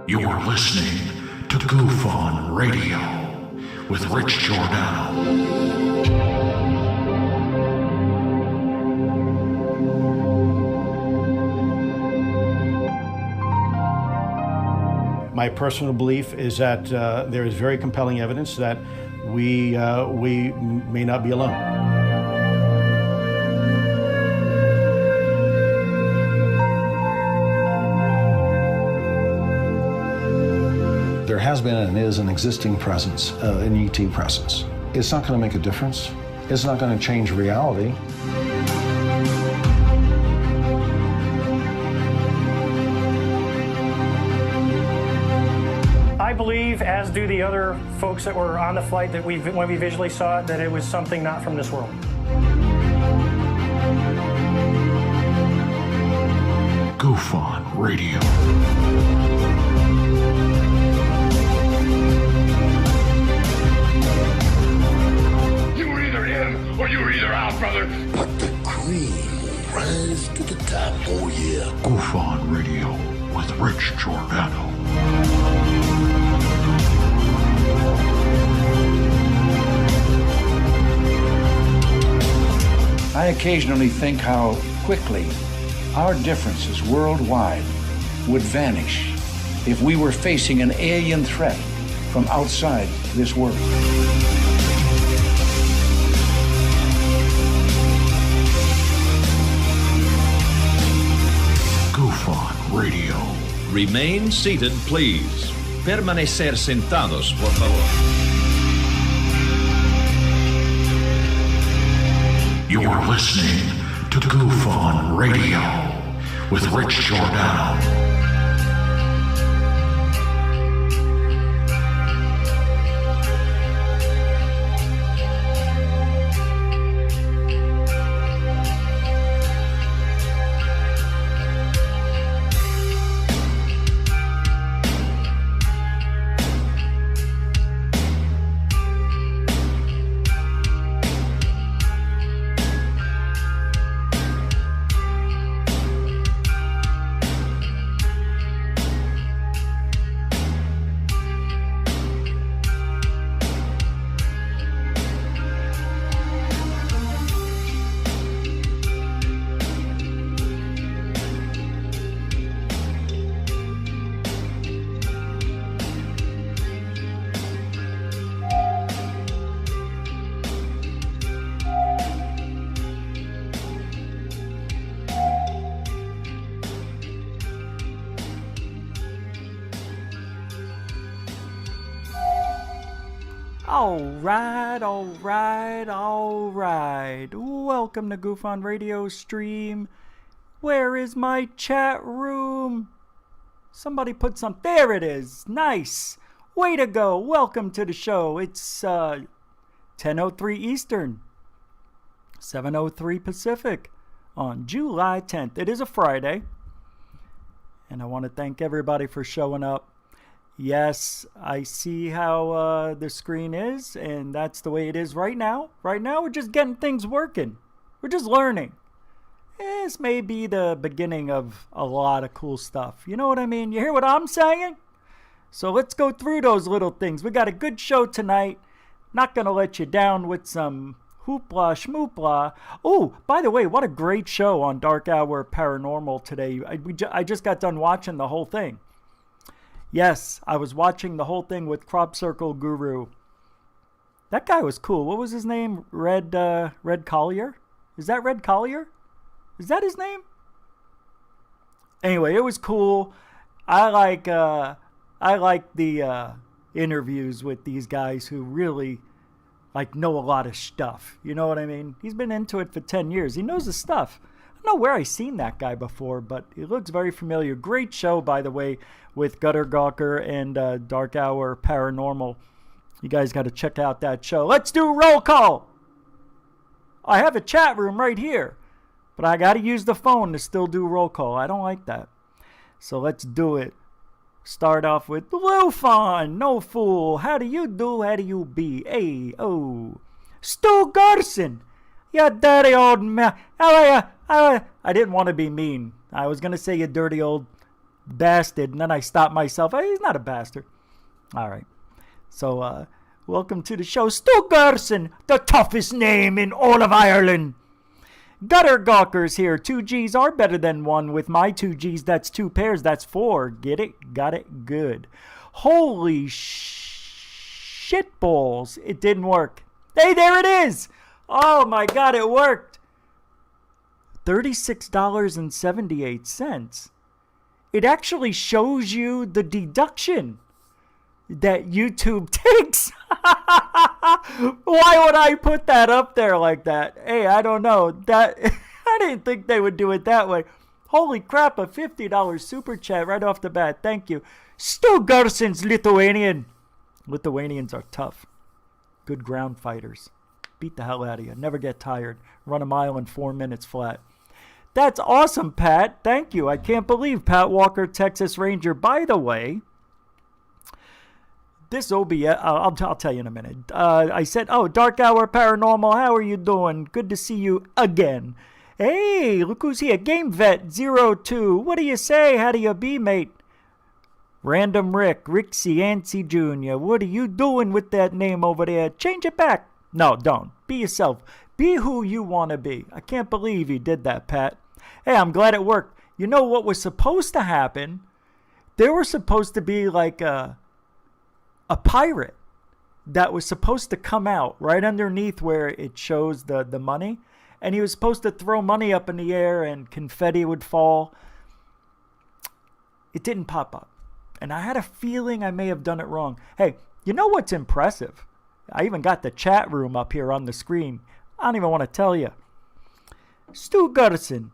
You are listening to GUFON Radio with Rich Giordano. My personal belief is that there is very compelling evidence that we may not be alone. There has been and is an existing presence, an ET presence. It's not going to make a difference. It's not going to change reality. I believe, as do the other folks that were on the flight, that when we visually saw it, that it was something not from this world. GUFON Radio. You were either in or you were either out, brother. But the cream will rise to the top, oh yeah. GUFON Radio with Rich Giordano. I occasionally think how quickly our differences worldwide would vanish if we were facing an alien threat from outside this world. GUFON Radio. Remain seated, please. Permanecer sentados, por favor. You are listening to GUFON Radio with Rich Giordano. All right. Welcome to GUFONRadioStream. Where is my chat room? Somebody put some. There it is. Nice. Way to go. Welcome to the show. It's 10:03 Eastern, 7:03 Pacific on July 10th. It is a Friday. And I want to thank everybody for showing up. Yes, I see how the screen is, and that's the way it is right now. Right now, we're just getting things working. We're just learning. This may be the beginning of a lot of cool stuff. You know what I mean? You hear what I'm saying? So let's go through those little things. We got a good show tonight. Not going to let you down with some hoopla schmoopla. Oh, by the way, what a great show on Dark Hour Paranormal today. I just got done watching the whole thing. Yes, I was watching the whole thing with Crop Circle Guru. That guy was cool. What was his name? Red Collier? Is that Red Collier? Is that his name? Anyway, it was cool. I like the interviews with these guys who really know a lot of stuff. You know what I mean? He's been into it for 10 years. He knows his stuff. I don't know where I've seen that guy before, but he looks very familiar. Great show, by the way, with Gutter Gawker and Dark Hour Paranormal. You guys got to check out that show. Let's do roll call. I have a chat room right here, but I got to use the phone to still do roll call. I don't like that. So let's do it. Start off with Lufon, no fool. How do you do? How do you be? A-O. Stu Garson. You dirty old man. I didn't want to be mean. I was going to say you dirty old bastard. And then I stopped myself. Hey, he's not a bastard. All right. So, welcome to the show. Stu Gerson, the toughest name in all of Ireland. Gutter Gawkers here. 2 G's are better than 1. With my 2 G's, that's 2 pairs. That's 4. Get it? Got it? Good. Holy shitballs. It didn't work. Hey, there it is. Oh, my God, it worked. $36.78. It actually shows you the deduction that YouTube takes. Why would I put that up there like that? Hey, I don't know. That I didn't think they would do it that way. Holy crap, a $50 super chat right off the bat. Thank you. Stu Gerson's Lithuanian. Lithuanians are tough. Good ground fighters. Beat the hell out of you. Never get tired. Run a mile in 4 minutes flat. That's awesome, Pat. Thank you. I can't believe Pat Walker, Texas Ranger. By the way, this OBS, I'll tell you in a minute. I said, Dark Hour Paranormal, how are you doing? Good to see you again. Hey, look who's here. Game Vet 02. What do you say? How do you be, mate? Random Rick, Rixie Yancey Jr. What are you doing with that name over there? Change it back. No, don't. Be yourself. Be who you want to be. I can't believe you did that, Pat. Hey, I'm glad it worked. You know what was supposed to happen? There was supposed to be like a pirate that was supposed to come out right underneath where it shows the money. And he was supposed to throw money up in the air and confetti would fall. It didn't pop up. And I had a feeling I may have done it wrong. Hey, you know what's impressive? I even got the chat room up here on the screen. I don't even want to tell you. Stu Gerson,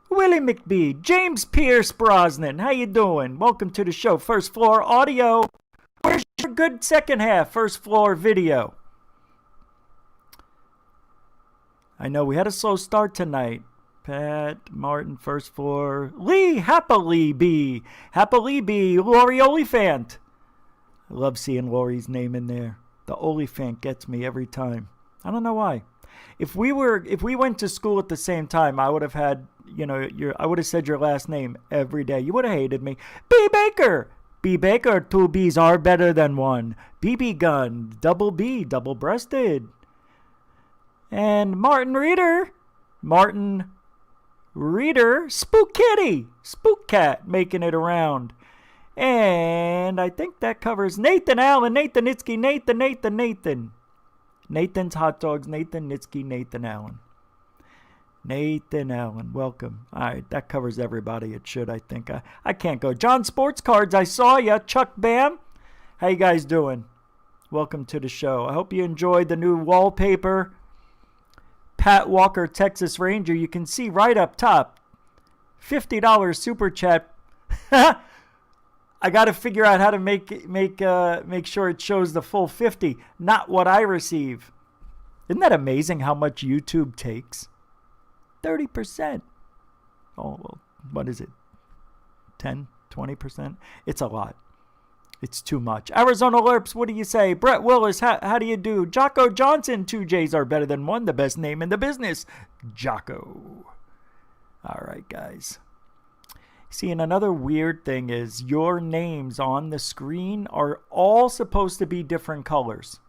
Willie McBee, James Pierce Brosnan. How you doing? Welcome to the show. First Floor Audio. Where's your good second half? First Floor Video. I know we had a slow start tonight. Pat, Martin, First Floor. Lee, Happily Bee. Happily Bee, Lori Oliphant. I love seeing Lori's name in there. The Oliphant gets me every time. I don't know why. If we went to school at the same time, I would have had, I would have said your last name every day. You would have hated me. B. Baker. B. Baker, 2 B's are better than 1. BB gun, double B, double-breasted. And Martin Reader, Spook Kitty, Spook Cat, making it around. And I think that covers Nathan Allen, Nathan Nitsky, Nathan. Nathan's Hot Dogs, Nathan Nitsky, Nathan Allen. Nathan Allen, welcome. All right, that covers everybody. It should, I think. I can't go. John Sports Cards, I saw ya. Chuck Bam, how you guys doing? Welcome to the show. I hope you enjoyed the new wallpaper. Pat Walker, Texas Ranger. You can see right up top, $50 super chat. I got to figure out how to make sure it shows the full 50, not what I receive. Isn't that amazing how much YouTube takes? 30%. Oh, well, what is it? 10, 20%? It's a lot. It's too much. Arizona Lerps, what do you say? Brett Willis, how do you do? Jocko Johnson, 2 J's are better than 1. The best name in the business. Jocko. All right, guys. See, and another weird thing is your names on the screen are all supposed to be different colors.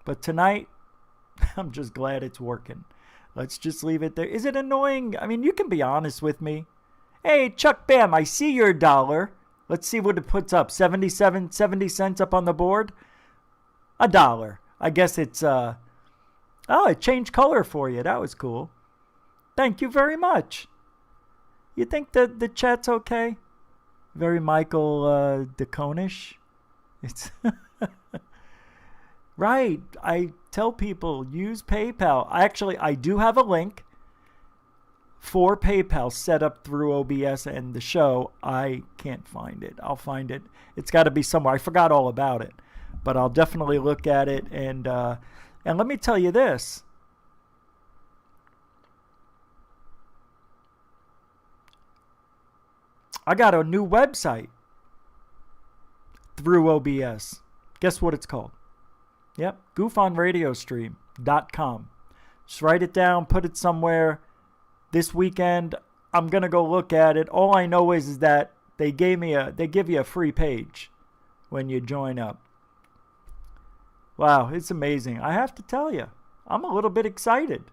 But tonight, I'm just glad it's working. Let's just leave it there. Is it annoying? I mean, you can be honest with me. Hey, Chuck Bam, I see your dollar. Let's see what it puts up. 70 cents up on the board. $1. I guess it's, it changed color for you. That was cool. Thank you very much. You think that the chat's okay? Very Michael DeConish. It's right. I tell people use PayPal. I do have a link for PayPal set up through OBS and the show. I can't find it. I'll find it. It's got to be somewhere. I forgot all about it, but I'll definitely look at it. And let me tell you this. I got a new website through OBS. Guess what it's called? Yep, GUFONRadioStream.com. Just write it down, put it somewhere. This weekend, I'm going to go look at it. All I know is that they give you a free page when you join up. Wow, it's amazing. I have to tell you, I'm a little bit excited.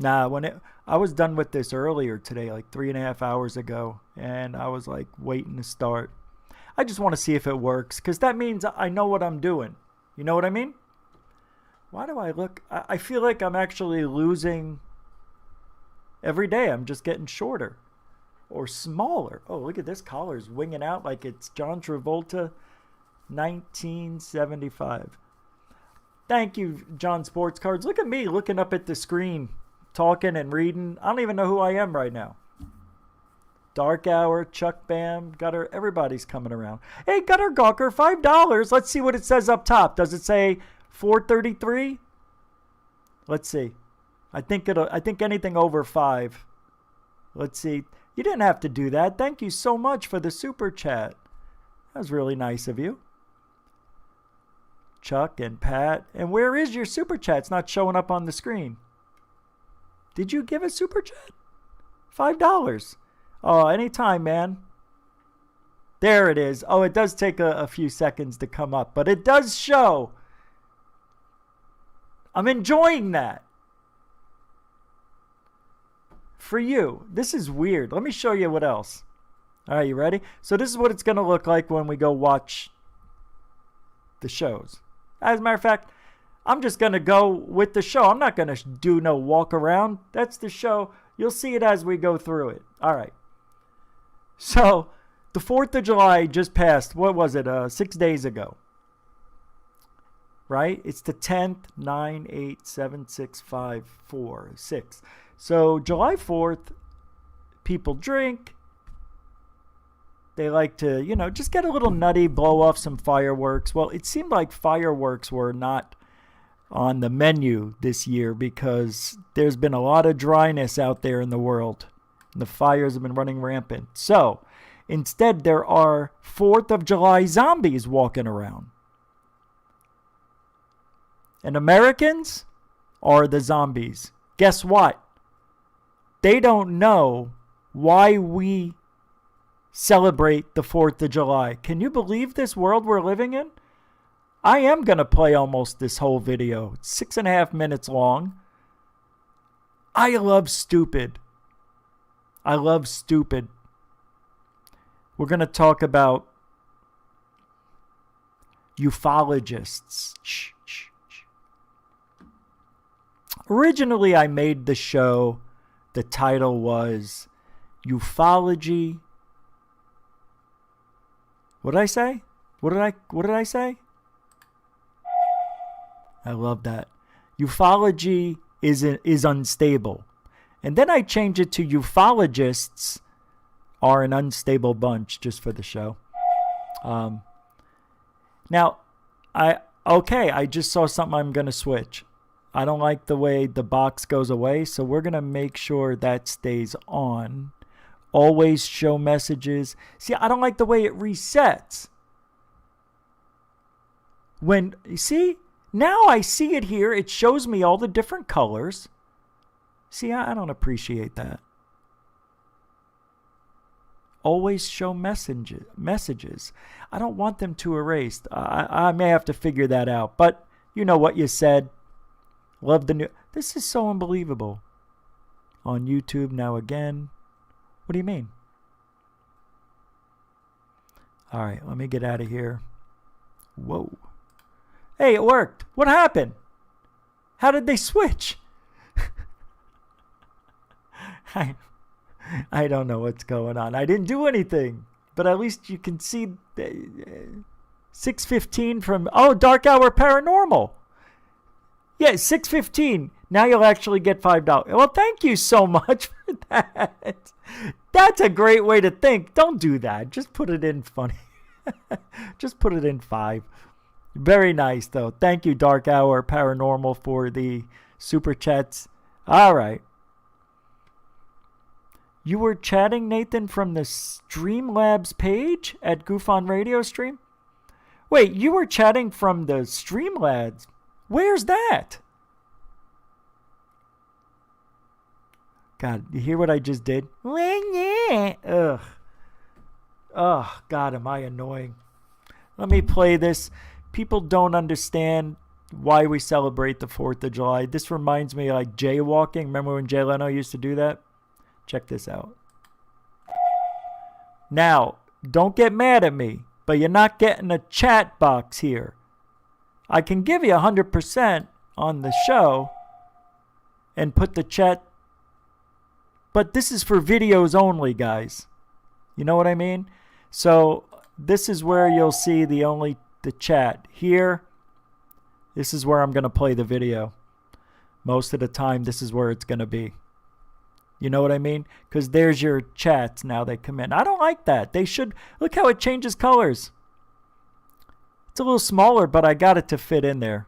Nah, I was done with this earlier today, like 3.5 hours ago, and I was like waiting to start. I just want to see if it works, because that means I know what I'm doing. You know what I mean? Why do I look? I feel like I'm actually losing every day. I'm just getting shorter or smaller. Oh, look at this collar's winging out like it's John Travolta, 1975. Thank you, John Sports Cards. Look at me looking up at the screen, talking and reading. I don't even know who I am right now. Dark Hour, Chuck Bam, Gutter, everybody's coming around. Hey, Gutter Gawker, $5. Let's see what it says up top. Does it say 433? Let's see. I think anything over 5. Let's see. You didn't have to do that. Thank you so much for the super chat. That was really nice of you. Chuck and Pat. And where is your super chat? It's not showing up on the screen. Did you give a super chat? $5. Oh, anytime, man. There it is. Oh, it does take a few seconds to come up, but it does show. I'm enjoying that. For you. This is weird. Let me show you what else. All right, you ready? So this is what it's going to look like when we go watch the shows. As a matter of fact, I'm just going to go with the show. I'm not going to do no walk around. That's the show. You'll see it as we go through it. All right. So the 4th of July just passed. What was it? 6 days ago. Right? It's the 10th, 9, 8, 7, 6, 5, 4, 6. So July 4th, people drink. They like to, just get a little nutty, blow off some fireworks. Well, it seemed like fireworks were not on the menu this year because there's been a lot of dryness out there in the world. The fires have been running rampant. So instead, there are 4th of July zombies walking around. And Americans are the zombies. Guess what? They don't know why we celebrate the 4th of July. Can you believe this world we're living in? I am going to play almost this whole video. It's 6.5 minutes long. I love stupid. We're going to talk about ufologists. Shh. Originally, I made the show. The title was Ufology. What did I say? What did I say? I love that. Ufology is unstable. And then I changed it to ufologists are an unstable bunch just for the show. Now, I just saw something I'm going to switch. I don't like the way the box goes away, so we're going to make sure that stays on. Always show messages. See, I don't like the way it resets. Now I see it here. It shows me all the different colors. See, I don't appreciate that. Always show messages. I don't want them to erase. I may have to figure that out. But you know what you said. Love the new. This is so unbelievable. On YouTube now again. What do you mean? All right, let me get out of here. Whoa. Hey, it worked. What happened? How did they switch? I don't know what's going on. I didn't do anything. But at least you can see 6:15 from... Oh, Dark Hour Paranormal. Yeah, 6:15. Now you'll actually get $5. Well, thank you so much for that. That's a great way to think. Don't do that. Just put it in funny. Just put it in 5. Very nice, though. Thank you, Dark Hour Paranormal, for the super chats. All right. You were chatting, Nathan, from the Streamlabs page at GUFONRadioStream? Wait, you were chatting from the Streamlabs? Where's that? God, you hear what I just did? Ugh. Oh, God, am I annoying. Let me play this. People don't understand why we celebrate the 4th of July. This reminds me of like jaywalking. Remember when Jay Leno used to do that? Check this out. Now, don't get mad at me, but you're not getting a chat box here. I can give you 100% on the show and put the chat, but this is for videos only, guys. You know what I mean? So this is where you'll see the chat. Here, this is where I'm going to play the video. Most of the time, this is where it's going to be. You know what I mean? Because there's your chats now. They come in. I don't like that. They should. Look how it changes colors. It's a little smaller, but I got it to fit in there.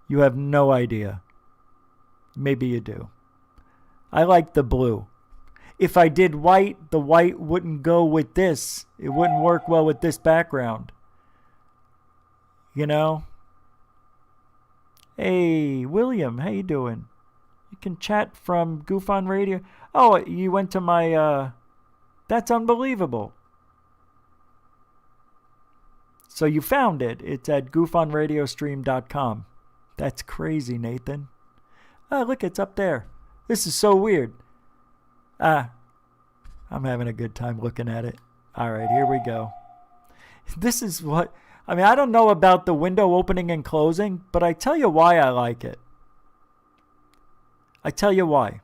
You have no idea. Maybe you do. I like the blue. If I did white, the white wouldn't go with this. It wouldn't work well with this background. You know? Hey, William, how you doing? You can chat from GUFON Radio. Oh, you went to my, that's unbelievable. So you found it. It's at GUFONRadioStream.com. That's crazy, Nathan. Oh, look, it's up there. This is so weird. I'm having a good time looking at it. All right, here we go. This is what, I mean, I don't know about the window opening and closing, but I tell you why I like it. I tell you why.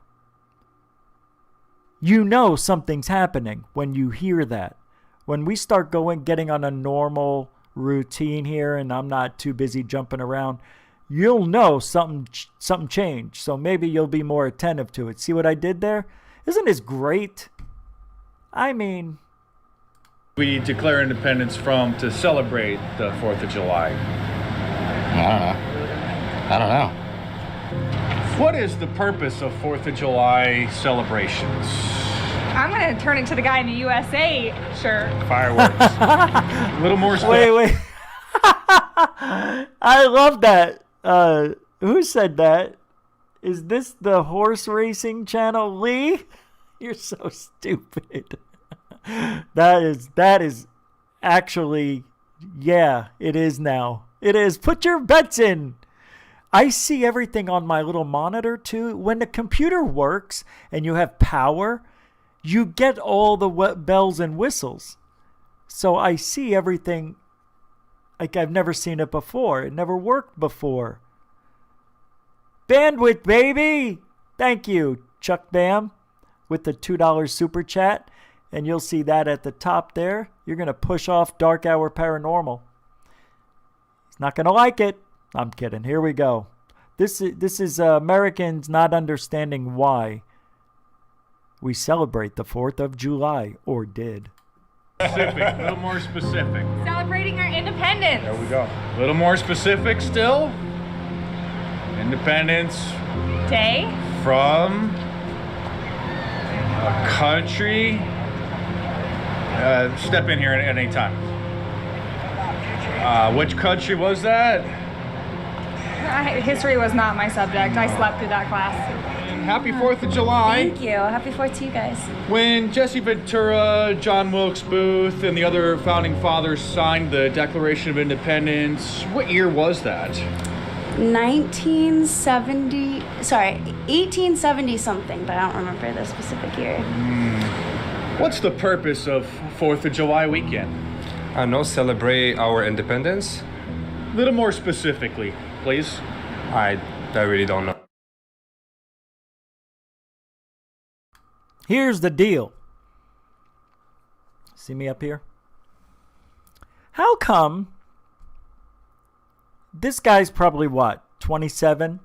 You know something's happening when you hear that. When we start getting on a normal routine here and I'm not too busy jumping around, you'll know something changed. So maybe you'll be more attentive to it. See what I did there? Isn't this great? I mean, we declare independence from to celebrate the 4th of July? I don't know. What is the purpose of 4th of July celebrations? I'm going to turn it to the guy in the USA shirt. Fireworks. A little more stuff. Wait. I love that. Who said that? Is this the horse racing channel, Lee? You're so stupid. That is actually, yeah, it is now. It is. Put your bets in. I see everything on my little monitor too. When the computer works and you have power, you get all the bells and whistles. So I see everything like I've never seen it before. It never worked before. Bandwidth, baby! Thank you, Chuck Bam, with the $2 super chat. And you'll see that at the top there. You're going to push off Dark Hour Paranormal. He's not going to like it. I'm kidding. Here we go. This is Americans not understanding why we celebrate the 4th of July, or did. Specific, a little more specific. Celebrating our independence. There we go. A little more specific still. Independence Day from a country. Step in here at any time. Which country was that? History was not my subject. I slept through that class. And happy 4th of July. Thank you. Happy 4th to you guys. When Jesse Ventura, John Wilkes Booth, and the other founding fathers signed the Declaration of Independence, what year was that? 1870 something, but I don't remember the specific year. What's the purpose of 4th of July weekend? I know, celebrate our independence. A little more specifically, please. I really don't know. Here's the deal. See me up here? How come this guy's probably what, 27?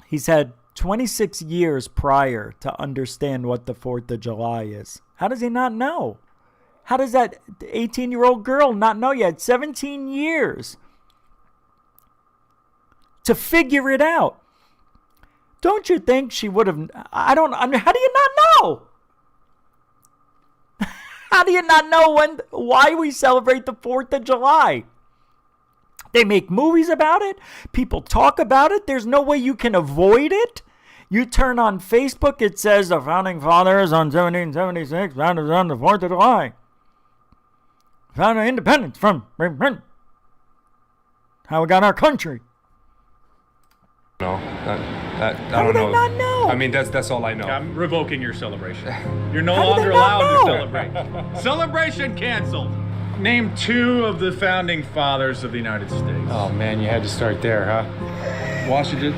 He's had 26 years prior to understand what the 4th of July is. How does he not know? How does that 18-year-old girl not know yet? 17 years to figure it out. Don't you think she would have? How do you not know? How do you not know why we celebrate the 4th of July? They make movies about it. People talk about it. There's no way you can avoid it. You turn on Facebook, it says the founding fathers on 1776 founded on the 4th of July. Founded independence from Great Britain. How we got our country. No, I How don't do know. they not know? I mean, that's all I know. I'm revoking your celebration. You're no How do longer they not allowed to know? celebrate. Celebration canceled. Name 2 of the founding fathers of the United States. Oh man, you had to start there, huh? Washington.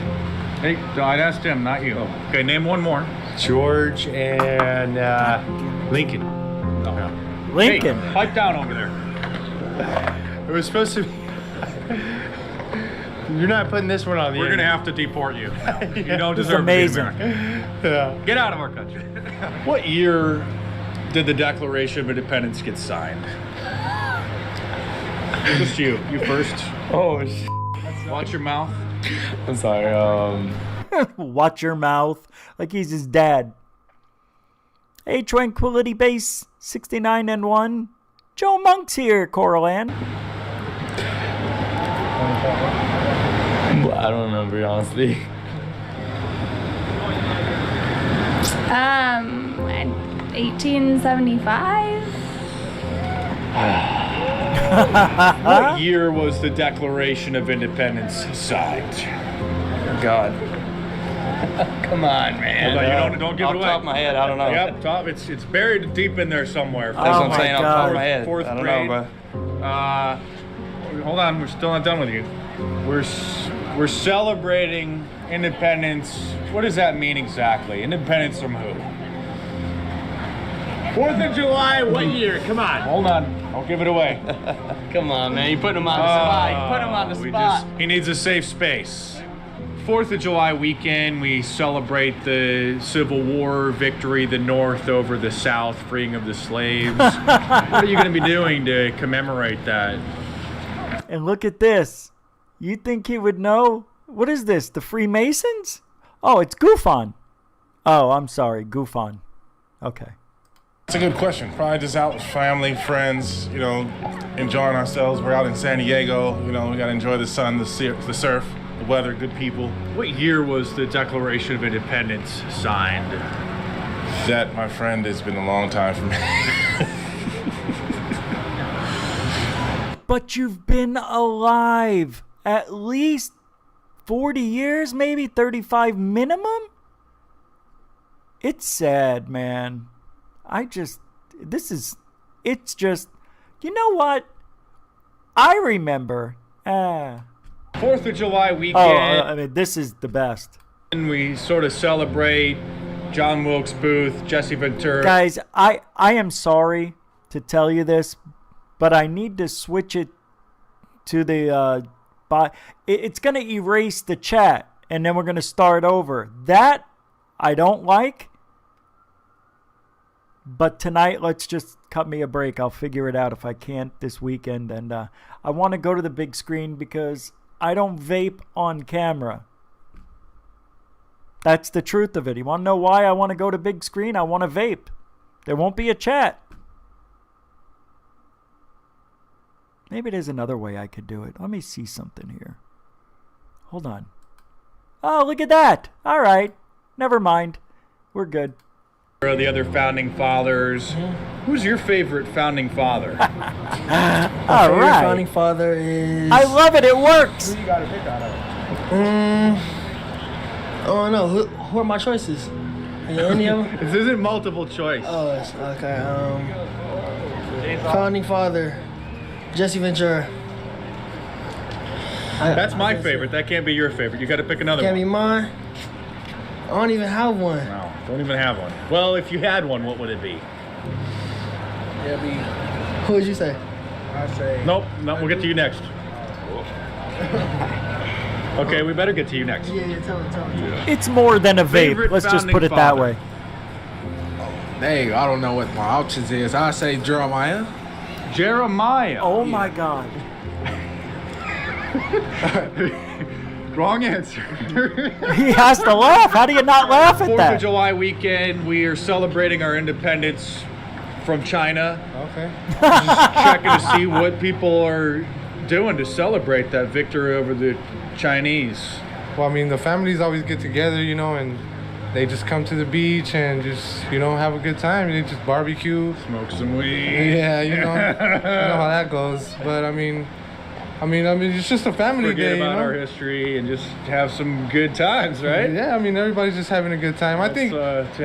Hey, I'd asked him, not you. Okay, name one more. George and Lincoln. Lincoln. Hey, pipe down over there. It was supposed to be. You're not putting this one on the We're going to have to deport you. You don't deserve amazing. to be American. Yeah. Get out of our country. What year did the Declaration of Independence get signed? Just you. You first. Oh, Watch your mouth. I'm sorry. Watch your mouth. Like he's his dad. Hey, Tranquility Base 69 and 1. Joe Monk's here, Coraline. I don't remember, honestly. 1875? What year was the Declaration of Independence signed? God. Come on, man. Hold on, you don't give it away. Off the top of my head, I don't know. Yep, top. It's buried deep in there somewhere. That's what I'm my saying, off the top of my head. Fourth I don't grade. know, Hold on, we're still not done with you. We're celebrating independence. What does that mean exactly? Independence from who? 4th of July, what year? Come on. Hold on, I'll give it away. Come on, man. You put him on the spot. You put him on the spot. He needs a safe space. 4th of July weekend, we celebrate the Civil War victory, the North over the South, freeing of the slaves. What are you going to be doing to commemorate that? And look at this. You think he would know? What is this? The Freemasons? Oh, it's GUFON. Oh, I'm sorry. GUFON. Okay. It's a good question. Probably just out with family, friends, you know, enjoying ourselves. We're out in San Diego. You know, we got to enjoy the sun, the surf, the weather, good people. What year was the Declaration of Independence signed? That, my friend, has been a long time for me. But you've been alive at least 40 years, maybe 35 minimum? It's sad, man. You know what? I remember. 4th of July weekend. I mean, this is the best. And we sort of celebrate John Wilkes Booth, Jesse Ventura. Guys, I am sorry to tell you this, but I need to switch it to the it's going to erase the chat, and then we're going to start over. That I don't like. But tonight, let's just cut me a break. I'll figure it out if I can't this weekend. And I want to go to the big screen because I don't vape on camera. That's the truth of it. You want to know why I want to go to big screen? I want to vape. There won't be a chat. Maybe there's another way I could do it. Let me see something here. Hold on. Oh, look at that. All right. Never mind. We're good. The other founding fathers. Who's your favorite founding father? All right. Founding father is. I love it. It works. Who you got to pick out of? I don't know. Who are my choices? Any of them? This isn't multiple choice. Oh, okay. Founding father, Jesse Ventura. That's my favorite. That can't be your favorite. You got to pick another Can't one. be mine. I don't even have one. No, don't even have one. Well, if you had one, what would it be? Who would you say? I say. Nope. No, we'll get to you next. Okay, we better get to you next. Yeah, tell him. It's more than a vape. Favorite Let's just founding put it that father. way. Dang, I don't know what my options is. I say Jeremiah. Jeremiah. Oh my God. Wrong answer. He has to laugh. How do you not laugh at 4th that? of July weekend, we are celebrating our independence from China. Okay. Just checking to see what people are doing to celebrate that victory over the Chinese. Well, I mean, the families always get together, you know, and they just come to the beach and just, have a good time. They just barbecue. Smoke some weed. Yeah, you know how that goes. But I mean, it's just a family day. Forget about our history and just have some good times, right? Yeah, I mean, everybody's just having a good time. I think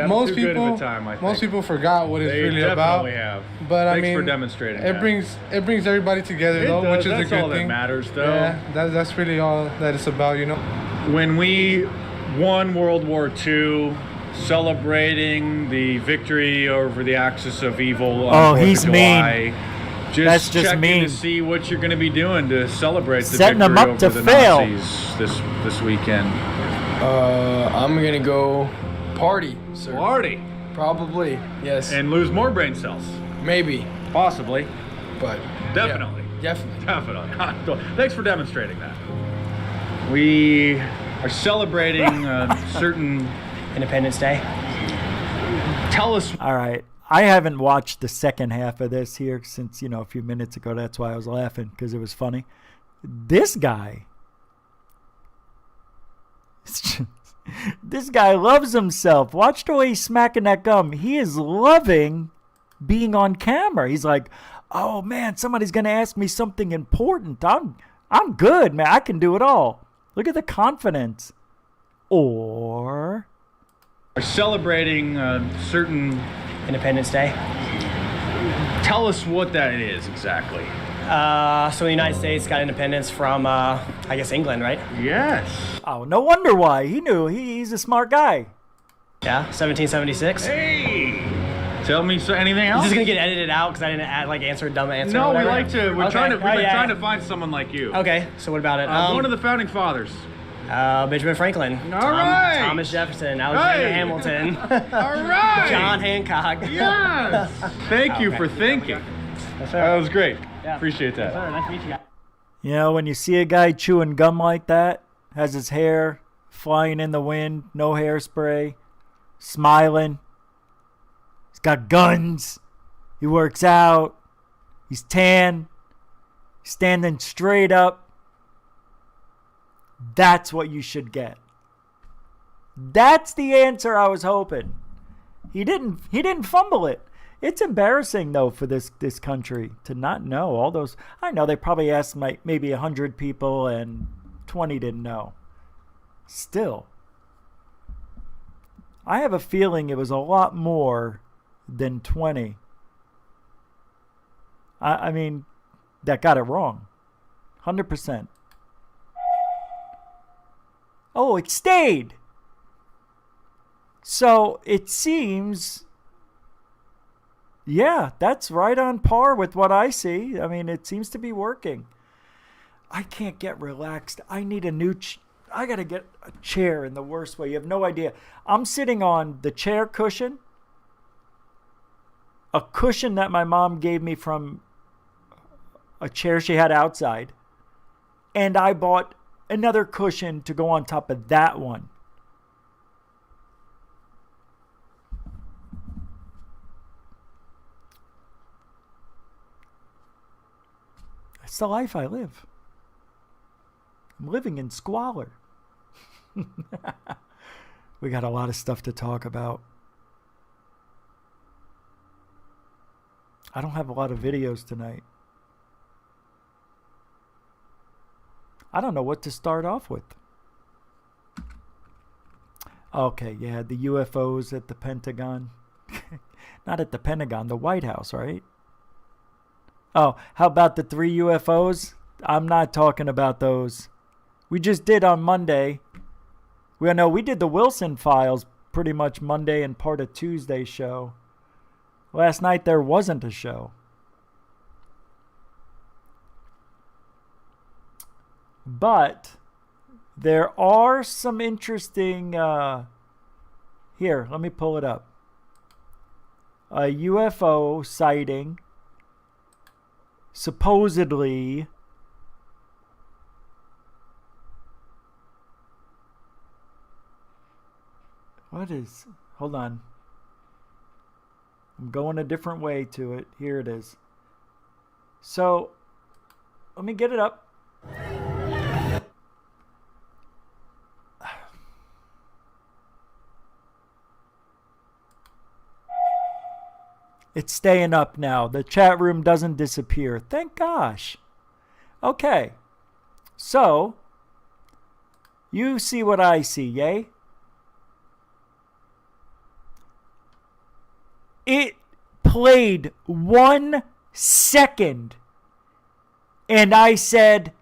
most people forgot what it's really about. They definitely have. But Thanks for demonstrating. It brings everybody together, which is a good thing. That's all that matters, though. Yeah, that's really all that it's about, When we won World War II, celebrating the victory over the Axis of evil on 4th he's of July, mean. That's just checking mean. to see what you're going to be doing to celebrate the Setting victory them up over to the fail. Nazis this weekend. I'm gonna go party, sir. Party. Probably, yes. And lose more brain cells. Maybe. Possibly. But definitely. Yeah, definitely. Thanks for demonstrating that. We are celebrating a certain Independence Day. Tell us. All right. I haven't watched the second half of this here since, a few minutes ago. That's why I was laughing, because it was funny. This guy loves himself. Watch the way he's smacking that gum. He is loving being on camera. He's like, oh man, somebody's going to ask me something important. I'm good, man. I can do it all. Look at the confidence. Or are celebrating a certain Independence Day. Tell us what that is exactly. So the United States got independence from, I guess, England, right? Yes. Oh, no wonder why. He knew. He's a smart guy. Yeah, 1776. Hey! Tell me anything else? This is gonna get edited out because I didn't answer a dumb answer. No, we like to. We're trying to find someone like you. Okay, so what about it? One of the founding fathers. Benjamin Franklin. All right. Thomas Jefferson. Alexander Hamilton. All right. John Hancock. Yes. Thank you for thinking. Yes, that was great. Yeah. Appreciate that. Yes, sir. Nice to meet you guys. When you see a guy chewing gum like that, has his hair flying in the wind, no hairspray, smiling, he's got guns, he works out, he's tan, he's standing straight up. That's what you should get. That's the answer I was hoping. He didn't fumble it. It's embarrassing though for this country to not know all those. I know they probably asked maybe 100 people and 20 didn't know. Still, I have a feeling it was a lot more than 20. I mean, that got it wrong. 100%. Oh, it stayed. So it seems, yeah, that's right on par with what I see. I mean, it seems to be working. I can't get relaxed. I need a new I got to get a chair in the worst way. You have no idea. I'm sitting on the chair cushion, a cushion that my mom gave me from a chair she had outside, and I bought another cushion to go on top of that one. It's the life I live. I'm living in squalor. We got a lot of stuff to talk about. I don't have a lot of videos tonight. I don't know what to start off with. Okay, yeah, the UFOs at the Pentagon. Not at the Pentagon, the White House, right? Oh, how about the 3 UFOs? I'm not talking about those. We just did on Monday. We did the Wilson Files pretty much Monday and part of Tuesday's show. Last night there wasn't a show. But there are some interesting, here, let me pull it up. A UFO sighting, supposedly, hold on. I'm going a different way to it. Here it is. So, let me get it up. It's staying up now. The chat room doesn't disappear. Thank gosh. Okay. So, you see what I see, yay? It played 1 second. And I said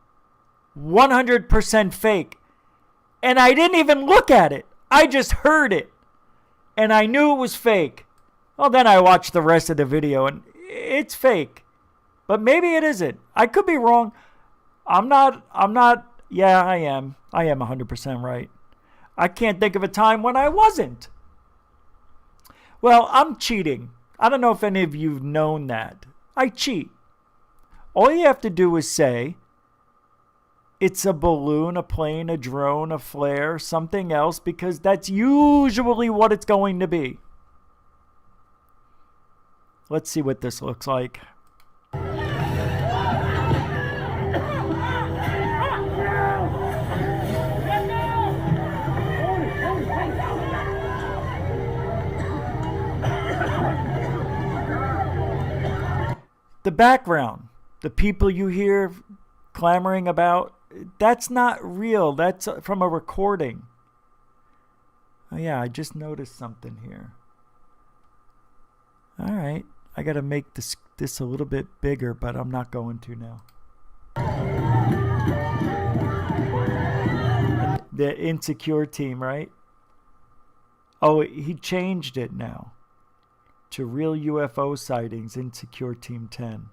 100% fake. And I didn't even look at it. I just heard it. And I knew it was fake. Well, then I watched the rest of the video and it's fake. But maybe it isn't. I could be wrong. I'm not, yeah, I am. I am 100% right. I can't think of a time when I wasn't. Well, I'm cheating. I don't know if any of you've known that. I cheat. All you have to do is say, it's a balloon, a plane, a drone, a flare, something else, because that's usually what it's going to be. Let's see what this looks like. The background, the people you hear clamoring about, that's not real. That's from a recording. Oh yeah, I just noticed something here. All right, I got to make this a little bit bigger, but I'm not going to now. The Insecure team, right? Oh, he changed it now to Real UFO Sightings, Insecure Team 10.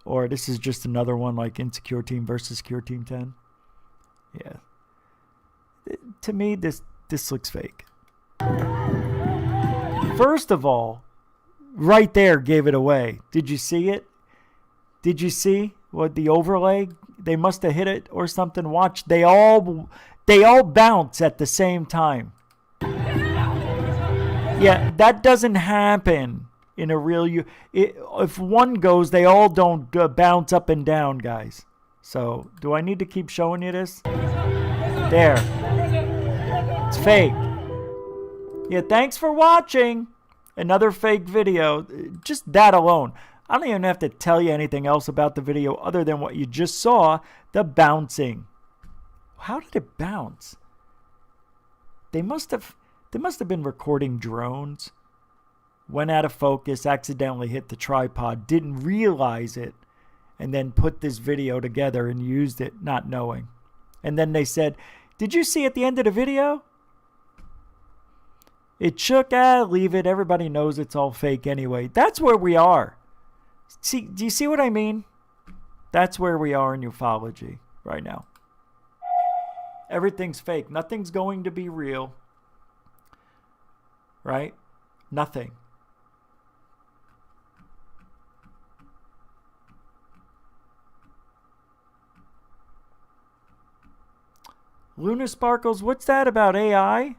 Or this is just another one like Insecure Team versus Secure Team 10. Yeah. To me, this looks fake. First of all, right there gave it away. Did you see it? Did you see what the overlay? They must have hit it or something. Watch, they all bounce at the same time. Yeah, that doesn't happen in a real if one goes, they all don't bounce up and down, guys. So, do I need to keep showing you this? There. It's fake. Yeah, thanks for watching. Another fake video. Just that alone. I don't even have to tell you anything else about the video other than what you just saw, the bouncing. How did it bounce? They must have been recording drones. Went out of focus, accidentally hit the tripod, didn't realize it, and then put this video together and used it, not knowing. And then they said, did you see at the end of the video? It shook, leave it, everybody knows it's all fake anyway. That's where we are. See, do you see what I mean? That's where we are in ufology right now. Everything's fake. Nothing's going to be real. Right? Nothing. Luna Sparkles, what's that about AI?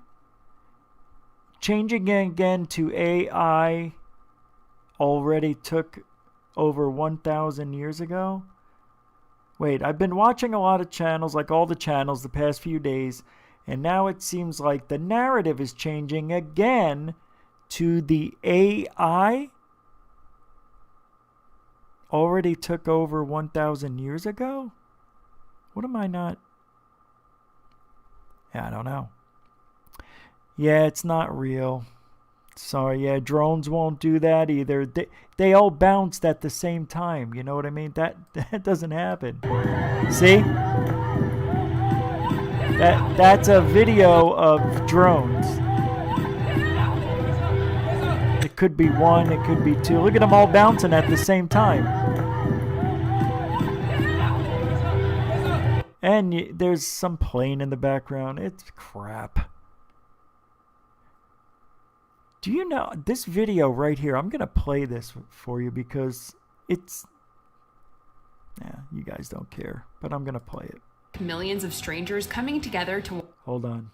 Changing again to AI already took over 1,000 years ago? Wait, I've been watching a lot of channels, like all the channels, the past few days, and now it seems like the narrative is changing again to the AI already took over 1,000 years ago? What am I not? Yeah, I don't know. Yeah, it's not real. Sorry, yeah, drones won't do that either. They all bounced at the same time. You know what I mean? That doesn't happen. See? That's a video of drones. It could be one, it could be two. Look at them all bouncing at the same time. And there's some plane in the background. It's crap. Do you know this video right here? I'm going to play this for you because it's... Yeah, you guys don't care, but I'm going to play it. Millions of strangers coming together to... Hold on.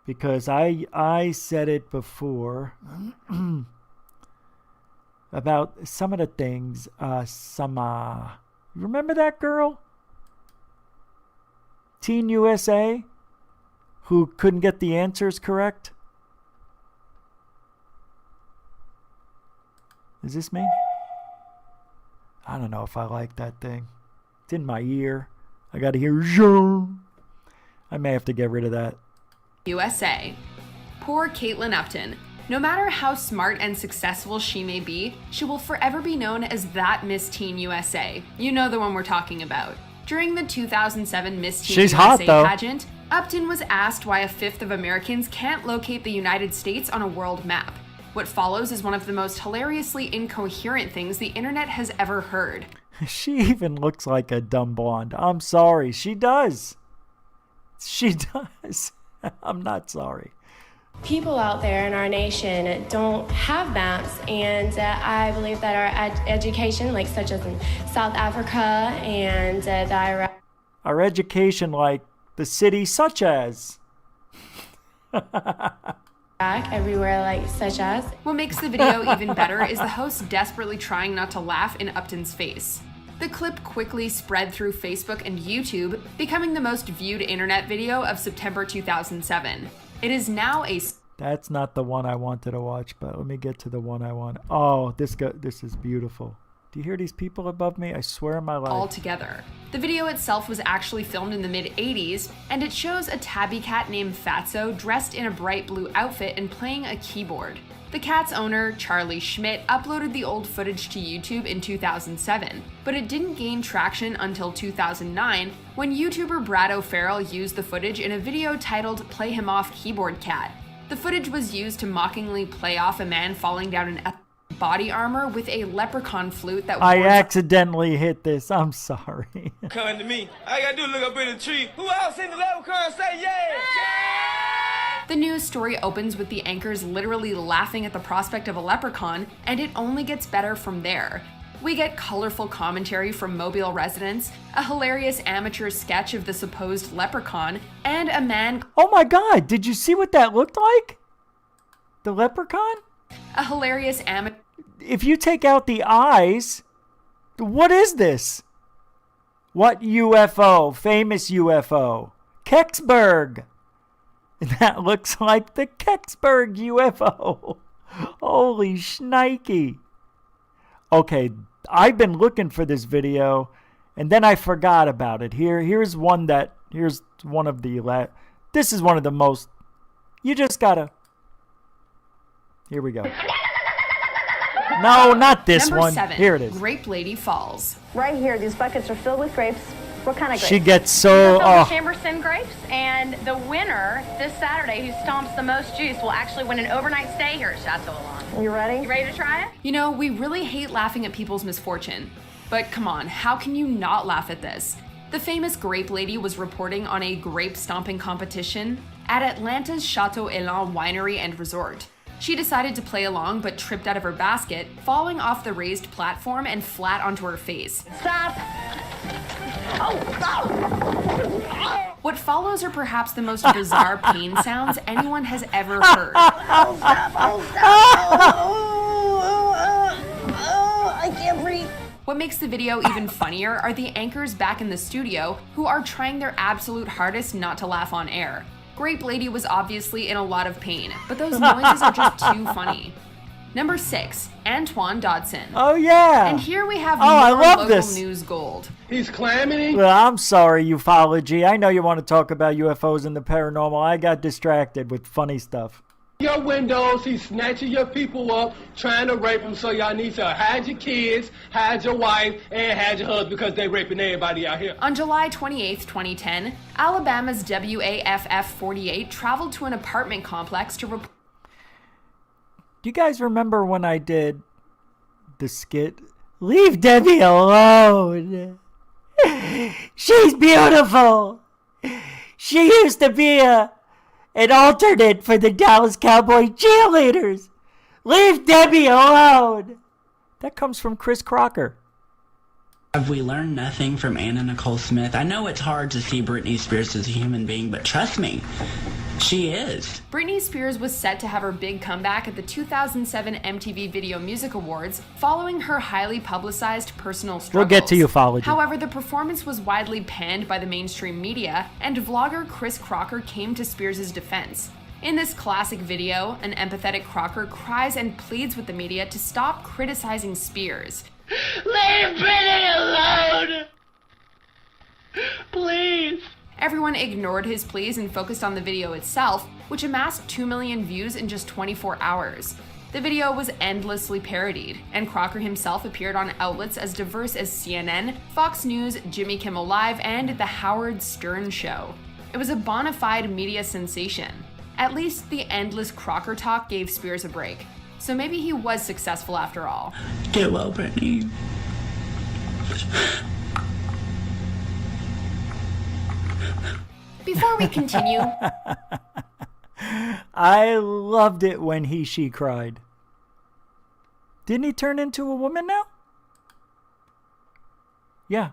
Because I said it before about some of the things. Remember that girl? Teen USA? Who couldn't get the answers correct? Is this me? I don't know if I like that thing. It's in my ear. I gotta hear Jean. I may have to get rid of that. USA. Poor Caitlin Upton. No matter how smart and successful she may be, she will forever be known as that Miss Teen USA. You know the one we're talking about. During the 2007 Miss Teen USA pageant, Upton was asked why a fifth of Americans can't locate the United States on a world map. What follows is one of the most hilariously incoherent things the internet has ever heard. She even looks like a dumb blonde. I'm sorry. She does. She does. I'm not sorry. People out there in our nation don't have maps, and I believe that our education, like such as in South Africa and the Iraq. Our education, like the city such as. Everywhere, like such as. What makes the video even better is the host desperately trying not to laugh in Upton's face. The clip quickly spread through Facebook and YouTube, becoming the most viewed internet video of September 2007. It is now a... That's not the one I wanted to watch, but let me get to the one I want. Oh, this is beautiful. Do you hear these people above me? I swear on my life. Altogether. The video itself was actually filmed in the mid-80s, and it shows a tabby cat named Fatso dressed in a bright blue outfit and playing a keyboard. The cat's owner, Charlie Schmidt, uploaded the old footage to YouTube in 2007, but it didn't gain traction until 2009 when YouTuber Brad O'Farrell used the footage in a video titled "Play Him Off Keyboard Cat." The footage was used to mockingly play off a man falling down an body armor with a leprechaun flute that I accidentally hit this. I'm sorry. Coming to me. I gotta do is look up in the tree. Who else in the leprechaun say yeah? The news story opens with the anchors literally laughing at the prospect of a leprechaun, and it only gets better from there. We get colorful commentary from Mobile residents, a hilarious amateur sketch of the supposed leprechaun, and a man... Oh my god, did you see what that looked like? The leprechaun? A hilarious amateur... If you take out the eyes, what is this? What UFO? Famous UFO. Kecksburg. That looks like the Kecksburg UFO. Holy shnikey. Okay, I've been looking for this video, and then I forgot about it. Here's one of the... This is one of the most... You just gotta... Here we go. No, not this Number one. 7, Here it is. Grape Lady Falls. Right here, these buckets are filled with grapes. What kind of grapes? She gets so... These are filled with Chamberson grapes, and the winner this Saturday who stomps the most juice will actually win an overnight stay here at Chateau Elan. You ready? You ready to try it? You know, we really hate laughing at people's misfortune. But come on, how can you not laugh at this? The famous Grape Lady was reporting on a grape stomping competition at Atlanta's Chateau Elan Winery and Resort. She decided to play along but tripped out of her basket, falling off the raised platform and flat onto her face. Stop! Oh. What follows are perhaps the most bizarre pain sounds anyone has ever heard. Oh, stop! Oh, stop! I can't breathe. What makes the video even funnier are the anchors back in the studio who are trying their absolute hardest not to laugh on air. Grape Lady was obviously in a lot of pain, but those noises are just too funny. Number 6, Antoine Dodson. Oh yeah. And here we have I more love local this. news gold. He's climbing. Well, I'm sorry, Ufology. I know you want to talk about UFOs and the paranormal. I got distracted with funny stuff. Your windows, he's snatching your people up, trying to rape them, so y'all need to hide your kids, hide your wife, and hide your husband because they raping everybody out here. On July 28, 2010, Alabama's WAFF 48 traveled to an apartment complex to report... Do you guys remember when I did the skit? Leave Debbie alone. She's beautiful. She used to be an alternate for the Dallas Cowboy cheerleaders. Leave Debbie alone. That comes from Chris Crocker. Have we learned nothing from Anna Nicole Smith? I know it's hard to see Britney Spears as a human being, but trust me, she is. Britney Spears was set to have her big comeback at the 2007 MTV Video Music Awards following her highly publicized personal struggles. We'll get to Ufology. However, the performance was widely panned by the mainstream media, and vlogger Chris Crocker came to Spears' defense. In this classic video, an empathetic Crocker cries and pleads with the media to stop criticizing Spears. Leave Brittany alone! Please! Everyone ignored his pleas and focused on the video itself, which amassed 2 million views in just 24 hours. The video was endlessly parodied, and Crocker himself appeared on outlets as diverse as CNN, Fox News, Jimmy Kimmel Live, and The Howard Stern Show. It was a bona fide media sensation. At least the endless Crocker talk gave Spears a break. So maybe he was successful after all. Get well, Brittany. Before we continue... I loved it when she cried. Didn't he turn into a woman now? Yeah.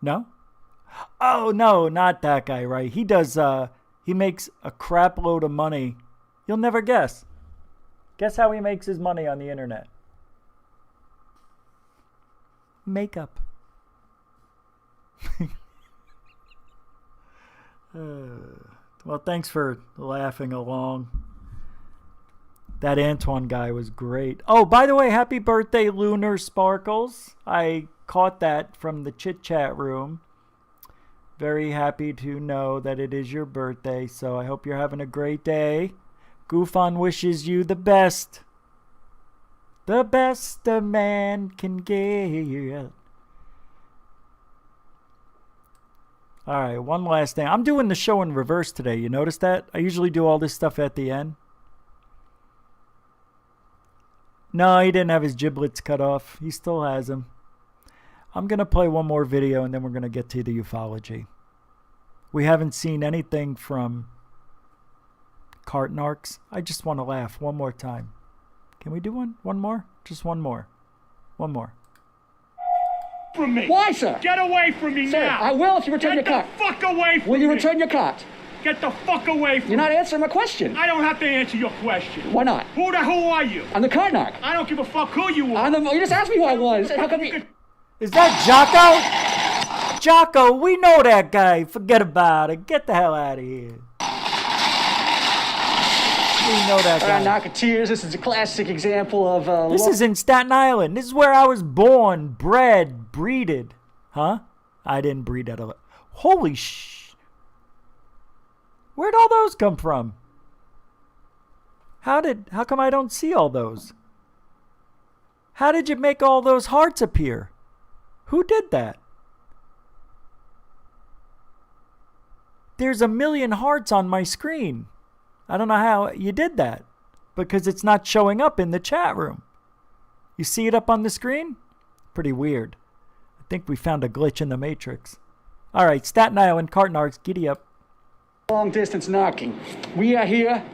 No? Oh, no, not that guy, right? He does, he makes a crap load of money. You'll never guess. Guess how he makes his money on the internet? Makeup. Well, thanks for laughing along. That Antoine guy was great. Oh, by the way, happy birthday, Lunar Sparkles. I caught that from the chit chat room. Very happy to know that it is your birthday, so I hope you're having a great day. GUFON wishes you the best. The best a man can get. All right, one last thing. I'm doing the show in reverse today. You notice that? I usually do all this stuff at the end. No, he didn't have his giblets cut off. He still has them. I'm going to play one more video, and then we're going to get to the ufology. We haven't seen anything from Narcs. I just want to laugh one more time. Can we do one? One more? Just one more. One more. From me. Why, sir? Get away from me sir, now. I will if you return your card. Get the fuck away from me. Will you return your card? Get the fuck away from me. You're not answering my question. I don't have to answer your question. Why not? Who the hell are you? I'm the card narc. I don't give a fuck who you are. You just asked me who I was. How come you... Is that Jocko? Jocko, we know that guy. Forget about it. Get the hell out of here. We know that guy. Narcoteers, this is a classic example of... this is in Staten Island. This is where I was born, bred, breeded. Huh? I didn't breed at all. Holy sh... Where'd all those come from? How come I don't see all those? How did you make all those hearts appear? Who did that? There's 1 million hearts on my screen. I don't know how you did that, because it's not showing up in the chat room. You see it up on the screen? Pretty weird. I think we found a glitch in the Matrix. All right, Staten Island, Narcs, giddy up. Long distance knocking. We are here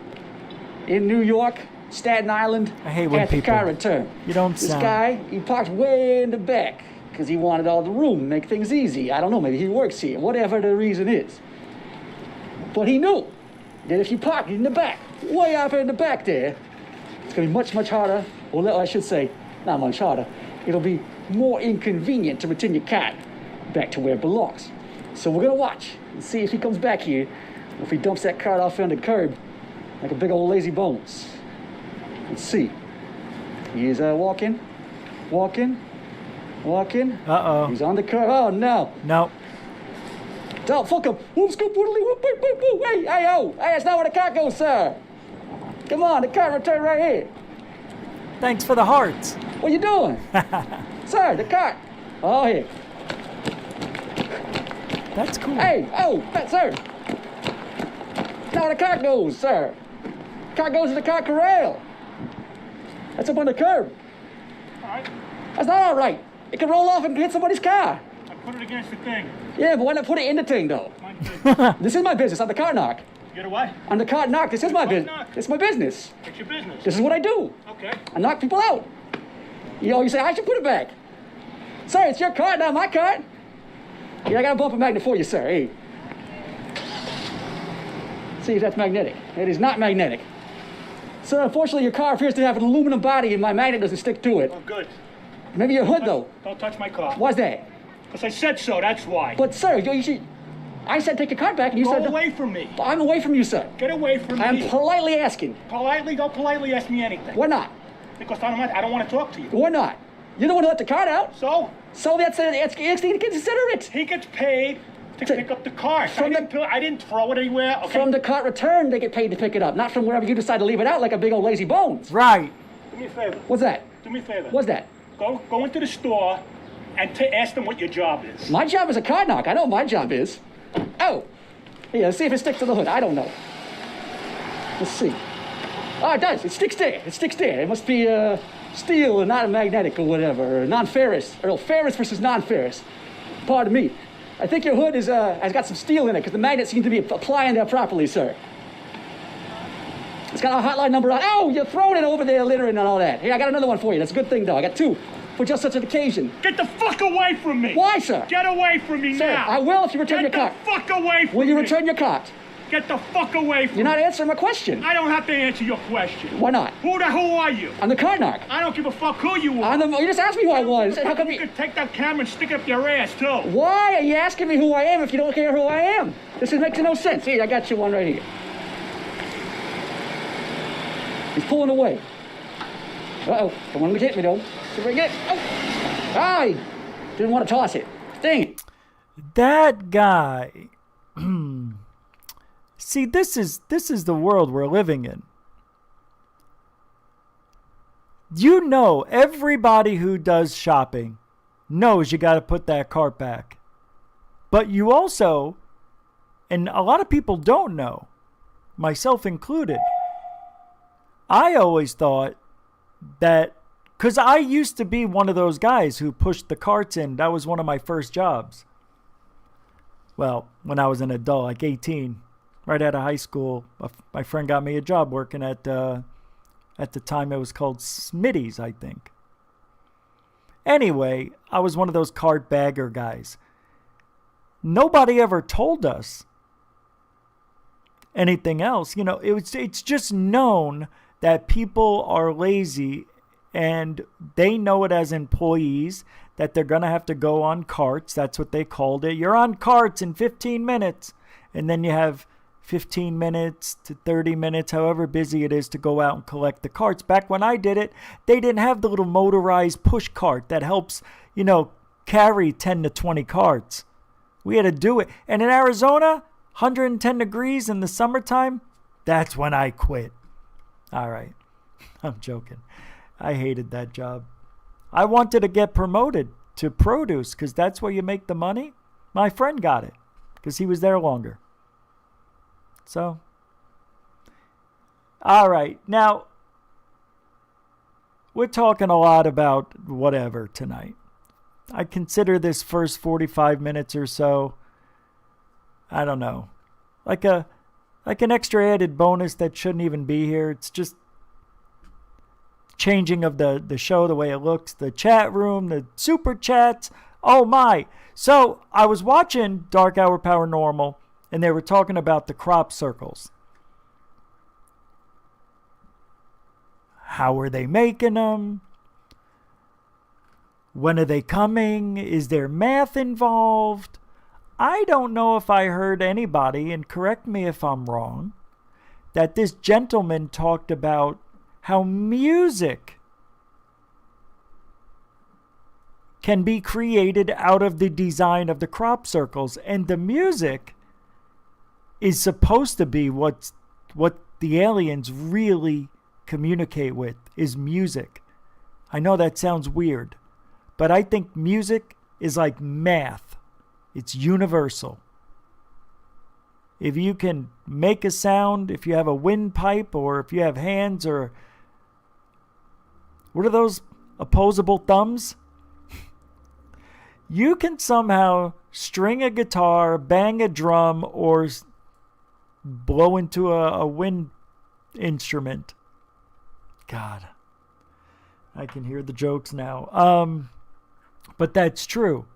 in New York, Staten Island. I hate when at the people... car return. You don't This sound... guy, he parked way in the back because he wanted all the room, make things easy. I don't know, maybe he works here, whatever the reason is. But he knew that if you park in the back, way up in the back there, it's going to be much, much harder, or I should say, not much harder. It'll be more inconvenient to return your car back to where it belongs. So we're going to watch and see if he comes back here, or if he dumps that cart off on the curb like a big old lazy bones. Let's see. He is walking. Uh-oh. He's on the curb. Oh, no. No. Don't fuck him. Whoop, scoop, woodly, whoop, whoop, whoop, whoop. Hey, hey, that's not where the car goes, sir. Come on, the car return right here. Thanks for the hearts. What you doing? Sir, the car. Oh, here. That's cool. Hey, sir. That's not where the car goes, sir. The car goes to the car corral. That's up on the curb. All right. That's not all right. It can roll off and hit somebody's car. I put it against the thing. Yeah, but why not put it in the thing, though? This is my business. I'm the car knock. You know what? I'm the car knock. This is my business. It's my business. It's your business. This is what I do. Okay. I knock people out. You say, I should put it back. Sir, it's your car, not my car. Yeah, I got a bumper magnet for you, sir. Hey. See if that's magnetic. It is not magnetic. Sir, unfortunately, your car appears to have an aluminum body and my magnet doesn't stick to it. Oh, good. Maybe your hood, though. Don't touch my car. Why's that? Because I said so, that's why. But, sir, you should... I said take your cart back, and you said... Go away from me. I'm away from you, sir. Get away from me. I'm politely asking. Don't politely ask me anything. Why not? Because I don't want to talk to you. Why not? You don't want to let the cart out. So? So that's asking to consider it. He gets paid to pick up the cart. I didn't throw it anywhere. Okay. From the cart return, they get paid to pick it up, not from wherever you decide to leave it out like a big old lazy bones. Right. Do me a favor. What's that? Do me a favor. What's that? Go into the store and ask them what your job is. My job is a card knock. I know what my job is. Oh. Yeah, let's see if it sticks to the hood. I don't know. Let's see. Oh, it does. It sticks there. It sticks there. It must be steel and not magnetic or whatever, or non-ferrous, or ferrous versus non-ferrous. Pardon me. I think your hood has got some steel in it because the magnets seem to be applying there properly, sir. It's got a hotline number on. Oh, you're throwing it over there, littering and all that. Here, I got another one for you. That's a good thing, though. I got two for just such an occasion. Get the fuck away from me! Why, sir? Get away from me sir, now! I will if you return your cart. Get the fuck away from me! Will you return your cart? Get the fuck away from me! You're not answering my question. I don't have to answer your question. Why not? Who are you? I'm the cart knock. I don't give a fuck who you are. You just asked me who I was. How come you could take that camera and stick it up your ass, too? Why are you asking me who I am if you don't care who I am? This makes no sense. Here, I got you one right here. He's pulling away. Uh-oh. Don't want him to hit me, though. See if I get... Oh! I didn't want to toss it. Dang it. That guy... See, this is the world we're living in. You know, everybody who does shopping knows you got to put that cart back. But you also, and a lot of people don't know, myself included, I always thought that, because I used to be one of those guys who pushed the carts in. That was one of my first jobs. Well, when I was an adult, like 18, right out of high school, my friend got me a job working at the time it was called Smitty's, I think. Anyway, I was one of those cart bagger guys. Nobody ever told us anything else. You know, it's just known that people are lazy and they know it as employees that they're going to have to go on carts. That's what they called it. You're on carts in 15 minutes. And then you have 15 minutes to 30 minutes, however busy it is, to go out and collect the carts. Back when I did it, they didn't have the little motorized push cart that helps, carry 10 to 20 carts. We had to do it. And in Arizona, 110 degrees in the summertime, that's when I quit. All right. I'm joking. I hated that job. I wanted to get promoted to produce because that's where you make the money. My friend got it because he was there longer. So, all right. Now, we're talking a lot about whatever tonight. I consider this first 45 minutes or so, I don't know, like an extra added bonus that shouldn't even be here. It's just changing of the show, the way it looks, the chat room, the super chats. Oh my. So I was watching Dark Hour Paranormal and they were talking about the crop circles. How are they making them? When are they coming? Is there math involved? I don't know if I heard anybody, and correct me if I'm wrong, that this gentleman talked about how music can be created out of the design of the crop circles. And the music is supposed to be what the aliens really communicate with, is music. I know that sounds weird, but I think music is like math. It's universal. If you can make a sound, if you have a windpipe, or if you have hands, or what are those opposable thumbs? You can somehow string a guitar, bang a drum, or blow into a wind instrument. God, I can hear the jokes now. But that's true.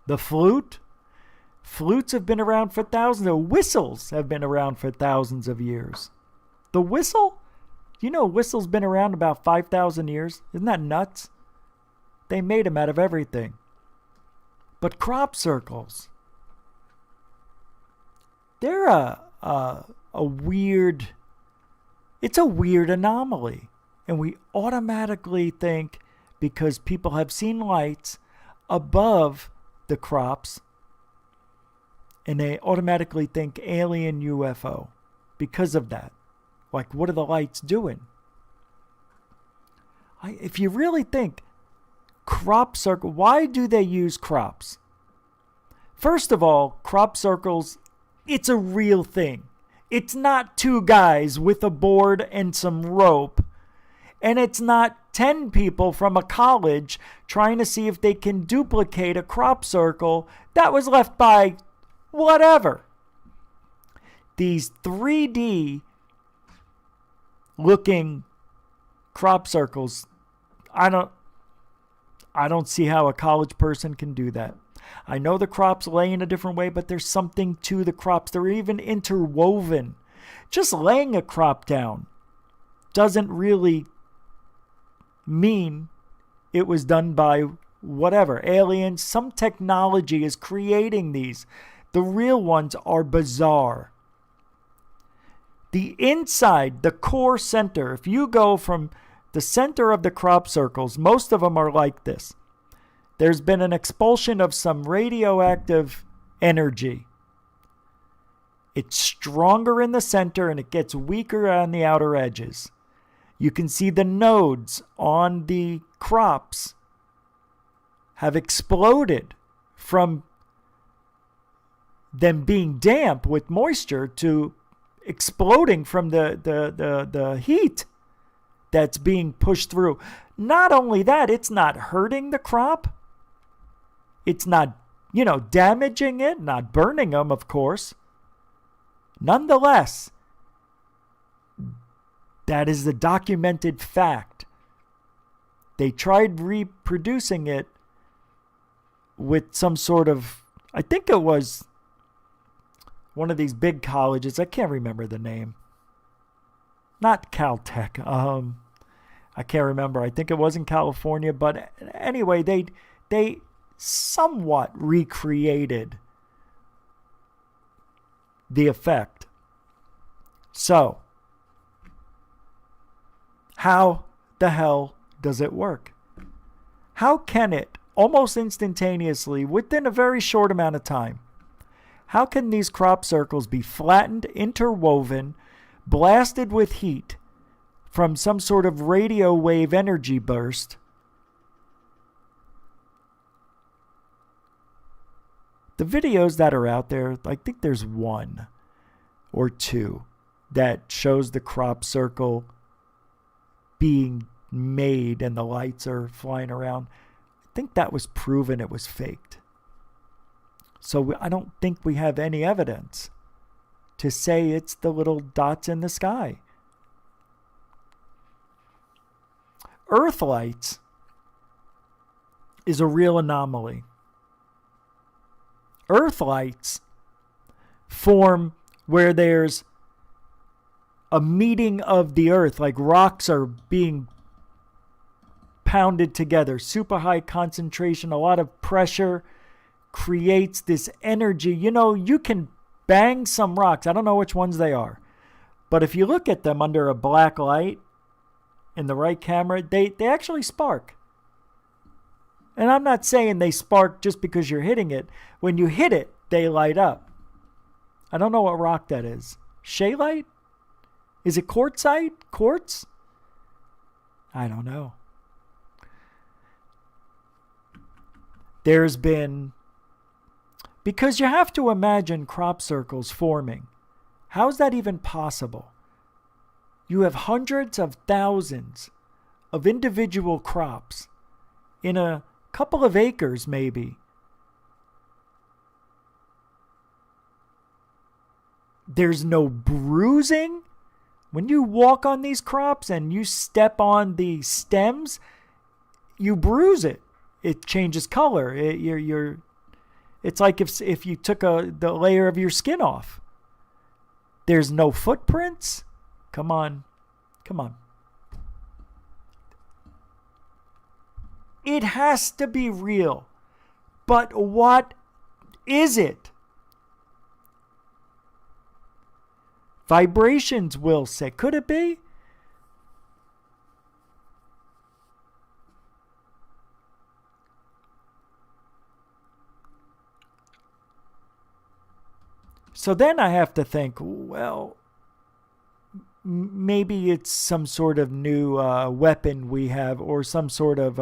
The flutes have been around for thousands. The whistles have been around for thousands of years. The whistle? You know, whistle's been around about 5,000 years. Isn't that nuts? They made them out of everything. But crop circles. they're a weird, it's a weird anomaly. And we automatically think, because people have seen lights above the crops, and they automatically think alien UFO because of that. Like, what are the lights doing? If you really think, crop circle, why do they use crops? First of all, crop circles, it's a real thing. It's not two guys with a board and some rope. And it's not 10 people from a college trying to see if they can duplicate a crop circle that was left by whatever. These 3D looking crop circles, I don't see how a college person can do that. I know the crops lay in a different way, but there's something to the crops. They're even interwoven. Just laying a crop down doesn't really mean it was done by whatever, aliens. Some technology is creating these. The real ones are bizarre. The inside, the core center, if you go from the center of the crop circles, most of them are like this. There's been an expulsion of some radioactive energy. It's stronger in the center and it gets weaker on the outer edges. You can see the nodes on the crops have exploded from them being damp with moisture to exploding from the heat that's being pushed through. Not only that, it's not hurting the crop. It's not, damaging it, not burning them, of course. Nonetheless, that is the documented fact. They tried reproducing it with some sort of, I think it was one of these big colleges. I can't remember the name. Not Caltech. I can't remember. I think it was in California. But anyway, they somewhat recreated the effect. So, how the hell does it work? How can it, almost instantaneously, within a very short amount of time, how can these crop circles be flattened, interwoven, blasted with heat from some sort of radio wave energy burst? The videos that are out there, I think there's one or two that shows the crop circle being made and the lights are flying around. I think that was proven it was faked. So I don't think we have any evidence to say it's the little dots in the sky. Earth lights is a real anomaly. Earth lights form where there's a meeting of the earth, like rocks are being pounded together, super high concentration, a lot of pressure creates this energy. You can bang some rocks. I don't know which ones they are, but if you look at them under a black light in the right camera, they actually spark. And I'm not saying they spark just because you're hitting it. When you hit it, they light up. I don't know what rock that is. Shaylight? Is it quartzite? Quartz? I don't know. There's been... Because you have to imagine crop circles forming. How is that even possible? You have hundreds of thousands of individual crops in a couple of acres, maybe. There's no bruising. When you walk on these crops and you step on the stems, you bruise it. It changes color. It's like if you took the layer of your skin off. There's no footprints. Come on. It has to be real. But what is it? Vibrations, Will say. Could it be? So then I have to think, well, maybe it's some sort of new weapon we have, or some sort of...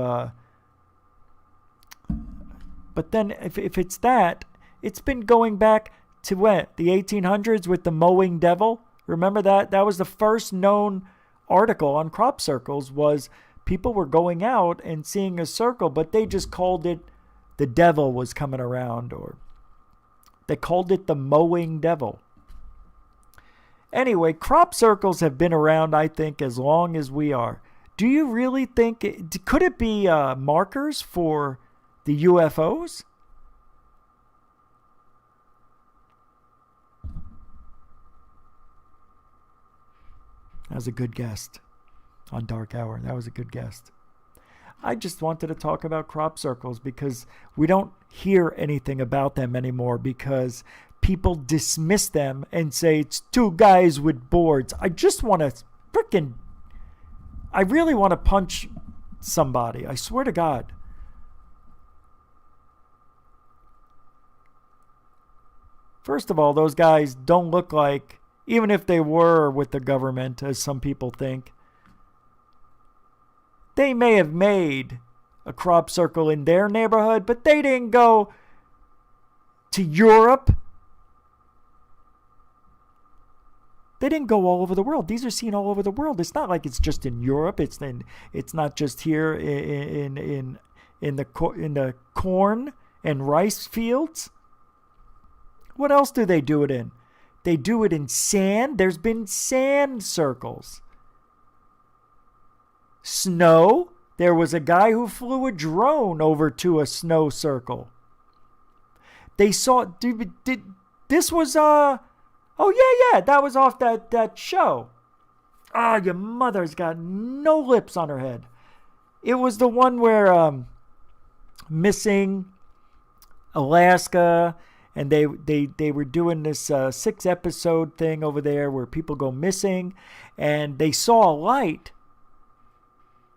But then if it's that, it's been going back to what? The 1800s with the mowing devil? Remember that? That was the first known article on crop circles, was people were going out and seeing a circle, but they just called it the devil was coming around, or they called it the mowing devil. Anyway, crop circles have been around, I think, as long as we are. Do you really think, could it be markers for the UFOs? That was a good guest on Dark Hour. That was a good guest. I just wanted to talk about crop circles because we don't hear anything about them anymore, because people dismiss them and say it's two guys with boards. I just want to I really want to punch somebody. I swear to God. First of all, those guys don't look like, even if they were with the government, as some people think, they may have made a crop circle in their neighborhood, but they didn't go to Europe. They didn't go all over the world. These are seen all over the world. It's not like it's just in Europe. It's not just here in the corn and rice fields. What else do they do it in? They do it in sand. There's been sand circles. Snow. There was a guy who flew a drone over to a snow circle. They saw... This was... Oh, yeah. That was off that show. Ah, your mother's got no lips on her head. It was the one where... Missing Alaska... And they were doing this 6-episode thing over there where people go missing, and they saw a light,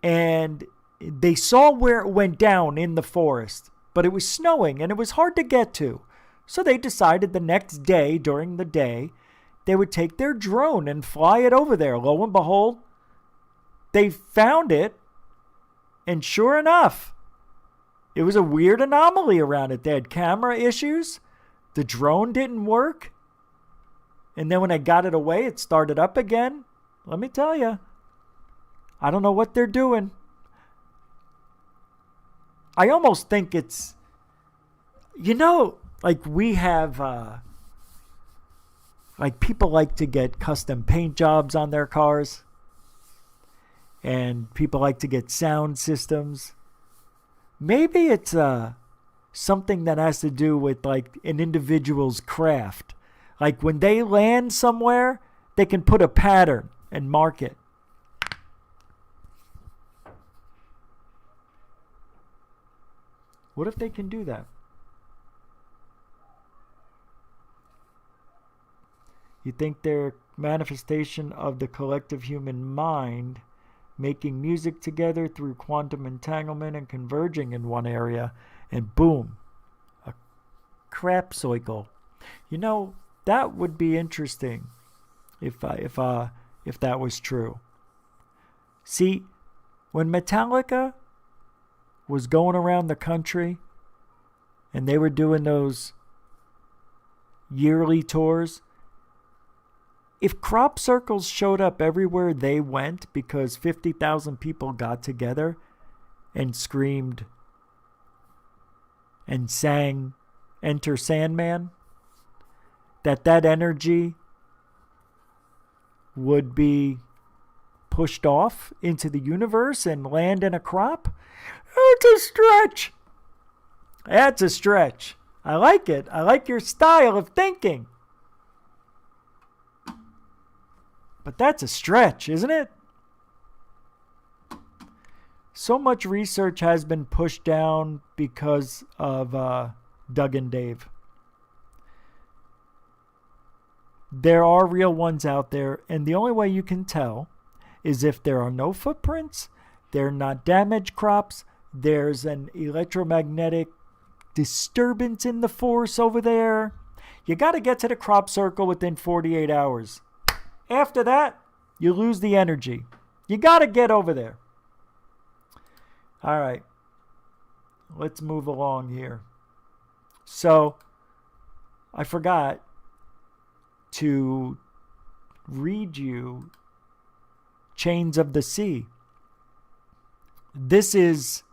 and they saw where it went down in the forest, but it was snowing and it was hard to get to. So they decided the next day, during the day, they would take their drone and fly it over there. Lo and behold, they found it, and sure enough, it was a weird anomaly around it. They had camera issues. The drone didn't work. And then when I got it away, it started up again. Let me tell you, I don't know what they're doing. I almost think it's, like we have, like people like to get custom paint jobs on their cars. And people like to get sound systems. Maybe it's something that has to do with like an individual's craft. Like when they land somewhere, they can put a pattern and mark it. What if they can do that? You think they're manifestation of the collective human mind making music together through quantum entanglement and converging in one area, and boom, a crap cycle. That would be interesting if that was true. See, when Metallica was going around the country and they were doing those yearly tours, if crop circles showed up everywhere they went because 50,000 people got together and screamed and sang Enter Sandman, that energy would be pushed off into the universe and land in a crop? It's a stretch. That's a stretch. I like it. I like your style of thinking. But that's a stretch, isn't it? So much research has been pushed down because of Doug and Dave. there are real ones out there, and the only way you can tell is if there are no footprints, they're not damaged crops, there's an electromagnetic disturbance in the force over there. You got to get to the crop circle within 48 hours. After that, you lose the energy. You got to get over there. All right. Let's move along here. So, I forgot to read you Chains of the Sea. This is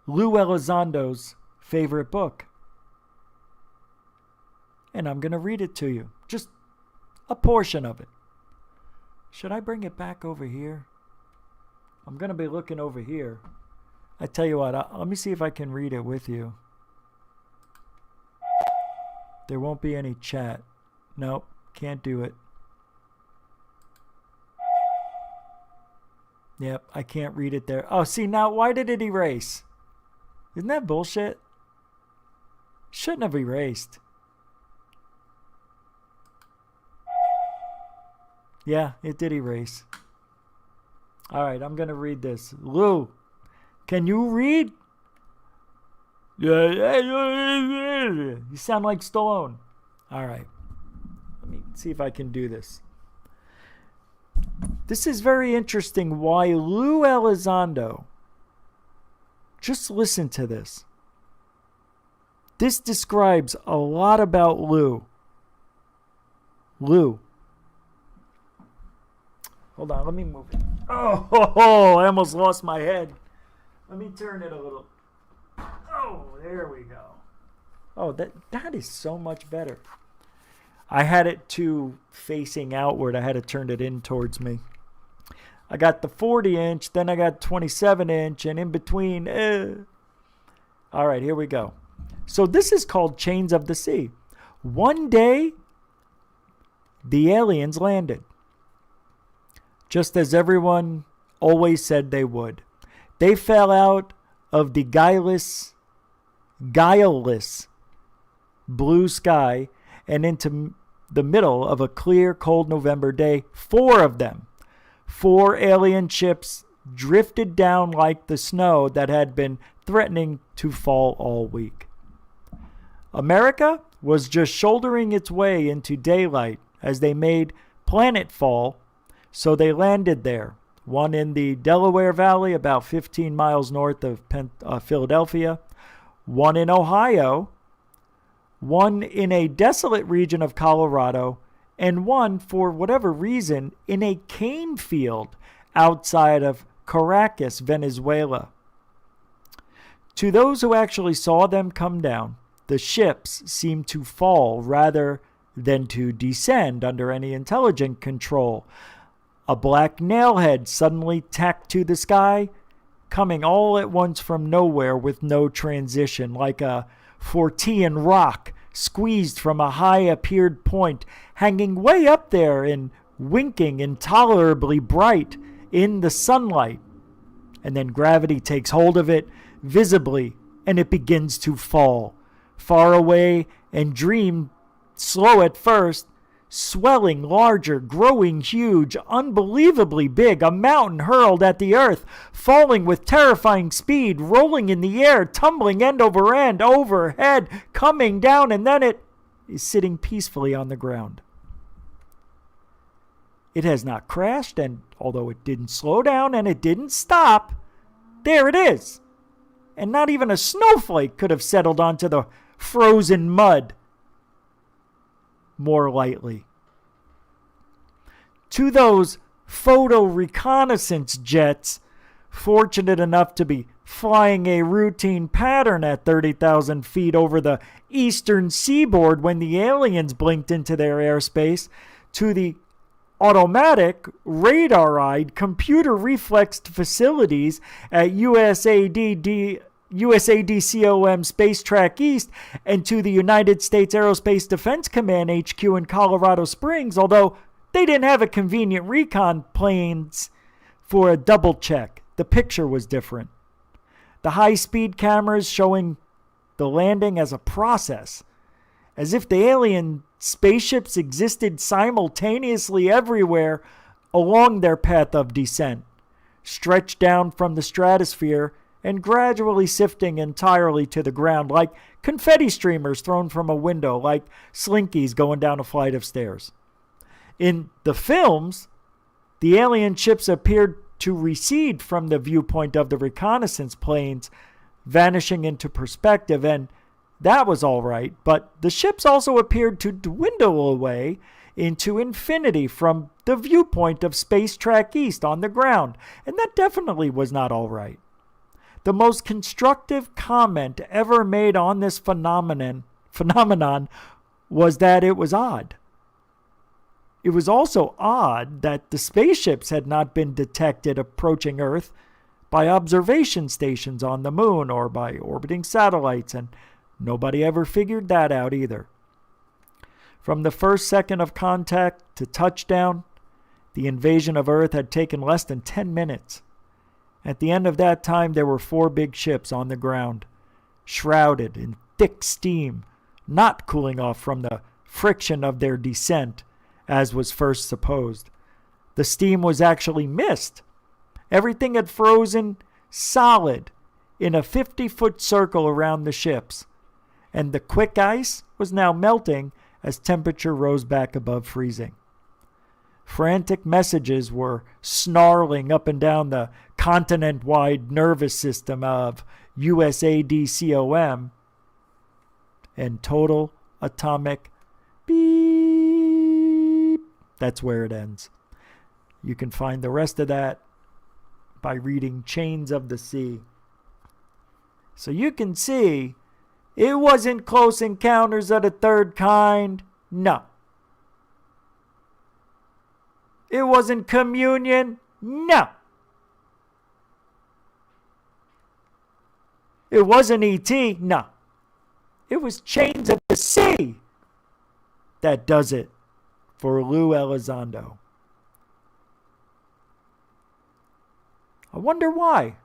Lou Elizondo's favorite book. And I'm going to read it to you. Just a portion of it. Should I bring it back over here? I'm going to be looking over here. I tell you what, let me see if I can read it with you. There won't be any chat. Nope, can't do it. Yep, I can't read it there. Oh, see, now, why did it erase? Isn't that bullshit? Shouldn't have erased. Yeah, it did erase. All right, I'm going to read this. Lou, can you read? You sound like Stallone. All right. Let me see if I can do this. This is very interesting why Lou Elizondo. Just listen to this. This describes a lot about Lou. Lou. Hold on, let me move it. Oh, I almost lost my head. Let me turn it a little. Oh, there we go. Oh, that is so much better. I had it facing outward. I had to turn it in towards me. I got the 40-inch, then I got 27-inch, and in between. All right, here we go. So this is called Chains of the Sea. One day, the aliens landed. Just as everyone always said they would. They fell out of the guileless blue sky and into the middle of a clear, cold November day. 4 of them. 4 alien ships drifted down like the snow that had been threatening to fall all week. America was just shouldering its way into daylight as they made planetfall, so they landed there. One in the Delaware Valley, about 15 miles north of Philadelphia. One in Ohio. One in a desolate region of Colorado. And one, for whatever reason, in a cane field outside of Caracas, Venezuela. To those who actually saw them come down, the ships seemed to fall rather than to descend under any intelligent control. A black nailhead suddenly tacked to the sky, coming all at once from nowhere with no transition, like a Fortean rock squeezed from a high appeared point, hanging way up there and winking intolerably bright in the sunlight. And then gravity takes hold of it visibly, and it begins to fall, far away and dream slow at first, swelling larger, growing huge, unbelievably big, a mountain hurled at the earth, falling with terrifying speed, rolling in the air, tumbling end over end, overhead, coming down, and then it is sitting peacefully on the ground. It has not crashed, and although it didn't slow down and it didn't stop, there it is. And not even a snowflake could have settled onto the frozen mud more lightly. To those photo reconnaissance jets fortunate enough to be flying a routine pattern at 30,000 feet over the eastern seaboard when the aliens blinked into their airspace, to the automatic, radar-eyed, computer-reflexed facilities at USADCOM Space Track East, and to the United States Aerospace Defense Command HQ in Colorado Springs, although they didn't have a convenient recon planes for a double check. The picture was different. The high-speed cameras showing the landing as a process, as if the alien spaceships existed simultaneously everywhere along their path of descent, stretched down from the stratosphere and gradually sifting entirely to the ground like confetti streamers thrown from a window, like slinkies going down a flight of stairs. In the films, the alien ships appeared to recede from the viewpoint of the reconnaissance planes, vanishing into perspective, and that was all right, but the ships also appeared to dwindle away into infinity from the viewpoint of Space Track East on the ground, and that definitely was not all right. The most constructive comment ever made on this phenomenon was that it was odd. It was also odd that the spaceships had not been detected approaching Earth by observation stations on the moon or by orbiting satellites, and nobody ever figured that out either. From the first second of contact to touchdown, the invasion of Earth had taken less than 10 minutes. At the end of that time, there were 4 big ships on the ground, shrouded in thick steam, not cooling off from the friction of their descent, as was first supposed. The steam was actually mist. Everything had frozen solid in a 50-foot circle around the ships, and the quick ice was now melting as temperature rose back above freezing. Frantic messages were snarling up and down the continent-wide nervous system of USADCOM, and total atomic beep. That's where it ends. You can find the rest of that by reading Chains of the Sea. So you can see it wasn't Close Encounters of the Third Kind. No. It wasn't Communion. No. It wasn't E.T. No. It was Chains of the Sea that does it for Lou Elizondo. I wonder why.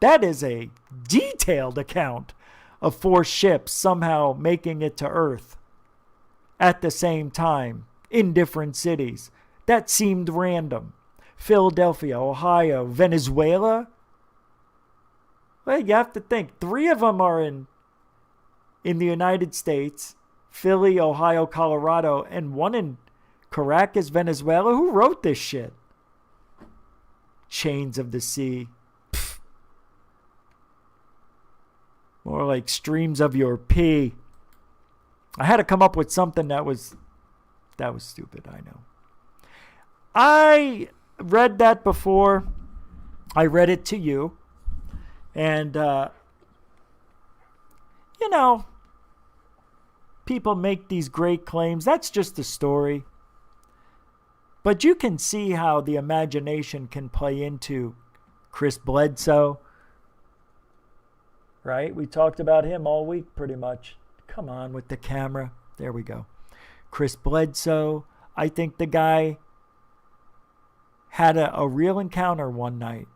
That is a detailed account of 4 ships somehow making it to Earth at the same time in different cities. That seemed random. Philadelphia, Ohio, Venezuela. Well, you have to think. 3 of them are in the United States. Philly, Ohio, Colorado, and 1 in Caracas, Venezuela. Who wrote this shit? Chains of the Sea. Pfft. More like streams of your pee. I had to come up with something that was stupid, I know. I read that before. I read it to you. And, people make these great claims. That's just a story. But you can see how the imagination can play into Chris Bledsoe. Right? We talked about him all week pretty much. Come on with the camera. There we go. Chris Bledsoe. I think the guy had a real encounter one night.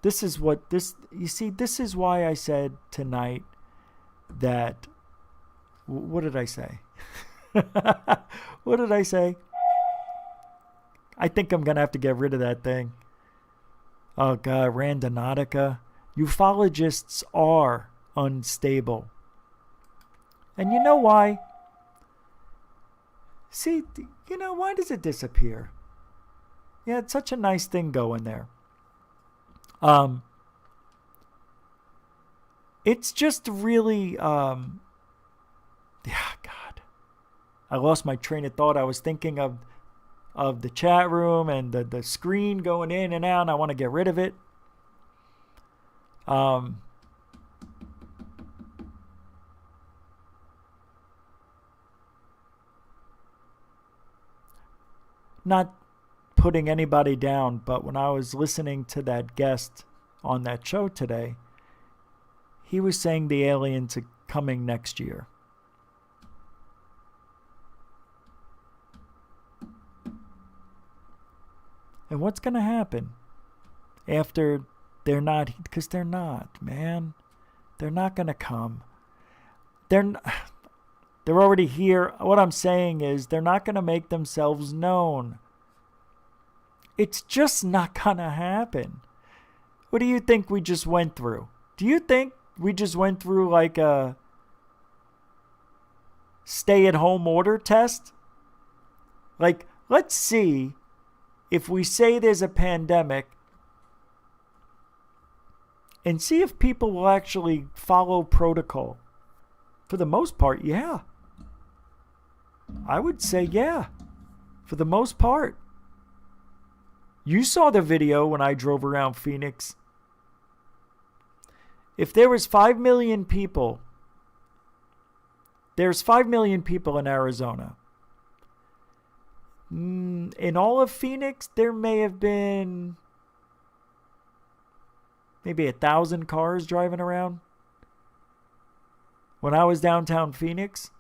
This is why I said tonight that, what did I say? What did I say? I think I'm going to have to get rid of that thing. Oh God, Randonautica. Ufologists are unstable. And you know why? See, why does it disappear? Yeah, it's such a nice thing going there. It's just really, yeah, God. I lost my train of thought. I was thinking of the chat room and the screen going in and out, and I want to get rid of it. Not putting anybody down, but when I was listening to that guest on that show today, he was saying the aliens are coming next year. And what's going to happen after they're not? Because they're not, man. They're not going to come. They're already here. What I'm saying is they're not going to make themselves known. It's just not going to happen. What do you think we just went through? Do you think we just went through like a stay-at-home order test? Like, let's see if we say there's a pandemic and see if people will actually follow protocol. For the most part, yeah. I would say yeah. For the most part. You saw the video when I drove around Phoenix. If there was 5 million people, there's 5 million people in Arizona. In all of Phoenix, there may have been maybe 1,000 cars driving around. When I was downtown Phoenix,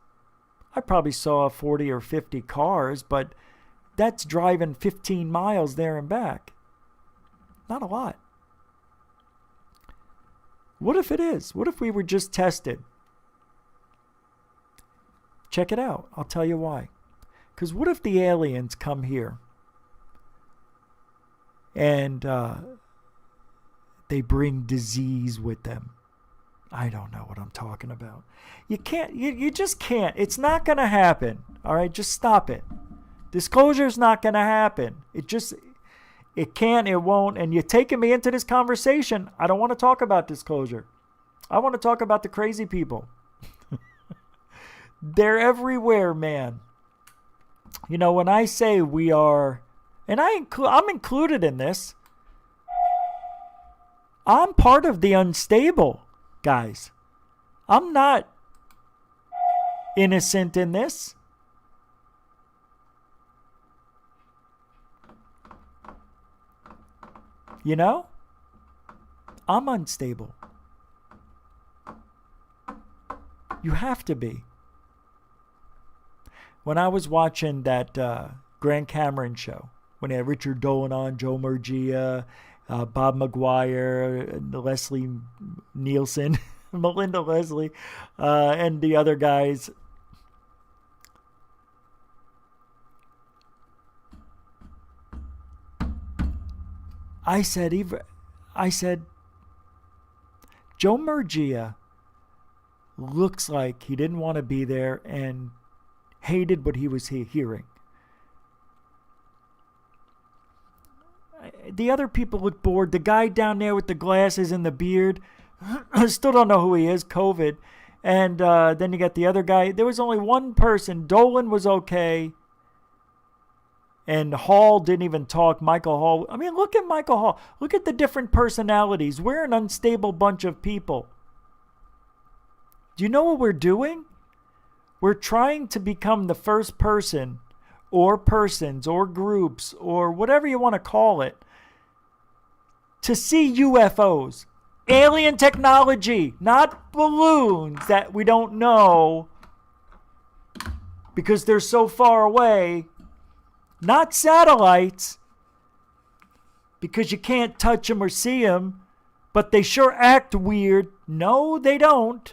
I probably saw 40 or 50 cars, but that's driving 15 miles there and back. Not a lot. What if it is? What if we were just tested? Check it out. I'll tell you why. Because what if the aliens come here and they bring disease with them? I don't know what I'm talking about. You can't, you just can't. It's not going to happen. All right, just stop it. Disclosure's not going to happen. It can't, it won't. And you're taking me into this conversation. I don't want to talk about disclosure. I want to talk about the crazy people. They're everywhere, man. You know, when I say we are, and I'm included in this, I'm part of the unstable, guys. I'm not innocent in this. You know? I'm unstable. You have to be. When I was watching that Grant Cameron show, when they had Richard Dolan on, Joe Murgia, Bob McGuire, Leslie Nielsen, Melinda Leslie, and the other guys, I said, Joe Murgia looks like he didn't want to be there and hated what he was hearing. The other people look bored. The guy down there with the glasses and the beard, I still don't know who he is, COVID. And then you got the other guy. There was only one person. Dolan was okay. And Hall didn't even talk. Michael Hall. I mean, look at Michael Hall. Look at the different personalities. We're an unstable bunch of people. Do you know what we're doing? We're trying to become the first person or persons or groups or whatever you want to call it to see UFOs. Alien technology, not balloons that we don't know because they're so far away. Not satellites because you can't touch them or see them, but they sure act weird. No, they don't.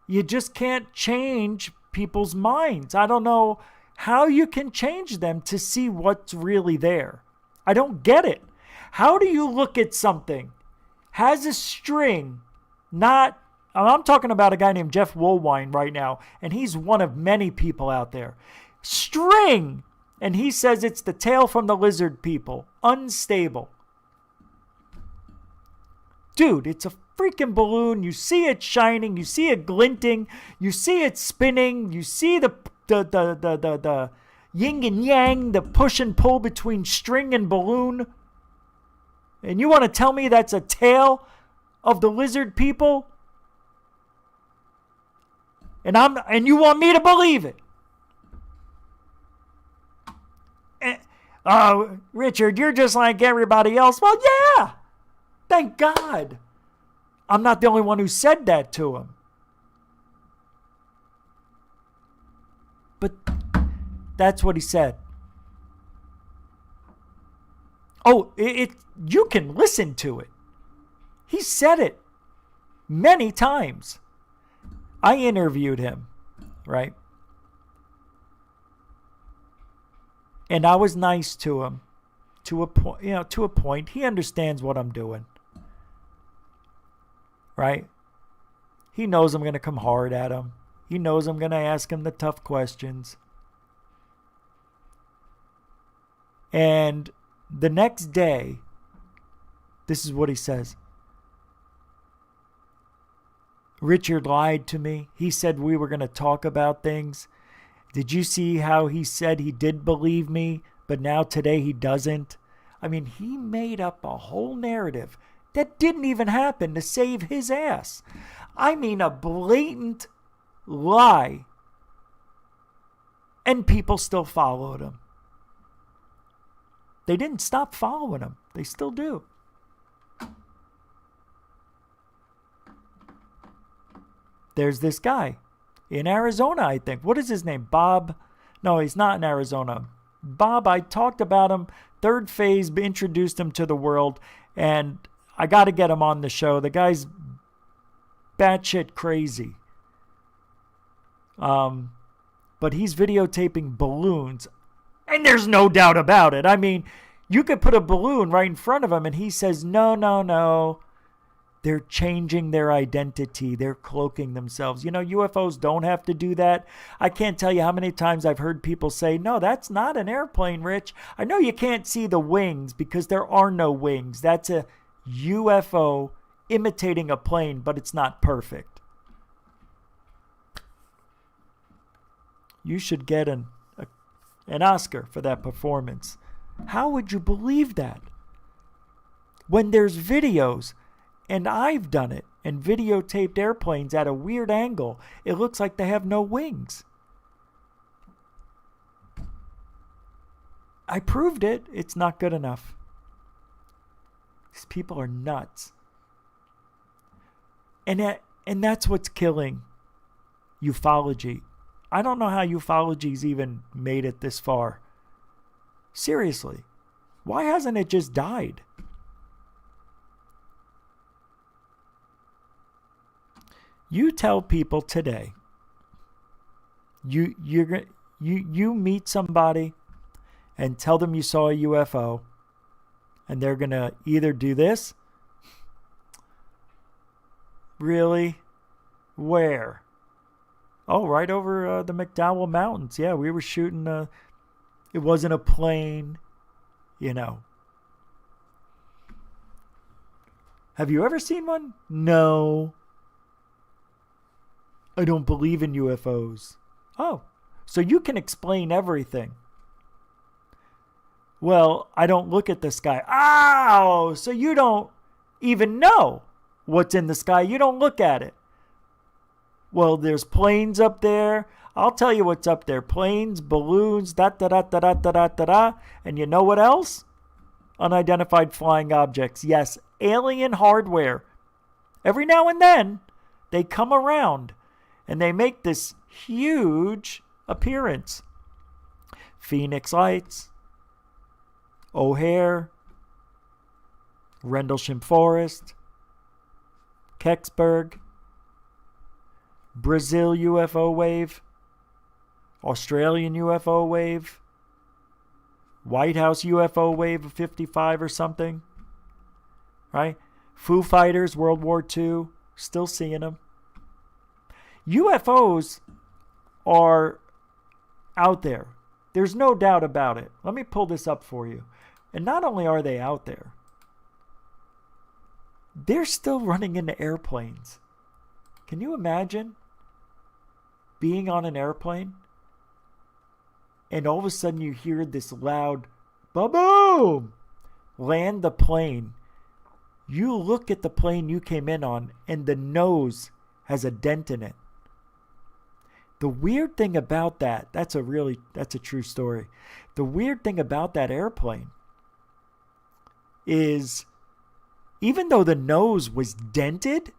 You just can't change people's minds. I don't know how you can change them to see what's really there. I don't get it. How do you look at something, has a string, not, I'm talking about a guy named Jeff Woolwine right now, and he's one of many people out there. String! And he says it's the tail from the lizard people. Unstable. Dude, it's a freaking balloon. You see it shining. You see it glinting. You see it spinning. You see the yin and yang, the push and pull between string and balloon. And you want to tell me that's a tail of the lizard people? And you want me to believe it? Richard, you're just like everybody else. Well, yeah. Thank God. I'm not the only one who said that to him. But that's what he said. Oh, you can listen to it. He said it. many times. I interviewed him, right? And I was nice to him to a point, to a point. He understands what I'm doing. Right? He knows I'm going to come hard at him. He knows I'm going to ask him the tough questions. And the next day, this is what he says. Richard lied to me. He said we were going to talk about things. Did you see how he said he did believe me, but now today he doesn't? I mean, he made up a whole narrative that didn't even happen to save his ass. I mean, a blatant lie. And people still followed him. They didn't stop following him. They still do. There's this guy in Arizona, I think. What is his name? Bob? No, he's not in Arizona. Bob, I talked about him. Third Phase introduced him to the world, and I got to get him on the show. The guy's batshit crazy. But he's videotaping balloons, and there's no doubt about it. I mean, you could put a balloon right in front of him, and he says, no. They're changing their identity. They're cloaking themselves. UFOs don't have to do that. I can't tell you how many times I've heard people say, no, that's not an airplane, Rich. I know you can't see the wings because there are no wings. That's a UFO imitating a plane, but it's not perfect. You should get an Oscar for that performance. How would you believe that? When there's videos, and I've done it, and videotaped airplanes at a weird angle, it looks like they have no wings. I proved it. It's not good enough. These people are nuts. And that's what's killing ufology. I don't know how ufology's even made it this far. Seriously. Why hasn't it just died? You tell people today, you meet somebody and tell them you saw a UFO, and they're going to either do this. Really? Where? Oh, right over the McDowell Mountains. Yeah, we were shooting. It wasn't a plane, Have you ever seen one? No. I don't believe in UFOs. Oh, so you can explain everything. Well, I don't look at the sky. Oh, so you don't even know what's in the sky. You don't look at it. Well, there's planes up there. I'll tell you what's up there. Planes, balloons, da-da-da-da-da-da-da-da. And you know what else? Unidentified flying objects. Yes, alien hardware. Every now and then, they come around. And they make this huge appearance. Phoenix Lights, O'Hare, Rendlesham Forest, Kecksburg, Brazil UFO wave, Australian UFO wave, White House UFO wave of 55 or something. Right? Foo Fighters, World War II, still seeing them. UFOs are out there. There's no doubt about it. Let me pull this up for you. And not only are they out there, they're still running into airplanes. Can you imagine being on an airplane and all of a sudden you hear this loud ba-boom land the plane? You look at the plane you came in on and the nose has a dent in it. The weird thing about that's a true story. The weird thing about that airplane is even though the nose was dented,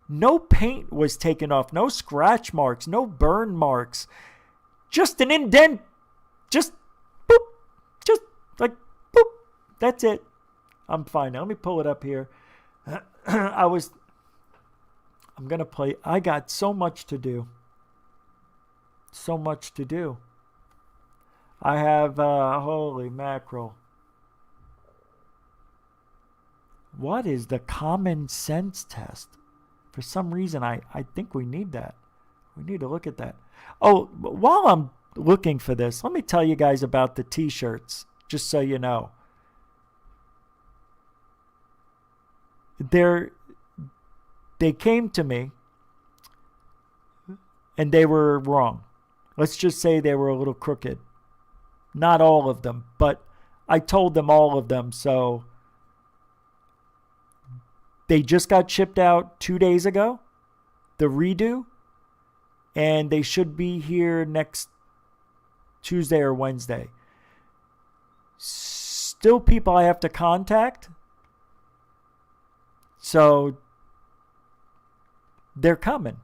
no paint was taken off, no scratch marks, no burn marks, just an indent, just boop, just like boop. That's it. I'm fine now. Let me pull it up here. I'm going to play. I got so much to do. So much to do. I have, holy mackerel. What is the common sense test? For some reason, I think we need that. We need to look at that. Oh, while I'm looking for this, let me tell you guys about the t-shirts, just so you know. They came to me, and they were wrong. Let's just say they were a little crooked. Not all of them, but I told them all of them, so they just got shipped out 2 days ago, the redo, and they should be here next Tuesday or Wednesday. Still people I have to contact, so they're coming.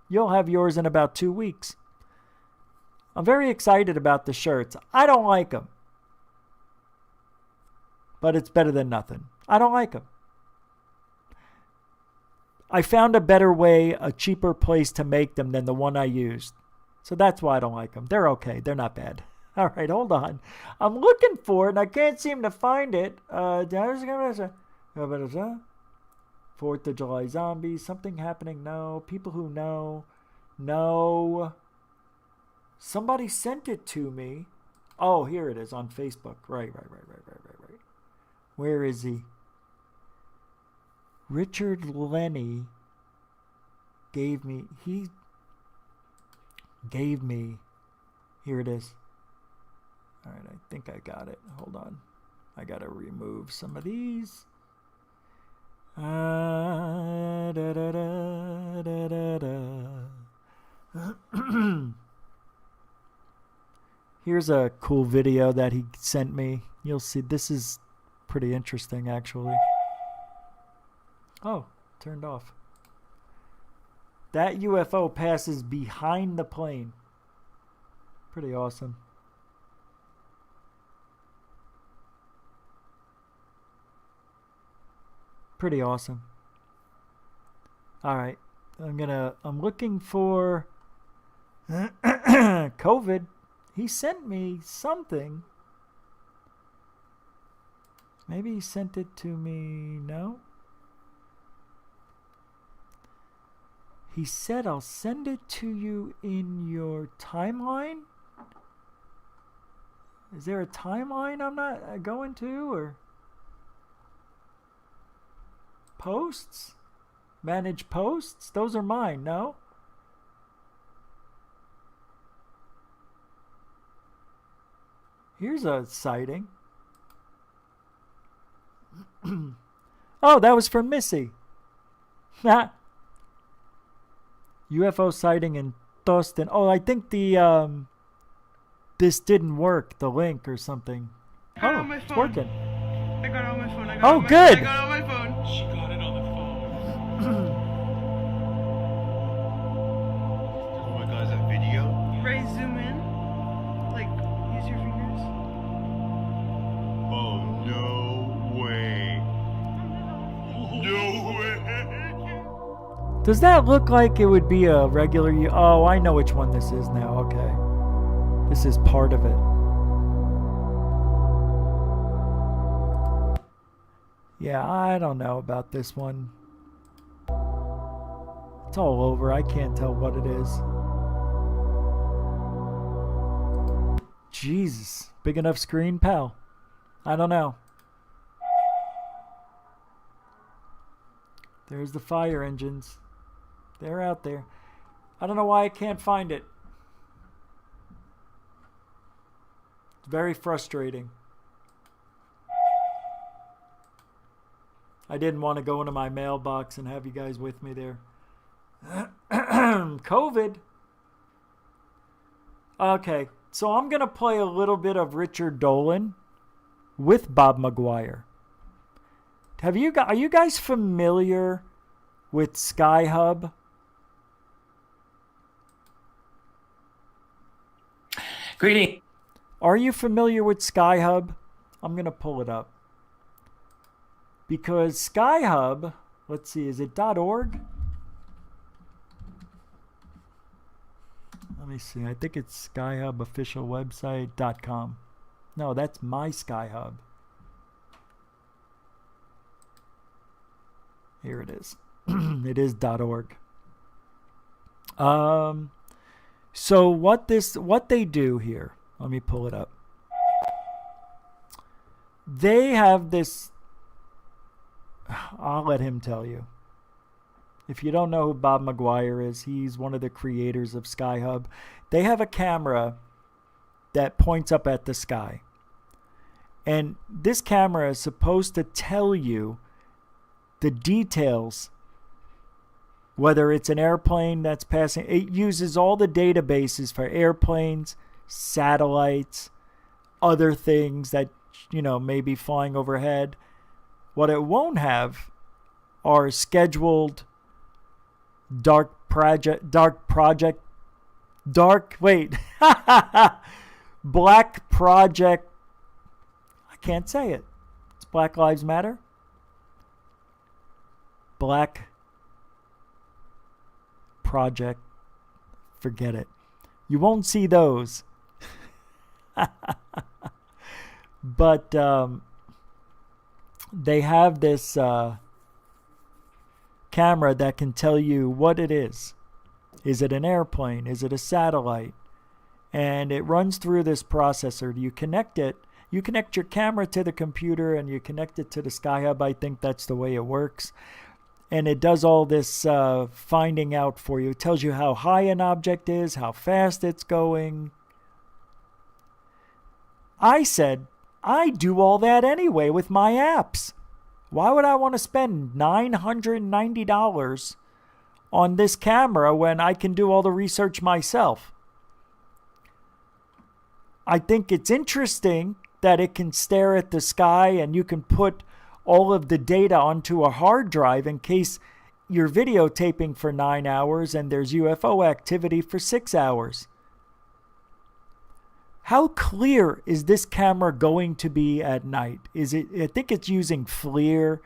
You'll have yours in about 2 weeks. I'm very excited about the shirts. I don't like them, but it's better than nothing. I don't like them. I found a better way, a cheaper place to make them than the one I used. So that's why I don't like them. They're okay. They're not bad. All right, hold on. I'm looking for it, and I can't seem to find it. 4th of July zombies. Something happening? No. People who know? No. Somebody sent it to me. Oh, here it is on Facebook. Right. Where is he? Richard Lenny gave me, here it is. All right, I think I got it. Hold on. I got to remove some of these. Here's a cool video that he sent me. You'll see, this is pretty interesting, actually. Oh, turned off. That UFO passes behind the plane. Pretty awesome. Pretty awesome. All right. I'm looking for COVID. He sent me something. Maybe he sent it to me. No. He said, I'll send it to you in your timeline. Is there a timeline I'm not going to? Or posts? Manage posts? Those are mine, no? Here's a sighting. Oh, that was from Missy. UFO sighting in Tostin. Oh, I think the this didn't work, the link or something. Oh, it's working. I got it on my phone. Oh, good. I got it on my phone. She got it on the phone. Oh my god, is that video? Ray, zoom in. Like, use your fingers. Oh, no way. No way. Does that look like it would be a regular... Oh, I know which one this is now. Okay. This is part of it. Yeah, I don't know about this one. It's all over. I can't tell what it is. Jesus. Big enough screen, pal? I don't know. There's the fire engines. They're out there. I don't know why I can't find it. It's very frustrating. I didn't want to go into my mailbox and have you guys with me there. COVID. Okay, so I'm going to play a little bit of Richard Dolan with Bob McGuire. Are you guys familiar with Skyhub? Greeting. Are you familiar with Skyhub? I'm going to pull it up. Because Skyhub, let's see, is it .org? Let me see. I think it's skyhubofficialwebsite.com. No, that's my Skyhub. Here it is. It is .org. So what they do here, let me pull it up. They have this, I'll let him tell you. If you don't know who Bob McGuire is, he's one of the creators of Skyhub. They have a camera that points up at the sky. And this camera is supposed to tell you the details, whether it's an airplane that's passing. It uses all the databases for airplanes, satellites, other things that, may be flying overhead. What it won't have are scheduled black project I can't say it. It's Black Lives Matter. Black project, forget it. You won't see those. But they have this camera that can tell you what it is. Is it an airplane? Is it a satellite? And it runs through this processor. You connect it. You connect your camera to the computer and you connect it to the Skyhub. I think that's the way it works. And it does all this finding out for you. It tells you how high an object is, how fast it's going. I said, I do all that anyway with my apps. Why would I want to spend $990 on this camera when I can do all the research myself? I think it's interesting that it can stare at the sky and you can put all of the data onto a hard drive in case you're videotaping for 9 hours and there's UFO activity for 6 hours. How clear is this camera going to be at night? I think it's using FLIR,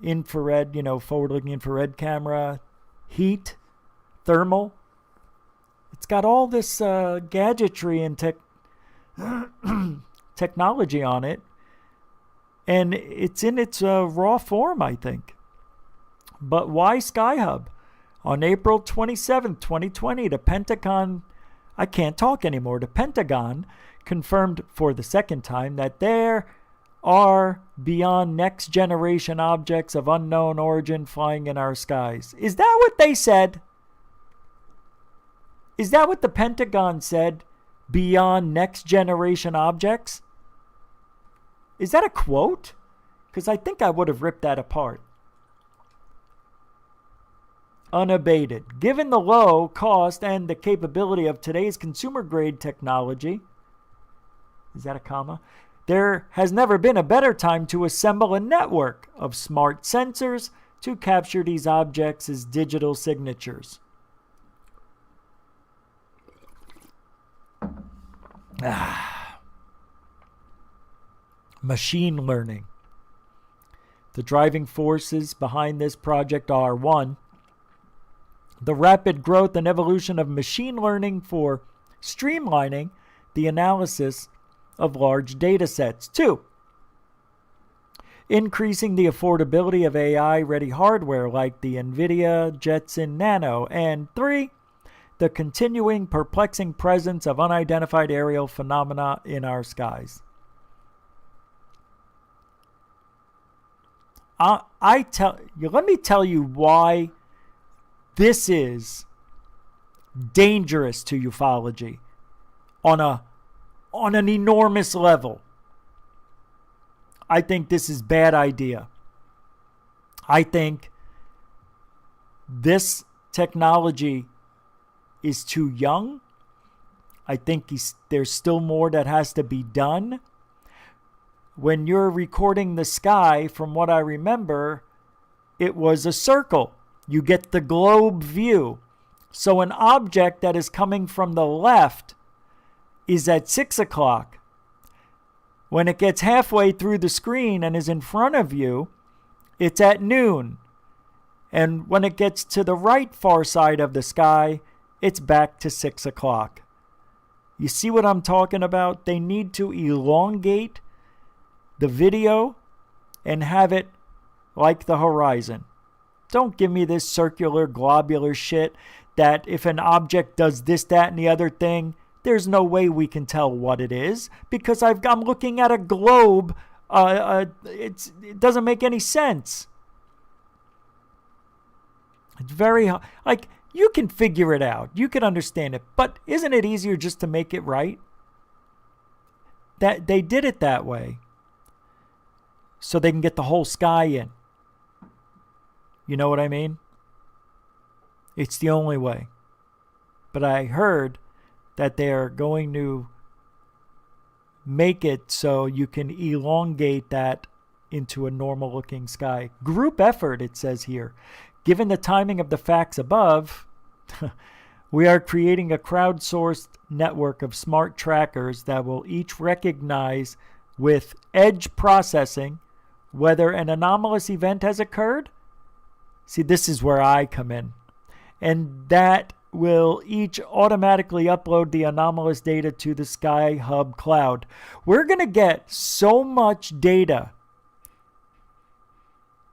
infrared, forward-looking infrared camera, heat, thermal. It's got all this gadgetry and technology on it. And it's in its raw form, I think. But why Skyhub? On April 27th, 2020, the Pentagon, I can't talk anymore, the Pentagon confirmed for the second time that there are beyond next generation objects of unknown origin flying in our skies. Is that what they said? Is that what the Pentagon said? Beyond next generation objects? Is that a quote? Because I think I would have ripped that apart. Unabated. Given the low cost and the capability of today's consumer-grade technology, is that a comma? There has never been a better time to assemble a network of smart sensors to capture these objects as digital signatures. Machine learning. The driving forces behind this project are 1. The rapid growth and evolution of machine learning for streamlining the analysis of large data sets. 2. Increasing the affordability of AI-ready hardware like the NVIDIA Jetson Nano. And 3. The continuing perplexing presence of unidentified aerial phenomena in our skies. Let me tell you why this is dangerous to ufology on an enormous level. I think this is a bad idea. I think this technology is too young. I think there's still more that has to be done. When you're recording the sky, from what I remember, it was a circle. You get the globe view. So an object that is coming from the left is at 6 o'clock. When it gets halfway through the screen and is in front of you, it's at noon. And when it gets to the right far side of the sky, it's back to 6 o'clock. You see what I'm talking about? They need to elongate the video and have it like the horizon. Don't give me this circular, globular shit that if an object does this, that, and the other thing, there's no way we can tell what it is because I'm looking at a globe. It doesn't make any sense. It's very like you can figure it out. You can understand it, but isn't it easier just to make it right? That they did it that way so they can get the whole sky in. You know what I mean? It's the only way. But I heard that they're going to make it so you can elongate that into a normal looking sky. Group effort, it says here. Given the timing of the facts above, we are creating a crowdsourced network of smart trackers that will each recognize with edge processing whether an anomalous event has occurred. See, this is where I come in. And that will each automatically upload the anomalous data to the Sky Hub cloud. We're going to get so much data.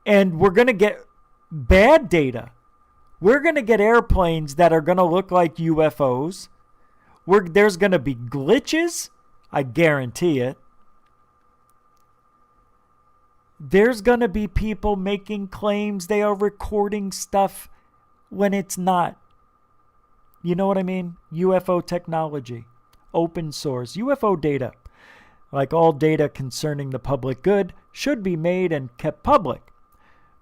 And we're going to get bad data. We're going to get airplanes that are going to look like UFOs. There's going to be glitches. I guarantee it. There's going to be people making claims they are recording stuff when it's not. You know what I mean? UFO technology, open source, UFO data, like all data concerning the public good, should be made and kept public.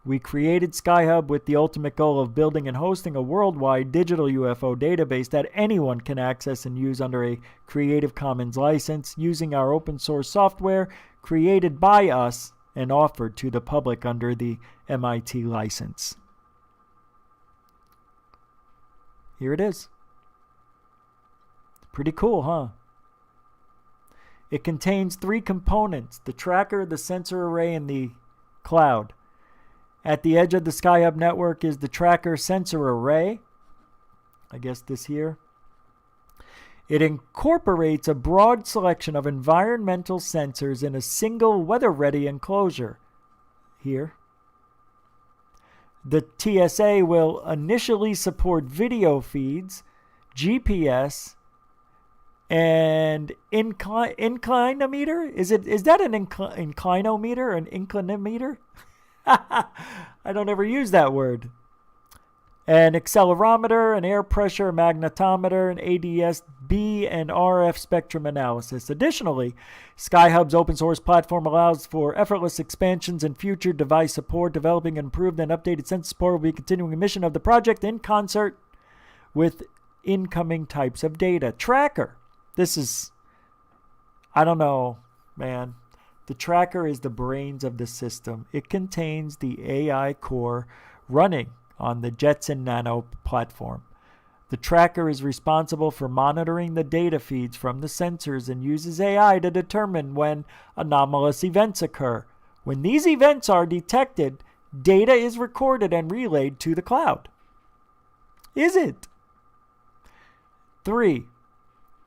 We created SkyHub with the ultimate goal of building and hosting a worldwide digital UFO database that anyone can access and use under a Creative Commons license using our open source software created by us and offered to the public under the MIT license. Here it is. Pretty cool, huh? It contains 3 components: the tracker, the sensor array, and the cloud. At the edge of the SkyHub network is the tracker sensor array. I guess this here. It incorporates a broad selection of environmental sensors in a single weather-ready enclosure. Here. The TSA will initially support video feeds, GPS, and inclinometer. Is that an inclinometer? An inclinometer? I don't ever use that word. An accelerometer, an air pressure magnetometer, an ADS-B, and RF spectrum analysis. Additionally, SkyHub's open source platform allows for effortless expansions and future device support. Developing an improved and updated sensor support will be continuing a mission of the project in concert with incoming types of data. Tracker. This is, I don't know, man. The tracker is the brains of the system. It contains the AI core running on the Jetson Nano platform. The tracker is responsible for monitoring the data feeds from the sensors and uses AI to determine when anomalous events occur. When these events are detected, data is recorded and relayed to the cloud. Is it? 3.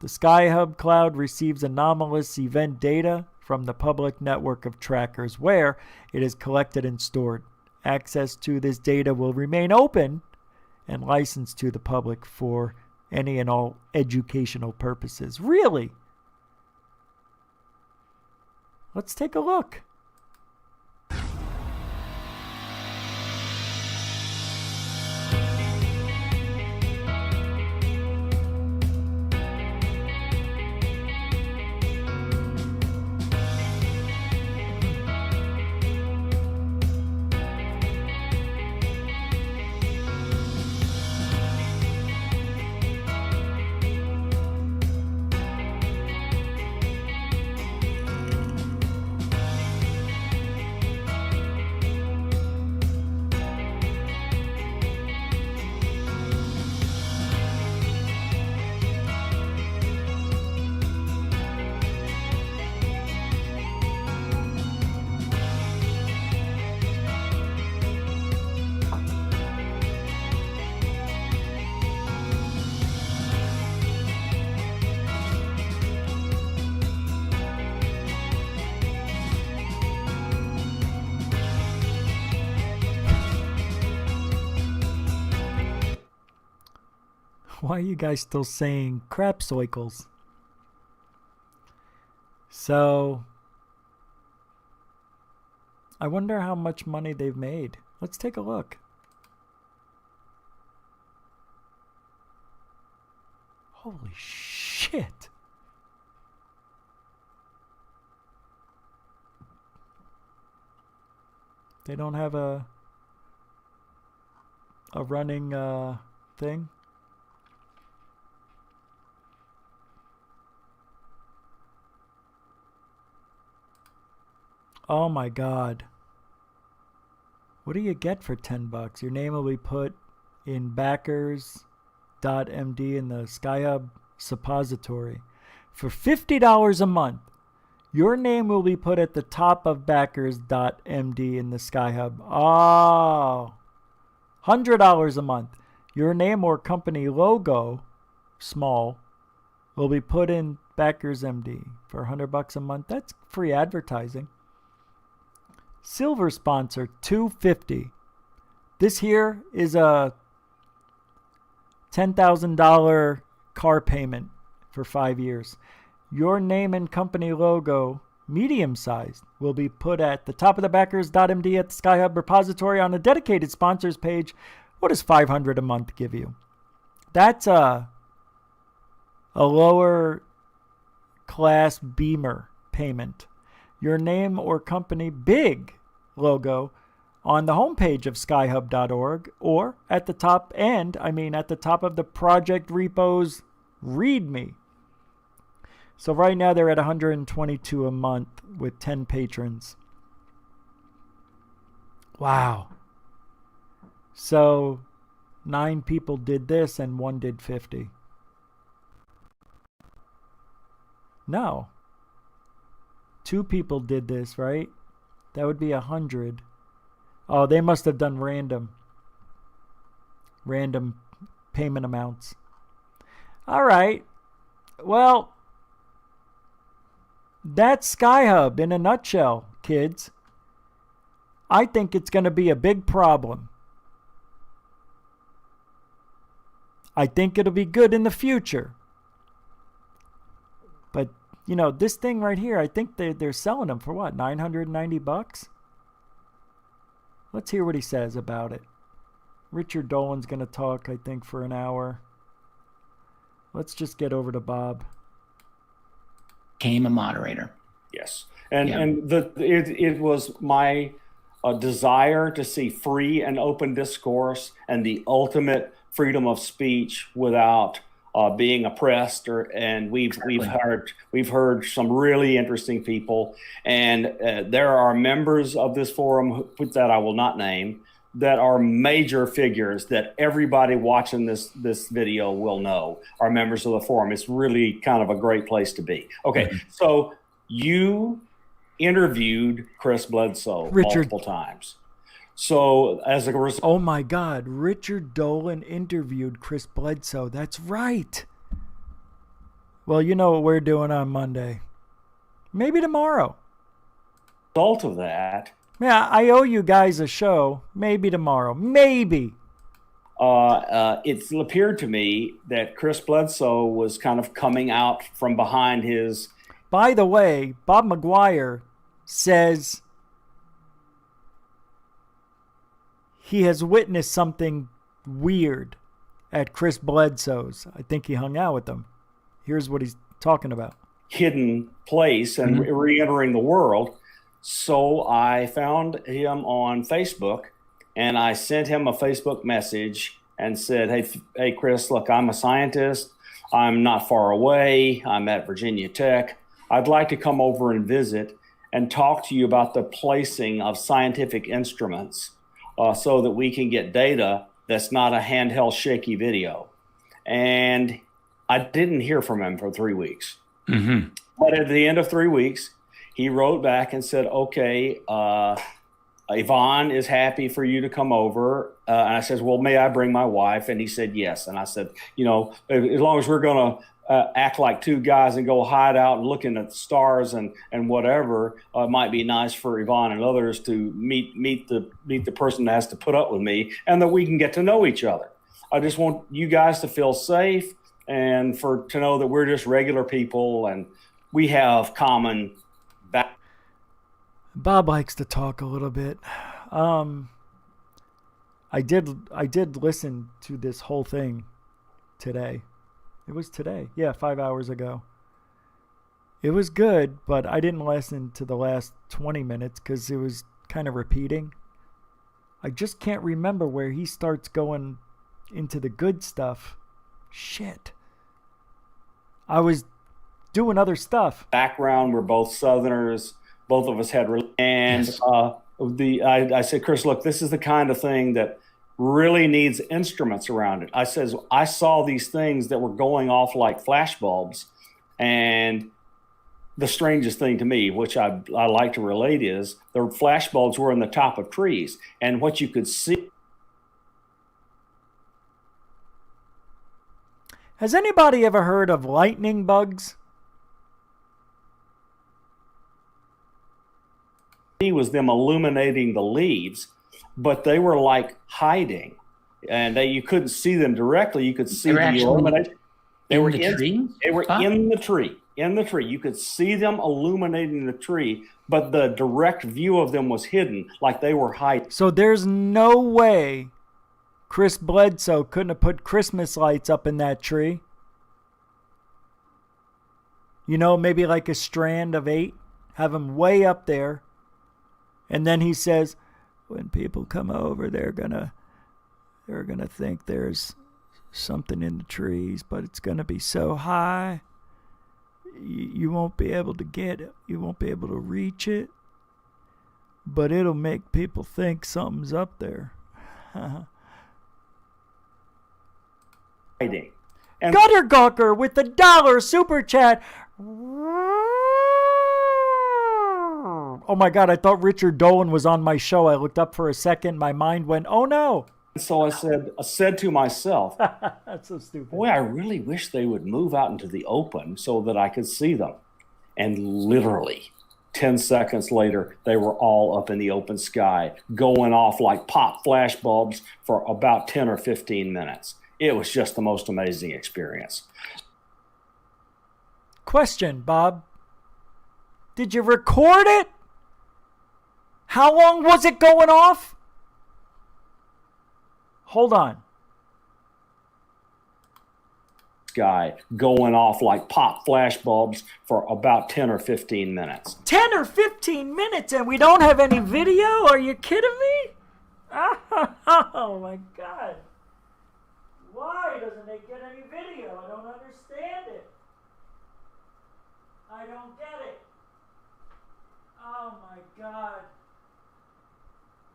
The SkyHub cloud receives anomalous event data from the public network of trackers where it is collected and stored. Access to this data will remain open and licensed to the public for any and all educational purposes. Really? Let's take a look. Why are you guys still saying crap cycles? So, I wonder how much money they've made. Let's take a look. Holy shit. They don't have a running thing. Oh my God. What do you get for $10? Your name will be put in backers.md in the SkyHub suppository. For $50 a month, your name will be put at the top of backers.md in the SkyHub. Oh, $100 a month. Your name or company logo, small, will be put in Backers MD for $100 a month. That's free advertising. Silver sponsor, $250. This here is a $10,000 car payment for 5 years. Your name and company logo, medium-sized, will be put at the top of the backers.md at the SkyHub repository on a dedicated sponsors page. What does $500 a month give you? That's a lower class Beamer payment. Your name or company big logo on the homepage of skyhub.org or at the top at the top of the project repos README. So right now they're at $122 a month with 10 patrons. Wow. So 9 people did this and 1 did 50. No. 2 people did this, right? That would be 100. Oh, they must have done random payment amounts. All right. Well, that's SkyHub in a nutshell, kids. I think it's going to be a big problem. I think it'll be good in the future. But, you know, this thing right here, I think they're selling them for what, $990? Let's hear what he says about it. Richard Dolan's going to talk, I think, for an hour. Let's just get over to Bob. Became a moderator. Yes. It was my desire to see free and open discourse and the ultimate freedom of speech without being oppressed, and we've heard some really interesting people, and there are members of this forum that I will not name that are major figures that everybody watching this video will know are members of the forum. It's really kind of a great place to be. Okay, so you interviewed Chris Bledsoe multiple times. So as a result, oh my God, Richard Dolan interviewed Chris Bledsoe. That's right. Well, you know what we're doing on Monday. Maybe tomorrow. Result of that. Yeah, I owe you guys a show. Maybe tomorrow. Maybe. It's appeared to me that Chris Bledsoe was kind of coming out from behind his. By the way, Bob McGuire says he has witnessed something weird at Chris Bledsoe's. I think he hung out with them. Here's what he's talking about. Hidden place and re-entering the world. So I found him on Facebook and I sent him a Facebook message and said, hey, Chris, look, I'm a scientist. I'm not far away. I'm at Virginia Tech. I'd like to come over and visit and talk to you about the placing of scientific instruments so that we can get data that's not a handheld shaky video. And I didn't hear from him for 3 weeks. Mm-hmm. But at the end of 3 weeks, he wrote back and said, okay, Yvonne is happy for you to come over. And I said, well, may I bring my wife? And he said, yes. And I said, you know, as long as we're going to act like two guys and go hide out and looking at the stars and whatever, it might be nice for Yvonne and others to meet the person that has to put up with me and that we can get to know each other. I just want you guys to feel safe and to know that we're just regular people and we have common back. Bob likes to talk a little bit. I did listen to this whole thing today. It was today. Yeah, 5 hours ago. It was good, but I didn't listen to the last 20 minutes because it was kind of repeating. I just can't remember where he starts going into the good stuff. Shit. I was doing other stuff. Background, we're both Southerners. Both of us had, and Yes. I said, Chris, look, this is the kind of thing that really needs instruments around it. I says, I saw these things that were going off like flashbulbs, and the strangest thing to me, which I like to relate, is the flashbulbs were in the top of trees, and what you could see. Has anybody ever heard of lightning bugs? Was them illuminating the leaves, but they were like hiding, and you couldn't see them directly. You could see the illumination. They were in the tree. They were in the tree. In the tree, you could see them illuminating the tree, but the direct view of them was hidden, like they were hiding. So there's no way Chris Bledsoe couldn't have put Christmas lights up in that tree. You know, maybe like a strand of 8, have them way up there. And then he says, when people come over, they're gonna think there's something in the trees, but it's gonna be so high, you won't be able to get it. You won't be able to reach it, but it'll make people think something's up there. Hiding. Gutter Gawker with the $1 super chat. Oh my God, I thought Richard Dolan was on my show. I looked up for a second. My mind went, oh no. So I said to myself, that's so stupid. Boy, I really wish they would move out into the open so that I could see them. And literally 10 seconds later, they were all up in the open sky, going off like pop flash bulbs for about 10 or 15 minutes. It was just the most amazing experience. Question, Bob. Did you record it? How long was it going off? Hold on. Sky going off like pop flash bulbs for about 10 or 15 minutes. 10 or 15 minutes and we don't have any video? Are you kidding me? Oh my God. Why doesn't it get any video? I don't understand it. I don't get it. Oh my God.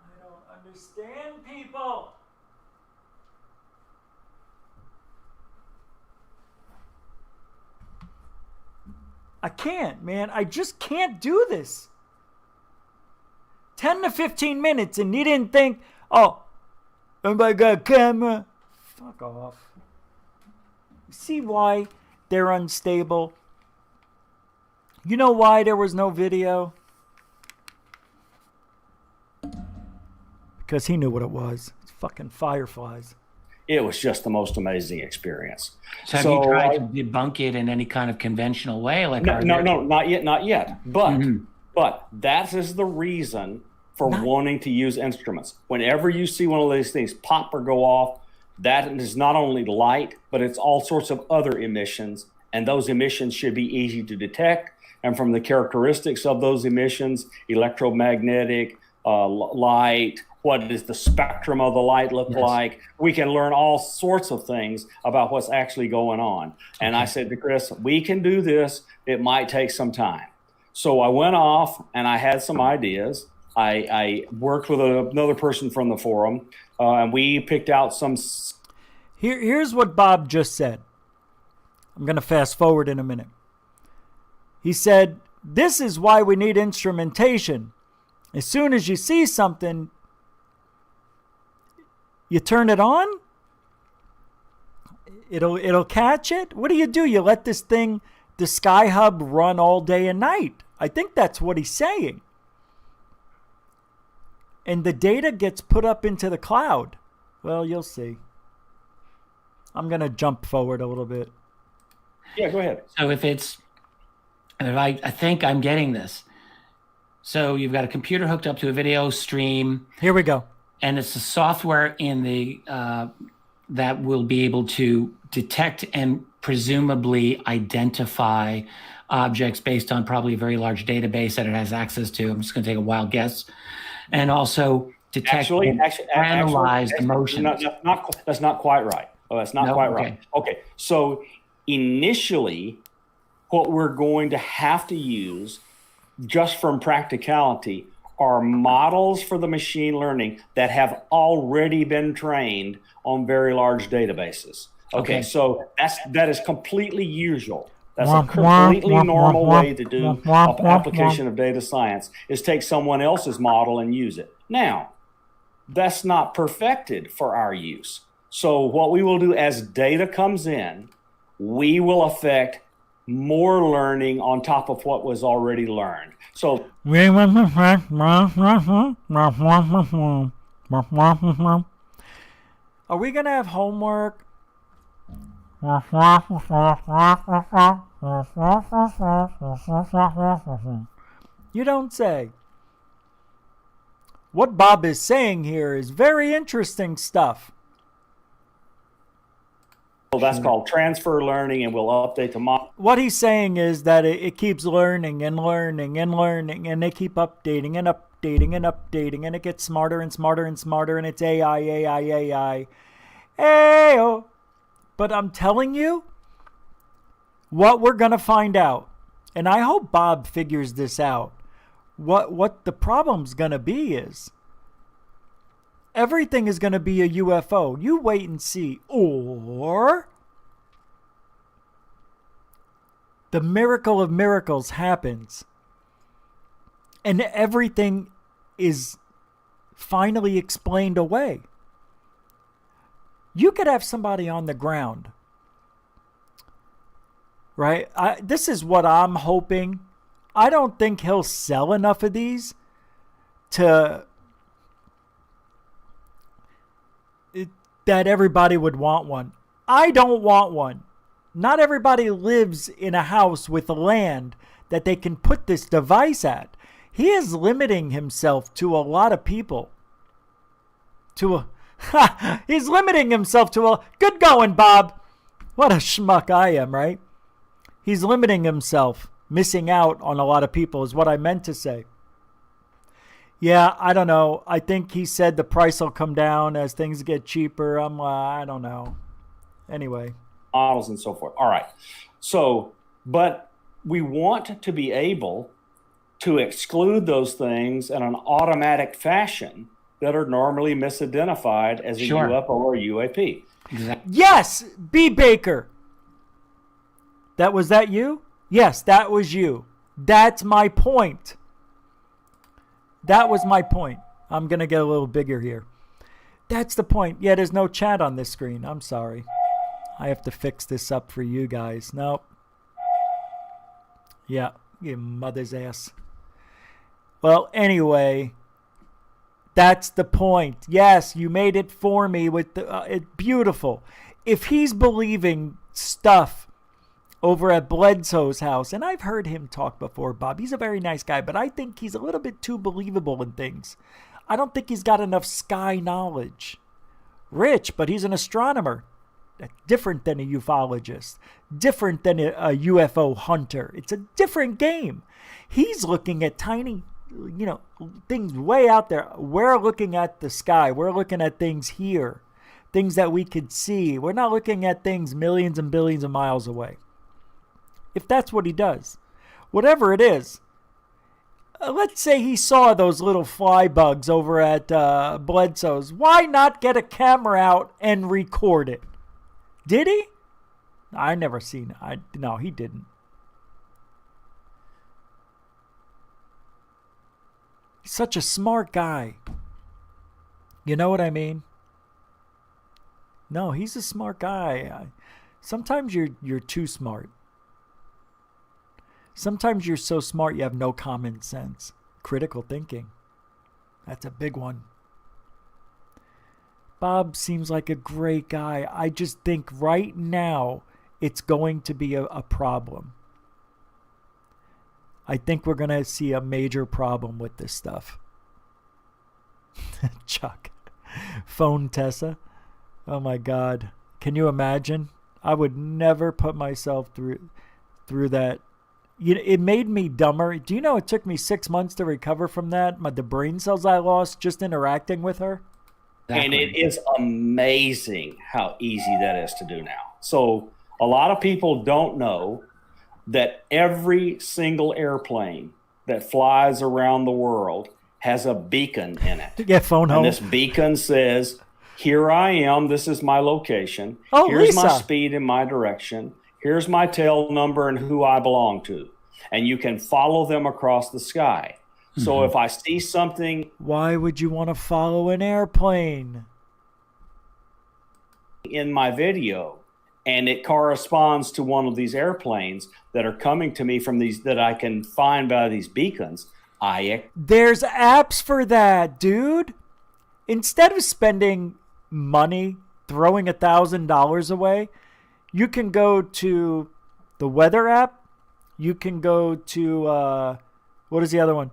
I don't understand people. I can't, man. I just can't do this. 10 to 15 minutes and you didn't think, oh my God, camera. Fuck off. See why they're unstable? You know why there was no video? Because he knew what it was. It's fucking fireflies. It was just the most amazing experience. So have you tried to debunk it in any kind of conventional way? Like no, not yet. But that is the reason for wanting to use instruments. Whenever you see one of these things pop or go off, that is not only light, but it's all sorts of other emissions, and those emissions should be easy to detect. And from the characteristics of those emissions, electromagnetic, light, what does the spectrum of the light look like? We can learn all sorts of things about what's actually going on. And I said to Chris, we can do this. It might take some time. So I went off and I had some ideas. I worked with another person from the forum, and we picked out some. Here's what Bob just said. I'm going to fast forward in a minute. He said, this is why we need instrumentation. As soon as you see something, you turn it on, it'll catch it. What do? You let this thing, the Sky Hub, run all day and night. I think that's what he's saying. And the data gets put up into the cloud. Well, you'll see. I'm going to jump forward a little bit. Yeah, go ahead. So if I think I'm getting this. So you've got a computer hooked up to a video stream. Here we go. And it's the software in the that will be able to detect and presumably identify objects based on probably a very large database that it has access to. I'm just going to take a wild guess. And also detect and analyze the motion. That's not quite right. Oh, that's not quite okay. right. Okay, so initially, what we're going to have to use, just from practicality, are models for the machine learning that have already been trained on very large databases. Okay, so that is completely usual. That's a completely normal way to do application of data science, is take someone else's model and use it. Now, that's not perfected for our use. So what we will do as data comes in, we will affect more learning on top of what was already learned. So are we going to have homework? You don't say. What Bob is saying here is very interesting stuff. well, that's called transfer learning, and we'll update the model. What he's saying is that it keeps learning and learning and learning, and they keep updating and updating and updating, and it gets smarter and smarter and smarter, and it's AI. Ayo. But I'm telling you, what we're going to find out, and I hope Bob figures this out, what the problem's going to be is everything is going to be a UFO. You wait and see. Or the miracle of miracles happens and everything is finally explained away. You could have somebody on the ground, right? This is what I'm hoping. I don't think he'll sell enough of these that everybody would want one. I don't want one. Not everybody lives in a house with land that they can put this device at. He is limiting himself to a lot of people. He's limiting himself to a... Good going, Bob. What a schmuck I am, right? He's limiting himself. Missing out on a lot of people is what I meant to say. Yeah, I don't know. I think he said the price will come down as things get cheaper. I don't know. Anyway. Models and so forth. All right. So, but we want to be able to exclude those things in an automatic fashion that are normally misidentified as a UFO or UAP. Exactly. Yes, B. Baker. Was that you? Yes, that was you. That's my point. That was my point. I'm going to get a little bigger here. That's the point. Yeah, there's no chat on this screen. I'm sorry. I have to fix this up for you guys. Nope. Yeah, you mother's ass. Well, anyway, that's the point. Yes, you made it for me with the beautiful. If he's believing stuff over at Bledsoe's house, and I've heard him talk before, Bob. He's a very nice guy, but I think he's a little bit too believable in things. I don't think he's got enough sky knowledge. Rich, but he's an astronomer. Different than a ufologist. Different than a UFO hunter. It's a different game. He's looking at tiny, things way out there. We're looking at the sky. We're looking at things here. Things that we could see. We're not looking at things millions and billions of miles away. If that's what he does, whatever it is, let's say he saw those little fly bugs over at Bledsoe's. Why not get a camera out and record it? Did he? I never seen it. No, he didn't. He's such a smart guy. You know what I mean? No, he's a smart guy. Sometimes you're too smart. Sometimes you're so smart you have no common sense. Critical thinking. That's a big one. Bob seems like a great guy. I just think right now it's going to be a problem. I think we're going to see a major problem with this stuff. Chuck. Phone Tessa. Oh my God. Can you imagine? I would never put myself through that. It made me dumber. Do you know it took me 6 months to recover from that? The brain cells I lost just interacting with her. And it is amazing how easy that is to do now. So a lot of people don't know that every single airplane that flies around the world has a beacon in it. Yeah, phone home. And this beacon says, here I am. This is my location. Oh, here's Lisa. my speed and my direction. Here's my tail number and who I belong to. And you can follow them across the sky. So if I see something... Why would you want to follow an airplane? ...in my video, and it corresponds to one of these airplanes that are coming to me from these, that I can find by these beacons, There's apps for that, dude. Instead of spending money throwing $1,000 away, you can go to the weather app. You can go to, what is the other one?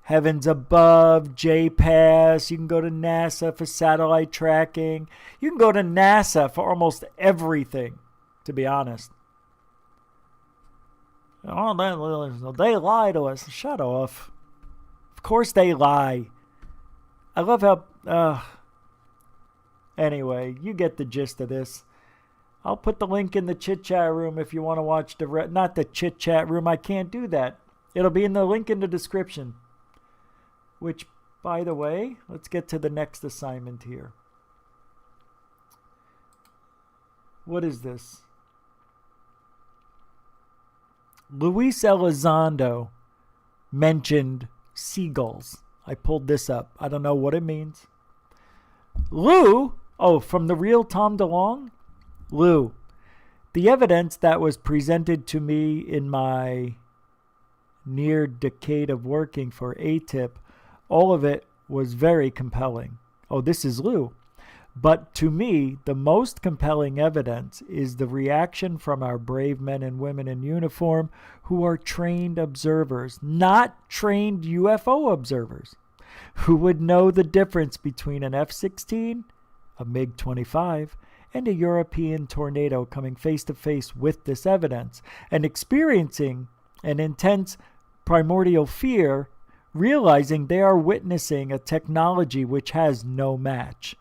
Heavens Above, JPass. You can go to NASA for satellite tracking. You can go to NASA for almost everything, to be honest. Oh, they lie to us. Shut off. Of course they lie. I love how... Anyway, you get the gist of this. I'll put the link in the chit chat room if you want to watch not the chit chat room. I can't do that. It'll be in the link in the description. Which, by the way, let's get to the next assignment here. What is this? Luis Elizondo mentioned seagulls. I pulled this up. I don't know what it means. From the real Tom DeLonge? Lou, the evidence that was presented to me in my near decade of working for ATIP, all of it was very compelling. Oh, this is Lou. But to me, the most compelling evidence is the reaction from our brave men and women in uniform who are trained observers, not trained UFO observers, who would know the difference between an F-16, a MiG-25, and a European tornado coming face to face with this evidence and experiencing an intense primordial fear, realizing they are witnessing a technology which has no match.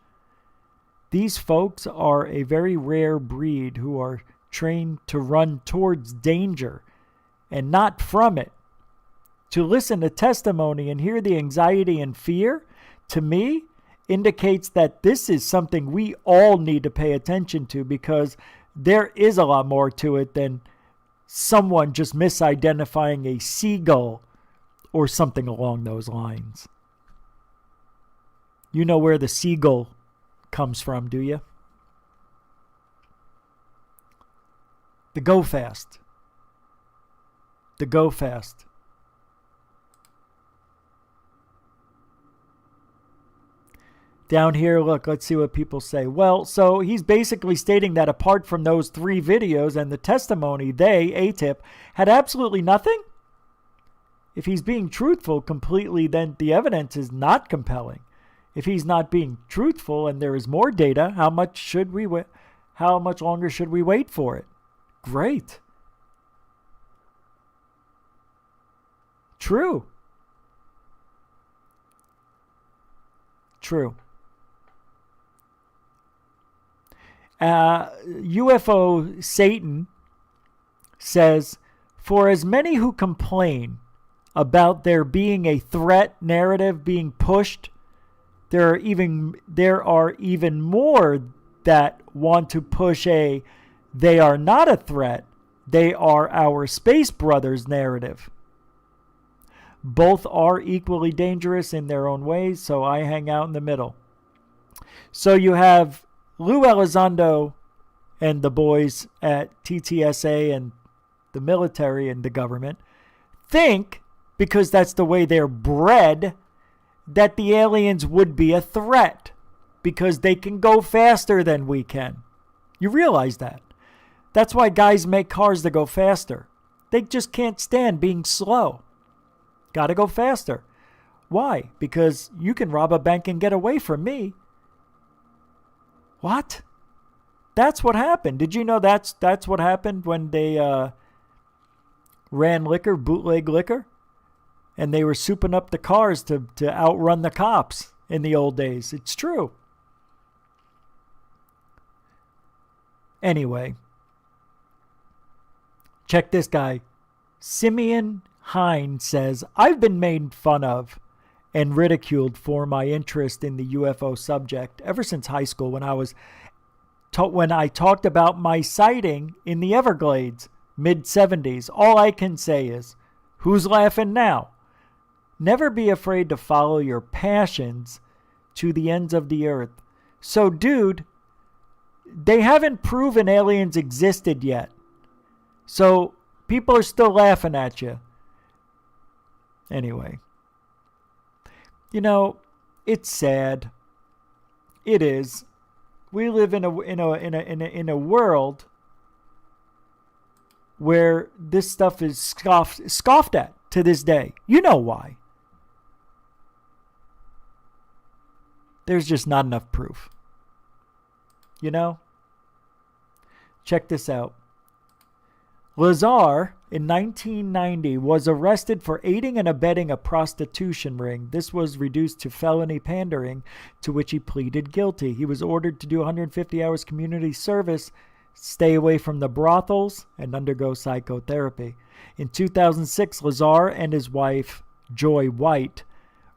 These folks are a very rare breed who are trained to run towards danger and not from it. To listen to testimony and hear the anxiety and fear, to me, indicates that this is something we all need to pay attention to, because there is a lot more to it than someone just misidentifying a seagull or something along those lines. You know where the seagull comes from, do you? The Go Fast. The Go Fast. Down here, look, let's see what people say. Well, so he's basically stating that apart from those 3 videos and the testimony, they, ATIP, had absolutely nothing? If he's being truthful completely, then the evidence is not compelling. If he's not being truthful and there is more data, how much longer should we wait for it? Great. True. UFO Satan says, for as many who complain about there being a threat narrative being pushed, there are even more that want to push they are not a threat, they are our space brothers narrative. Both are equally dangerous in their own ways, so I hang out in the middle. So you have Lou Elizondo and the boys at TTSA and the military and the government think, because that's the way they're bred, that the aliens would be a threat because they can go faster than we can. You realize that. That's why guys make cars that go faster. They just can't stand being slow. Got to go faster. Why? Because you can rob a bank and get away from me. What? That's what happened. Did you know that's what happened when they ran liquor, bootleg liquor? And they were souping up the cars to outrun the cops in the old days. It's true. Anyway, check this guy. Simeon Hine says, I've been made fun of and ridiculed for my interest in the UFO subject ever since high school when I talked about my sighting in the Everglades, mid-70s. All I can say is, who's laughing now? Never be afraid to follow your passions to the ends of the earth. So, dude, they haven't proven aliens existed yet. So, people are still laughing at you. Anyway. You know, it's sad. It is. We live in a world where this stuff is scoffed at to this day. You know why. There's just not enough proof. You know? Check this out. Lazar, in 1990, was arrested for aiding and abetting a prostitution ring. This was reduced to felony pandering, to which he pleaded guilty. He was ordered to do 150 hours community service, stay away from the brothels, and undergo psychotherapy. In 2006, Lazar and his wife, Joy White,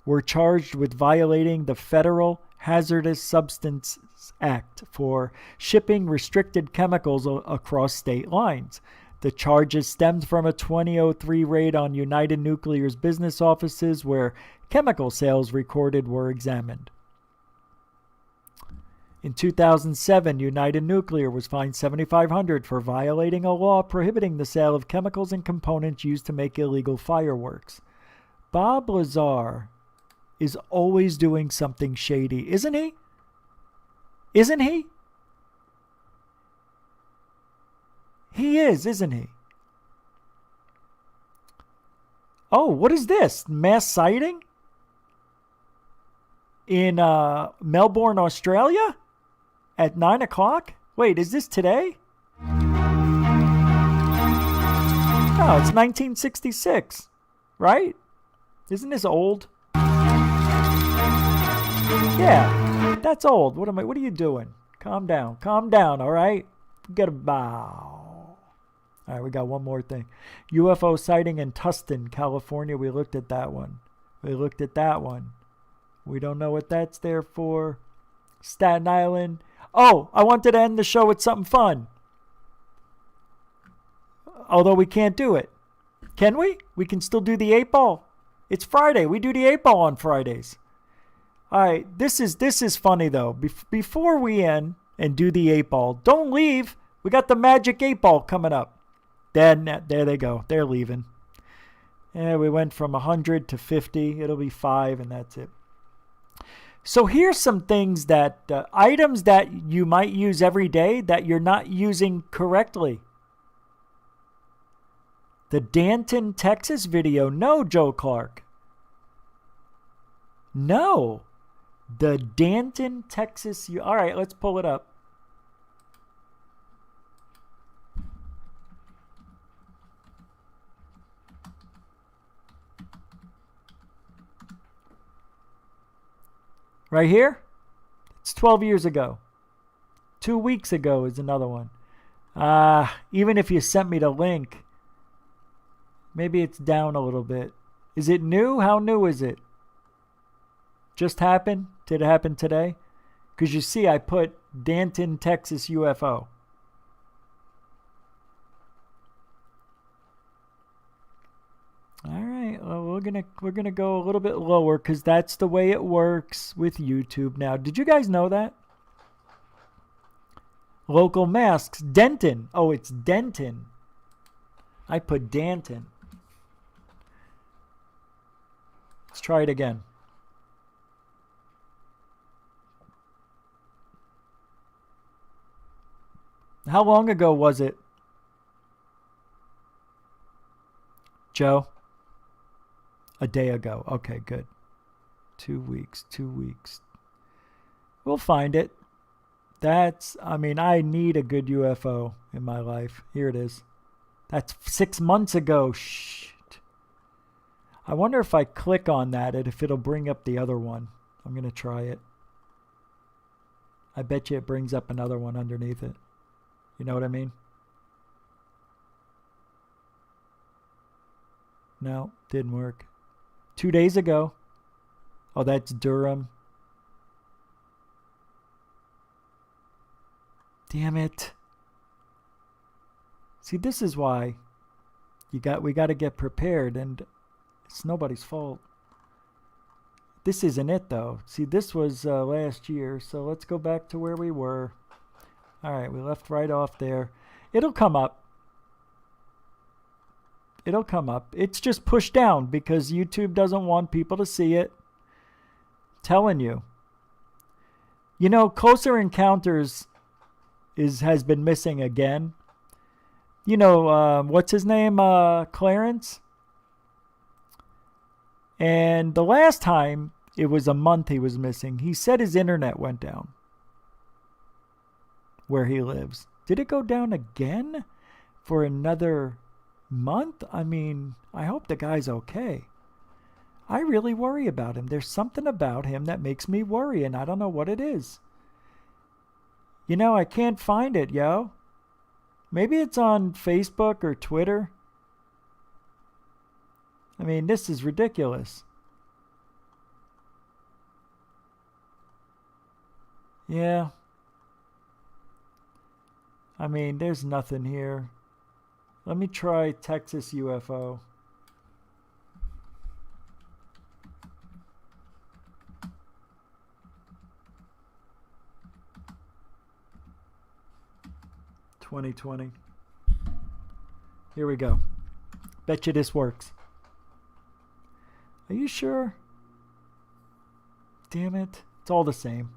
were charged with violating the Federal Hazardous Substances Act for shipping restricted chemicals across state lines. The charges stemmed from a 2003 raid on United Nuclear's business offices where chemical sales recorded were examined. In 2007, United Nuclear was fined $7,500 for violating a law prohibiting the sale of chemicals and components used to make illegal fireworks. Bob Lazar is always doing something shady, isn't he? Isn't he? He is, isn't he? Oh, what is this? Mass sighting? In Melbourne, Australia? At 9 o'clock? Wait, is this today? Oh, it's 1966, right? Isn't this old? Yeah, that's old. What are you doing? Calm down, all right? Get a bow. All right, we got one more thing. UFO sighting in Tustin, California. We looked at that one. We don't know what that's there for. Staten Island. Oh, I wanted to end the show with something fun. Although we can't do it. Can we? We can still do the 8-ball. It's Friday. We do the 8-ball on Fridays. All right, this is funny, though. Before we end and do the 8-ball, don't leave. We got the magic 8-ball coming up. There they go. They're leaving. Yeah, we went from 100 to 50. It'll be 5, and that's it. So here's some things that, items that you might use every day that you're not using correctly. The Danton, Texas video. No, Joe Clark. No. The Danton, Texas. All right, let's pull it up. Right here? It's 12 years ago. 2 weeks ago is another one. Even if you sent me the link, maybe it's down a little bit. Is it new? How new is it? Just happened? Did it happen today? Because you see, I put Danton, Texas UFO. All right, well, we're gonna go a little bit lower because that's the way it works with YouTube now. Did you guys know that? Local masks, Denton. Oh, it's Denton. I put Danton. Let's try it again. How long ago was it? Joe? A day ago. Okay, good. 2 weeks. We'll find it. I need a good UFO in my life. Here it is. That's 6 months ago. Shit. I wonder if I click on that, if it'll bring up the other one. I'm going to try it. I bet you it brings up another one underneath it. You know what I mean? No, didn't work. 2 days ago. Oh, that's Durham. Damn it. See, this is why we got to get prepared, and it's nobody's fault. This isn't it, though. See, this was last year, so let's go back to where we were. All right, we left right off there. It'll come up. It'll come up. It's just pushed down because YouTube doesn't want people to see it. Telling you. You know, Closer Encounters has been missing again. You know, what's his name? Clarence? And the last time, it was a month he was missing. He said his internet went down where he lives. Did it go down again for another month? I mean, I hope the guy's okay. I really worry about him. There's something about him that makes me worry, and I don't know what it is. You know, I can't find it, yo. Maybe it's on Facebook or Twitter. I mean, this is ridiculous. Yeah. I mean, there's nothing here. Let me try Texas UFO. (2020). Here we go. Bet you this works. Are you sure? Damn it. It's all the same.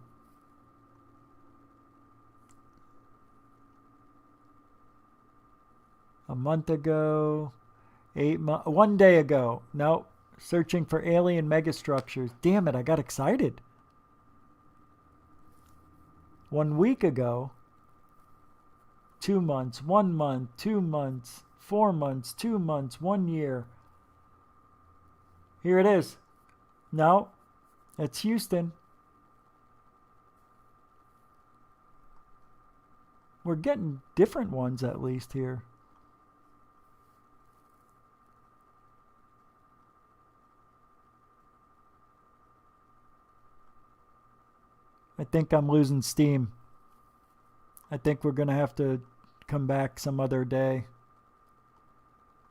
A month ago. 1 day ago. No. Searching for alien megastructures. Damn it, I got excited. 1 week ago. 2 months, 1 month, 2 months, 4 months, 2 months, 1 year. Here it is. No, it's Houston. We're getting different ones at least here. I think I'm losing steam. I think we're going to have to come back some other day.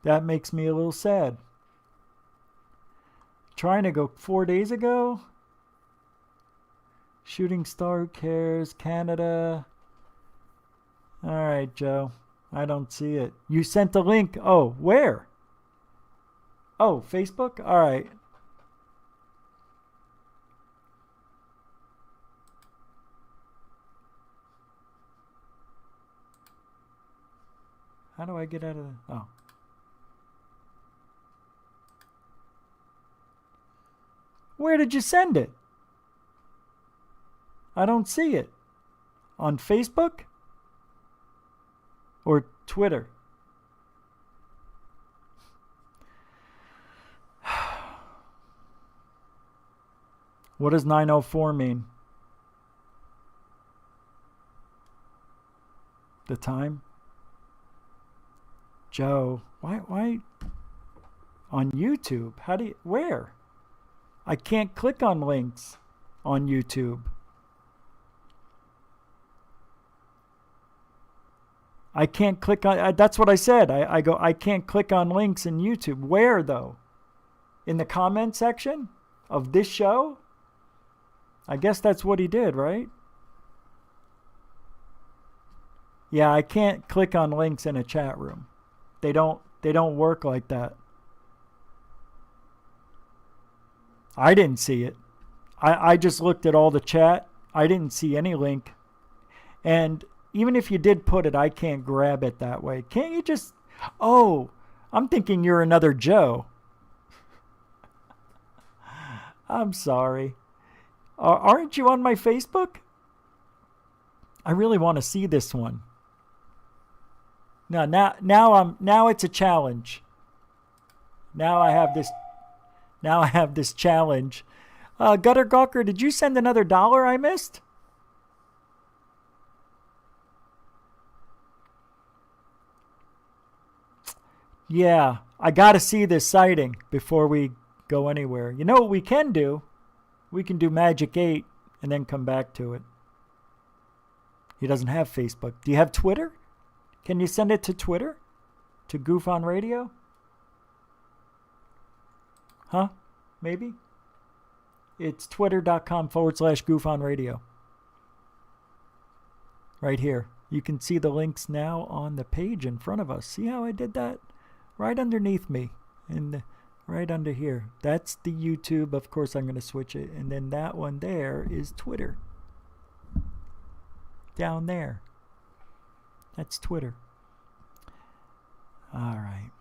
That makes me a little sad. Trying to go 4 days ago. Shooting Star, who cares? Canada. All right, Joe. I don't see it. You sent the link. Oh, where? Oh, Facebook? All right. How do I get out of the... Oh. Where did you send it? I don't see it. On Facebook? Or Twitter? What does 904 mean? The time? Joe, why on YouTube? How do you, where? I can't click on links on YouTube. I can't click on, that's what I said. I go, I can't click on links in YouTube. Where though? In the comment section of this show? I guess that's what he did, right? Yeah, I can't click on links in a chat room. They don't work like that. I didn't see it. I just looked at all the chat. I didn't see any link. And Even if you did put it, I can't grab it that way. Can't you just... Oh, I'm thinking you're another Joe. I'm sorry. Aren't you on my Facebook? I really want to see this one. No, now it's a challenge. Now I have this challenge. Gutter Gawker, did you send another $1 I missed? Yeah, I got to see this sighting before we go anywhere. You know what we can do? We can do Magic 8 and then come back to it. He doesn't have Facebook. Do you have Twitter? Can you send it to Twitter? To Goof on Radio? Huh? Maybe? It's twitter.com/goofonradio. Right here. You can see the links now on the page in front of us. See how I did that? Right underneath me. And right under here. That's the YouTube. Of course, I'm going to switch it. And then that one there is Twitter. Down there. That's Twitter. All right.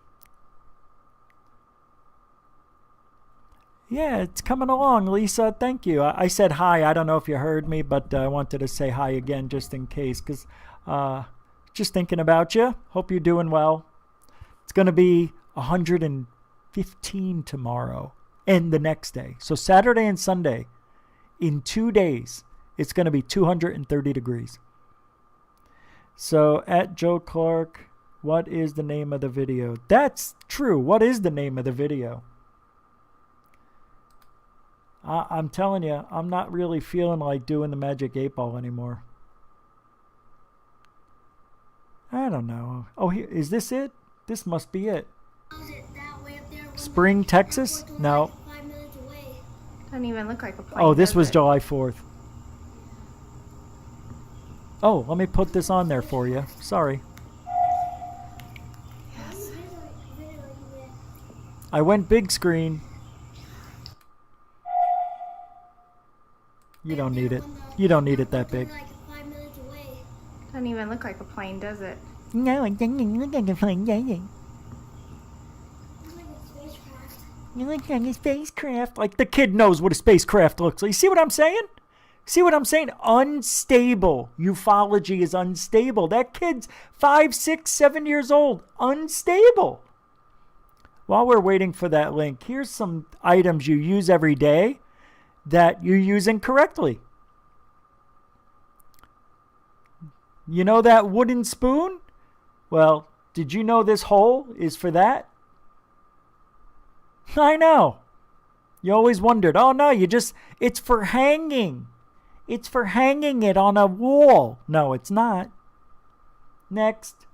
Yeah, it's coming along, Lisa. Thank you. I said hi. I don't know if you heard me, but I wanted to say hi again just in case, because just thinking about you. Hope you're doing well. It's going to be 115 tomorrow and the next day. So Saturday and Sunday, in 2 days, it's going to be 230 degrees. So at Joe Clark, what is the name of the video? That's true. What is the name of the video? I'm telling you, I'm not really feeling like doing the Magic 8 Ball anymore. I don't know. Oh, is this it? This must be it. Spring, Texas? No. Doesn't even look like a plane. Oh, this was July 4th. Oh, let me put this on there for you. Sorry. Yes. I went big screen. You don't need it. You don't need it that big. Doesn't even look like a plane, does it? No, it doesn't look like a plane, does it? You look like a spacecraft. Like the kid knows what a spacecraft looks like. You see what I'm saying? See what I'm saying? Unstable. Ufology is unstable. That kid's 5, 6, 7 years old. Unstable. While we're waiting for that link, here's some items you use every day that you use incorrectly. You know that wooden spoon? Well, did you know this hole is for that? I know. You always wondered, oh no, it's for hanging. It's for hanging it on a wall. No, it's not. Next,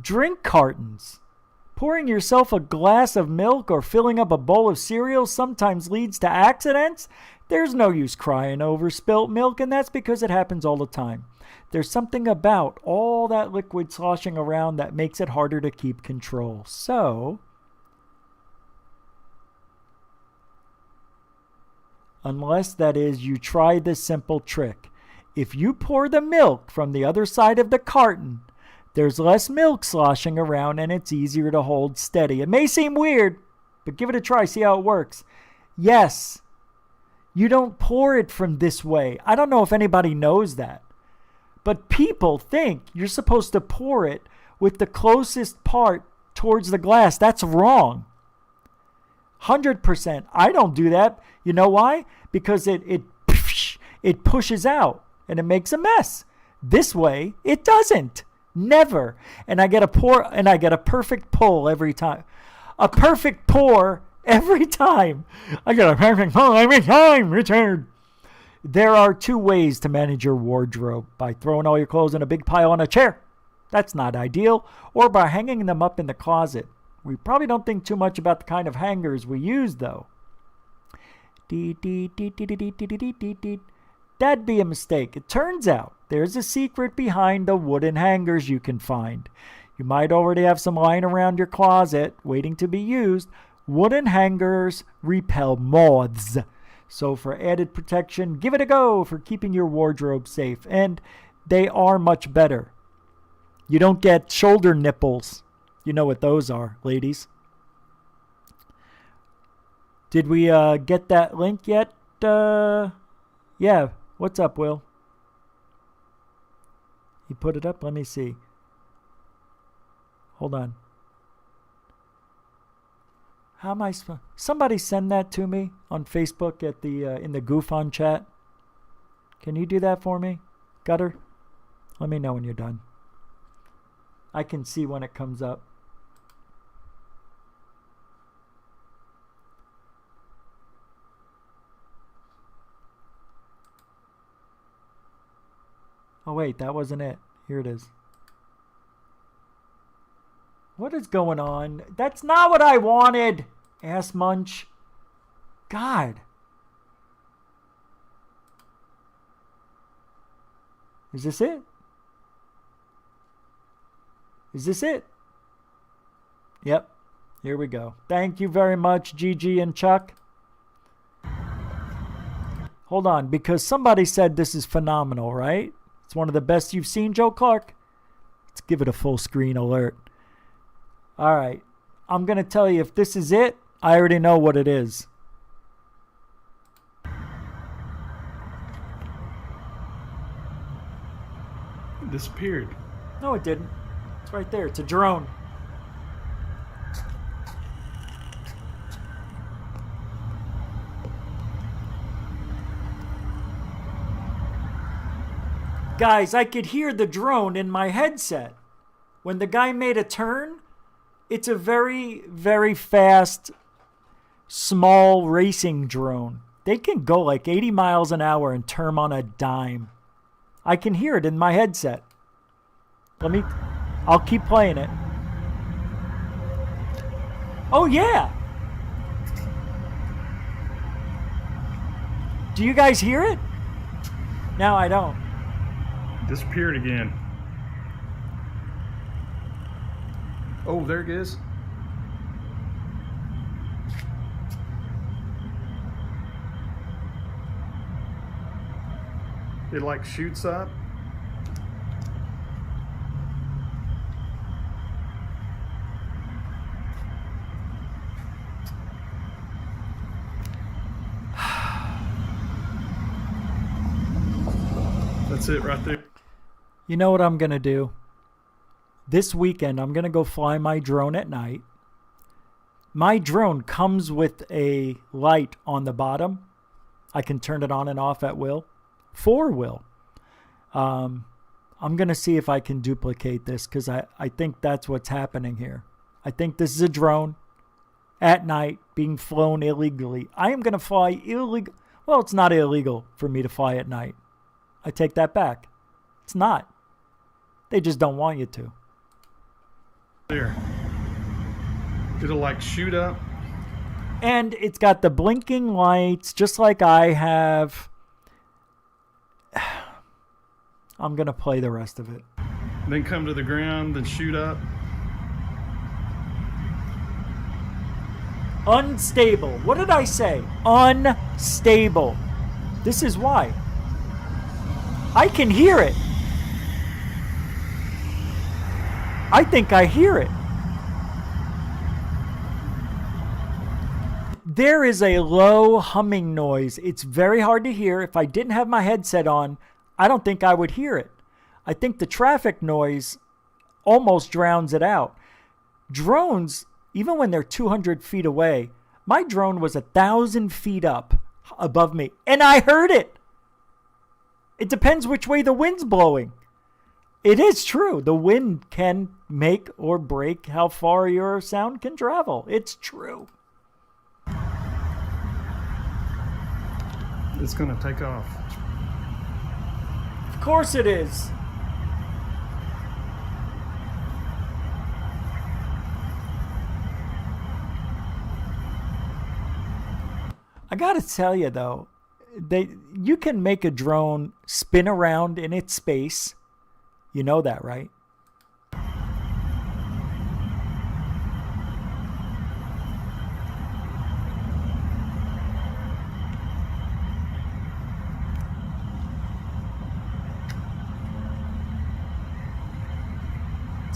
drink cartons. Pouring yourself a glass of milk or filling up a bowl of cereal sometimes leads to accidents. There's no use crying over spilt milk, and that's because it happens all the time. There's something about all that liquid sloshing around that makes it harder to keep control. So, unless that is you try this simple trick. If you pour the milk from the other side of the carton, there's less milk sloshing around and it's easier to hold steady. It may seem weird, but give it a try, see how it works. Yes, you don't pour it from this way. I don't know if anybody knows that, but people think you're supposed to pour it with the closest part towards the glass. That's wrong. 100%. I don't do that. You know why? Because it pushes out and it makes a mess. This way, it doesn't. Never. And I get a pour and I get a perfect pull every time. A perfect pour every time. I get a perfect pull every time, Richard. There are 2 ways to manage your wardrobe. By throwing all your clothes in a big pile on a chair. That's not ideal. Or by hanging them up in the closet. We probably don't think too much about the kind of hangers we use, though. That'd be a mistake. It turns out there's a secret behind the wooden hangers you can find. You might already have some lying around your closet waiting to be used. Wooden hangers repel moths. So for added protection, give it a go for keeping your wardrobe safe. And They are much better. You don't get shoulder nipples. You know what those are, ladies. Did we get that link yet? Yeah. What's up, Will? You put it up? Let me see. Hold on. How am I somebody send that to me on Facebook at the in the GUFON chat. Can you do that for me, Gutter? Let me know when you're done. I can see when it comes up. Oh wait, that wasn't it. Here it is. What is going on? That's not what I wanted, ass munch. God. Is this it? Is this it? Yep. Here we go. Thank you very much, Gigi and Chuck. Hold on, because somebody said this is phenomenal, right? It's one of the best you've seen, Joe Clark. Let's give it a full screen alert. All right. I'm going to tell you if this is it, I already know what it is. It disappeared. No, it didn't. It's right there. It's a drone. Guys, I could hear the drone in my headset. When the guy made a turn, it's a very, very fast, small racing drone. They can go like 80 miles an hour and turn on a dime. I can hear it in my headset. I'll keep playing it. Oh, yeah. Do you guys hear it? No, I don't. Disappeared again. Oh, there it is. It like shoots up. That's it right there. You know what I'm going to do? This weekend, I'm going to go fly my drone at night. My drone comes with a light on the bottom. I can turn it on and off at will. For will. I'm going to see if I can duplicate this because I think that's what's happening here. I think this is a drone at night being flown illegally. I am going to fly illegal. Well, it's not illegal for me to fly at night. I take that back. It's not. They just don't want you to. There. It'll like shoot up. And it's got the blinking lights just like I have. I'm going to play the rest of it. Then come to the ground, then shoot up. Unstable. What did I say? Unstable. This is why. I can hear it. I think I hear it. There is a low humming noise. It's very hard to hear. If I didn't have my headset on, I don't think I would hear it. I think the traffic noise almost drowns it out. Drones, even when they're 200 feet away, my drone was 1,000 feet up above me, and I heard it. It depends which way the wind's blowing. It is true. The wind can make or break how far your sound can travel. It's true. It's going to take off. Of course it is. I got to tell you, though, you can make a drone spin around in its space. You know that, right?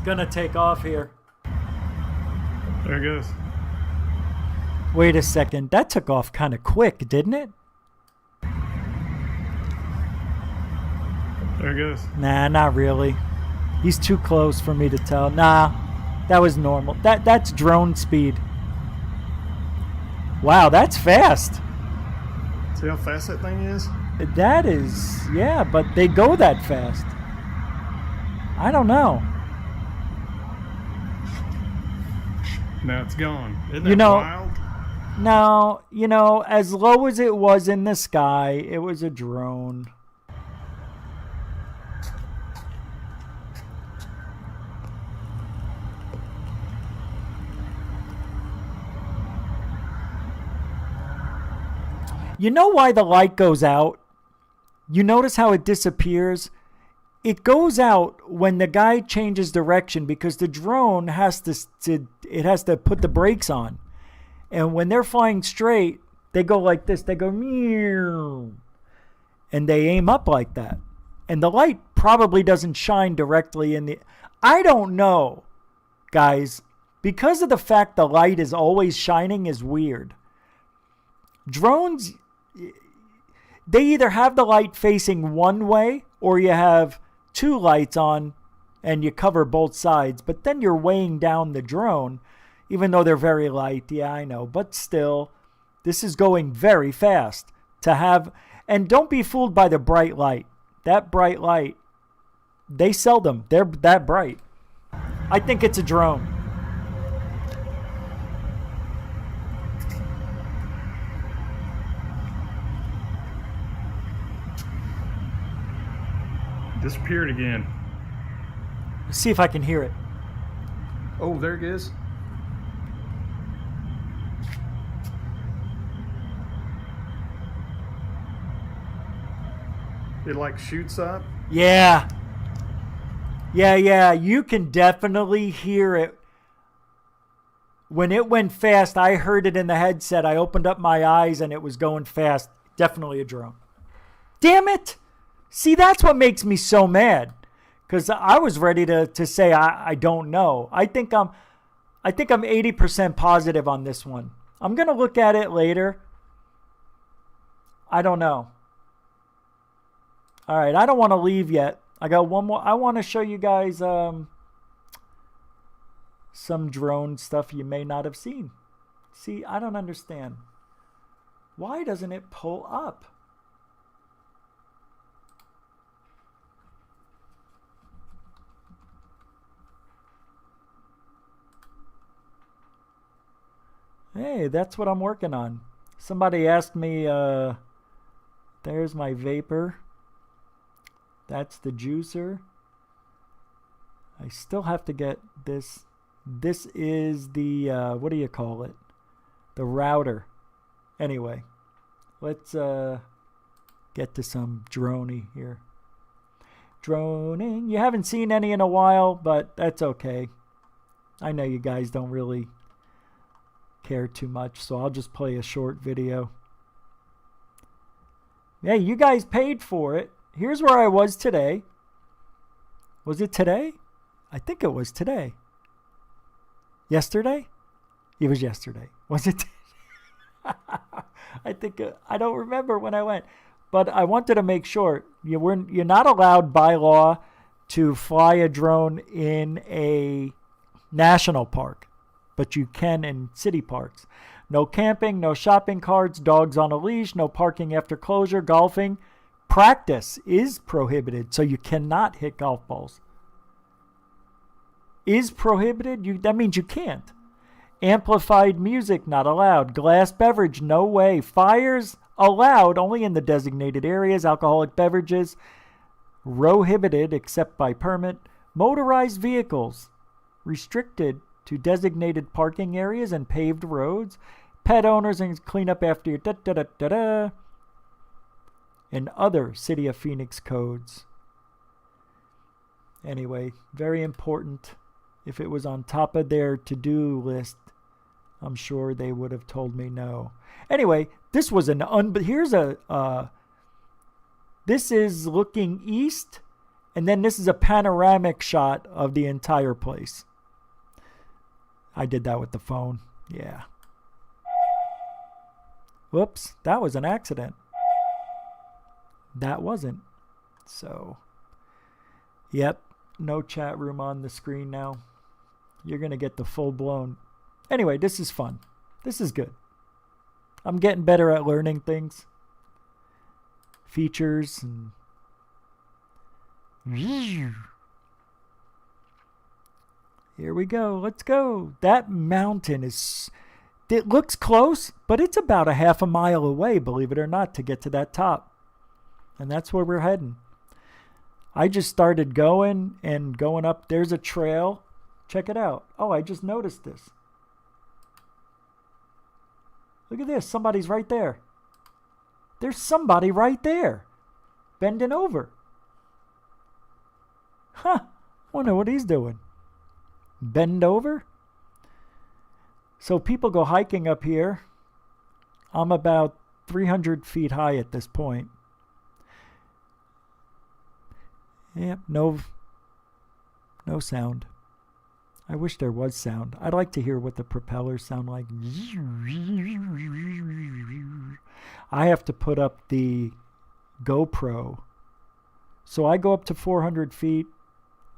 gonna take off here. There it goes. Wait a second. That took off kind of quick, didn't it? There it goes. Nah, not really. He's too close for me to tell. Nah, that was normal. That's drone speed. Wow, that's fast. See how fast that thing is? That is, yeah, but they go that fast. I don't know. Now it's gone. Isn't that wild? No, as low as it was in the sky, it was a drone. You know why the light goes out? You notice how it disappears? It goes out when the guy changes direction because the drone has to put the brakes on. And when they're flying straight, they go like this. They go meow. And they aim up like that. And the light probably doesn't shine directly in the... I don't know, guys. Because of the fact the light is always shining is weird. Drones, they either have the light facing one way or you have two lights on and you cover both sides. But then you're weighing down the drone, even though they're very light. Yeah, I know. But still, this is going very fast to have... And don't be fooled by the bright light. That bright light, they sell them. They're that bright. I think it's a drone. Disappeared again. Let's see if I can hear it. Oh, there it is. It like shoots up. Yeah. Yeah. You can definitely hear it. When it went fast, I heard it in the headset. I opened up my eyes and it was going fast. Definitely a drone. Damn it. See, that's what makes me so mad. Because I was ready to say I don't know. I think I'm 80% positive on this one. I'm going to look at it later. I don't know. All right, I don't want to leave yet. I got one more. I want to show you guys some drone stuff you may not have seen. See, I don't understand. Why doesn't it pull up? Hey, that's what I'm working on. Somebody asked me, there's my vapor. That's the juicer. I still have to get this. This is the, what do you call it? The router. Anyway, let's get to some droney here. Droning. You haven't seen any in a while, but that's okay. I know you guys don't really care too much, so I'll just play a short video. Hey, you guys paid for it. Here's where I was today. Was it today? I think it was today. Yesterday? It was yesterday. Was it? I think I don't remember when I went, but I wanted to make sure you're not allowed by law to fly a drone in a national park, but you can in city parks. No camping, no shopping carts, dogs on a leash, no parking after closure, golfing. Practice is prohibited, so you cannot hit golf balls. Is prohibited? That means you can't. Amplified music, not allowed. Glass beverage, no way. Fires, allowed only in the designated areas. Alcoholic beverages, prohibited except by permit. Motorized vehicles, restricted to designated parking areas and paved roads. Pet owners and clean up after your and other City of Phoenix codes. Anyway, very important. If it was on top of their to-do list, I'm sure they would have told me no. Anyway, this was here's this is looking east, And then this is a panoramic shot of the entire place. I did that with the phone. Yeah. Whoops, that was an accident. That wasn't. So, yep, no chat room on the screen now. You're going to get the full-blown. Anyway, this is fun. This is good. I'm getting better at learning things. Features and... Here we go. Let's go. That mountain is... It looks close, but it's about a half a mile away, believe it or not, to get to that top. And that's where we're heading. I just started going and going up. There's a trail. Check it out. Oh, I just noticed this. Look at this. Somebody's right there. There's somebody right there. Bending over. Huh. Wonder what he's doing. Bend over? So people go hiking up here. I'm about 300 feet high at this point. Yep, no sound. I wish there was sound. I'd like to hear what the propellers sound like. I have to put up the GoPro. So I go up to 400 feet.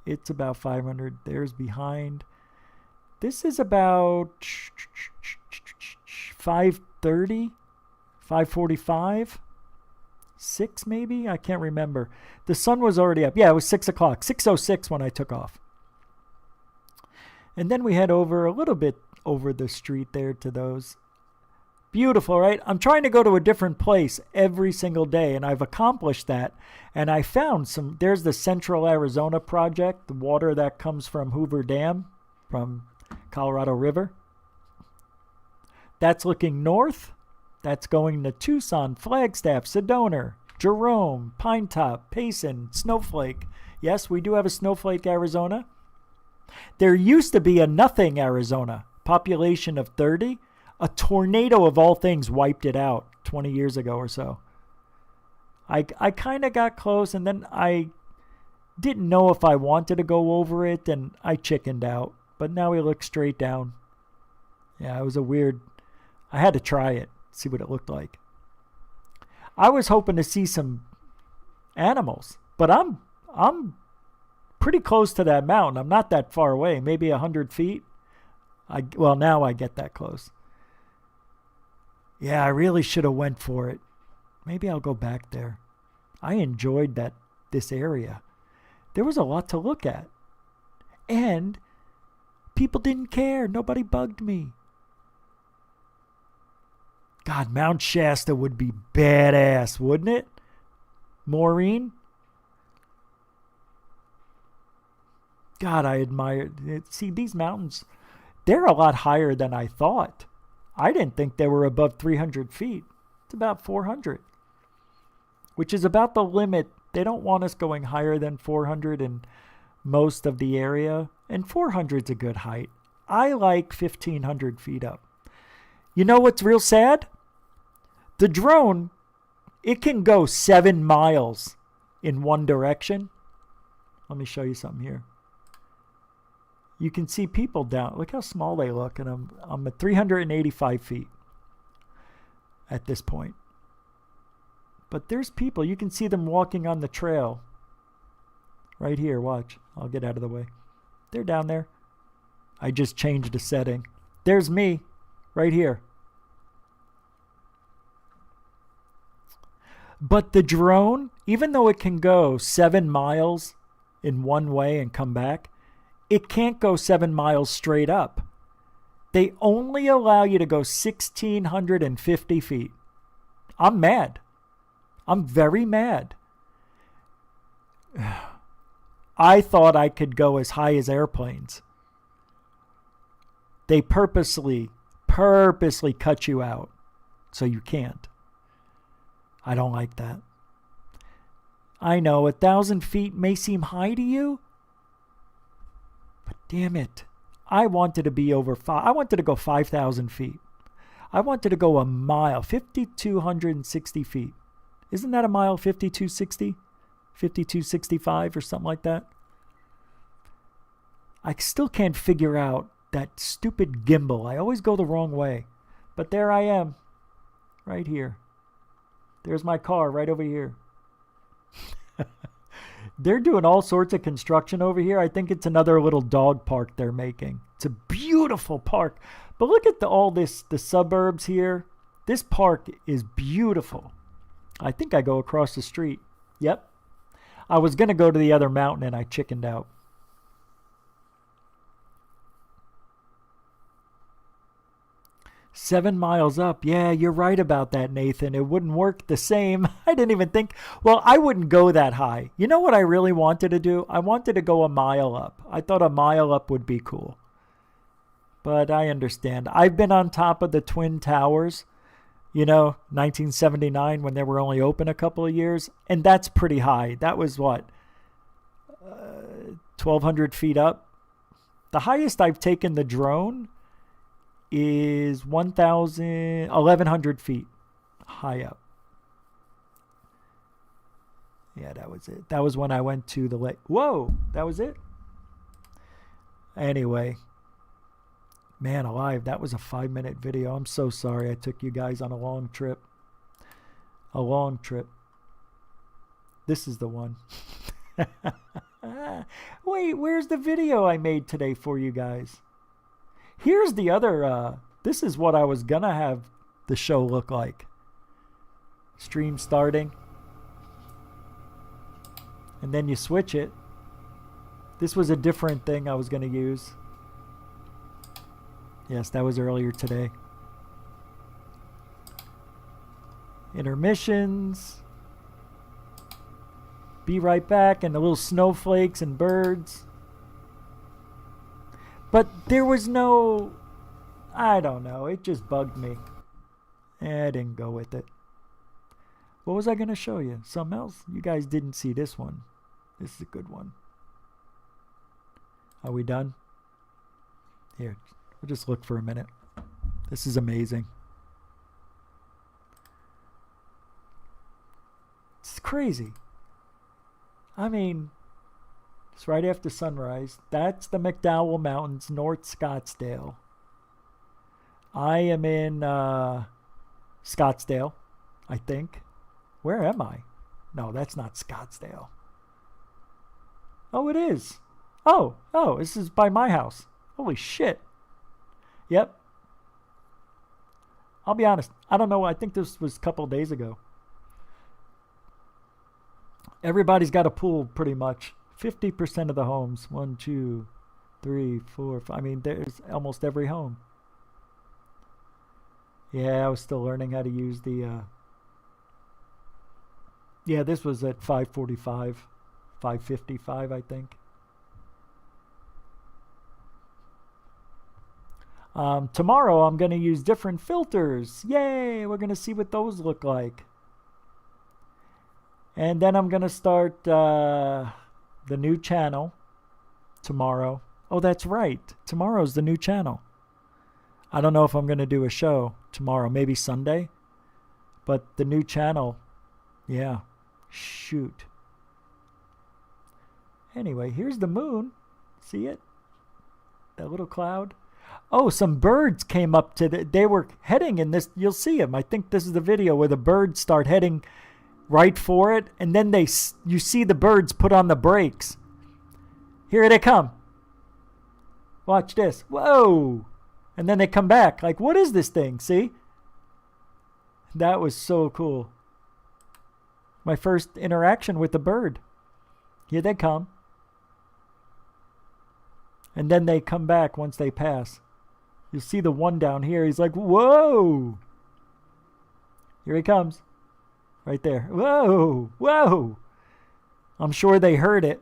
It's about 500. There's behind. This is about 5:30, 5:45, 6 maybe? I can't remember. The sun was already up. Yeah, it was 6 o'clock, 6:06 when I took off. And then we head over a little bit over the street there to those. Beautiful, right? I'm trying to go to a different place every single day, and I've accomplished that. And I found some, there's the Central Arizona Project, the water that comes from Hoover Dam, from Colorado River. That's looking north. That's going to Tucson, Flagstaff, Sedona, Jerome, Pinetop, Payson, Snowflake. Yes, we do have a Snowflake, Arizona. There used to be a nothing Arizona, population of 30. A tornado of all things wiped it out 20 years ago or so. I kind of got close, and then I didn't know if I wanted to go over it, and I chickened out. But now we look straight down. Yeah, it was a weird... I had to try it, see what it looked like. I was hoping to see some animals, but I'm pretty close to that mountain. I'm not that far away, maybe 100 feet. Well, now I get that close. Yeah, I really should have went for it. Maybe I'll go back there. I enjoyed this area. There was a lot to look at. And people didn't care. Nobody bugged me. God, Mount Shasta would be badass, wouldn't it? Maureen? God, I admire it. See, these mountains, they're a lot higher than I thought. I didn't think they were above 300 feet. It's about 400, which is about the limit. They don't want us going higher than 400 in most of the area, and 400's a good height. I like 1,500 feet up. You know what's real sad? The drone, it can go 7 miles in one direction. Let me show you something here. You can see people down. Look how small they look. And I'm at 385 feet at this point. But there's people. You can see them walking on the trail. Right here. Watch. I'll get out of the way. They're down there. I just changed the setting. There's me. Right here. But the drone, even though it can go 7 miles in one way and come back, it can't go 7 miles straight up. They only allow you to go 1,650 feet. I'm mad. I'm very mad. I thought I could go as high as airplanes. They purposely cut you out so you can't. I don't like that. I know 1,000 feet may seem high to you, but damn it. I wanted to be over I wanted to go 5,000 feet. I wanted to go a mile, 5,260 feet. Isn't that a mile, 5,260? 5265 or something like that. I still can't figure out that stupid gimbal. I always go the wrong way. But there I am. Right here. There's my car right over here. They're doing all sorts of construction over here. I think it's another little dog park they're making. It's a beautiful park. But look at the suburbs here. This park is beautiful. I think I go across the street. Yep. I was going to go to the other mountain and I chickened out. $7 miles up. Yeah, you're right about that, Nathan. It wouldn't work the same. I didn't even think. Well, I wouldn't go that high. You know what I really wanted to do? I wanted to go a mile up. I thought a mile up would be cool. But I understand. I've been on top of the Twin Towers, 1979 when they were only open a couple of years. And that's pretty high. That was what? 1,200 feet up. The highest I've taken the drone is 1,100 feet high up. Yeah, that was it. That was when I went to the lake. Whoa, that was it? Anyway, man alive, that was a 5-minute video. I'm so sorry I took you guys on a long trip. A long trip. This is the one. Wait, where's the video I made today for you guys? Here's the other, this is what I was going to have the show look like. Stream starting. And then you switch it. This was a different thing I was going to use. Yes, that was earlier today. Intermissions. Be right back, and the little snowflakes and birds. But there was no, I don't know, it just bugged me. I didn't go with it. What was I going to show you? Something else? You guys didn't see this one. This is a good one. Are we done? Here, we'll just look for a minute. This is amazing. It's crazy. I mean, it's right after sunrise. That's the McDowell Mountains, North Scottsdale. I am in Scottsdale, I think. Where am I? No, that's not Scottsdale. Oh, it is. Oh, this is by my house. Holy shit. Yep. I'll be honest. I don't know. I think this was a couple of days ago. Everybody's got a pool pretty much. 50% of the homes. 1, 2, 3, 4, 5. I mean, there's almost every home. Yeah, I was still learning how to use the... Yeah, this was at 5:45, 5:55, I think. Tomorrow I'm going to use different filters. Yay! We're going to see what those look like. And then I'm going to start the new channel tomorrow. Oh, that's right. Tomorrow's the new channel. I don't know if I'm going to do a show tomorrow. Maybe Sunday. But the new channel, yeah. Shoot. Anyway, here's the moon. See it? That little cloud. Oh, some birds came up to they were heading in this. You'll see them. I think this is the video where the birds start heading right for it. And then you see the birds put on the brakes. Here they come. Watch this. Whoa. And then they come back. Like, what is this thing? See? That was so cool. My first interaction with the bird. Here they come. And then they come back once they pass. You'll see the one down here. He's like, whoa. Here he comes. Right there. Whoa. Whoa. I'm sure they heard it.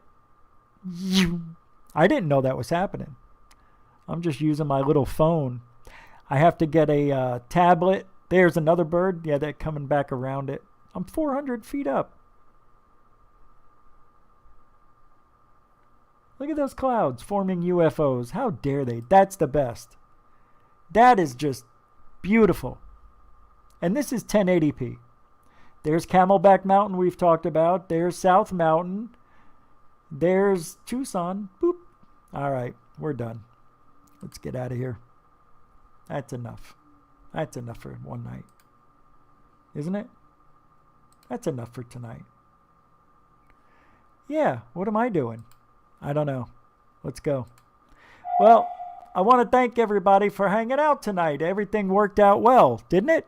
I didn't know that was happening. I'm just using my little phone. I have to get a tablet. There's another bird. Yeah, they're coming back around it. I'm 400 feet up. Look at those clouds forming UFOs. How dare they? That's the best. That is just beautiful. And this is 1080p. There's Camelback Mountain we've talked about. There's South Mountain. There's Tucson. Boop. All right, we're done. Let's get out of here. That's enough. That's enough for one night. Isn't it? That's enough for tonight. Yeah, what am I doing? I don't know. Let's go. Well, I want to thank everybody for hanging out tonight. Everything worked out well, didn't it?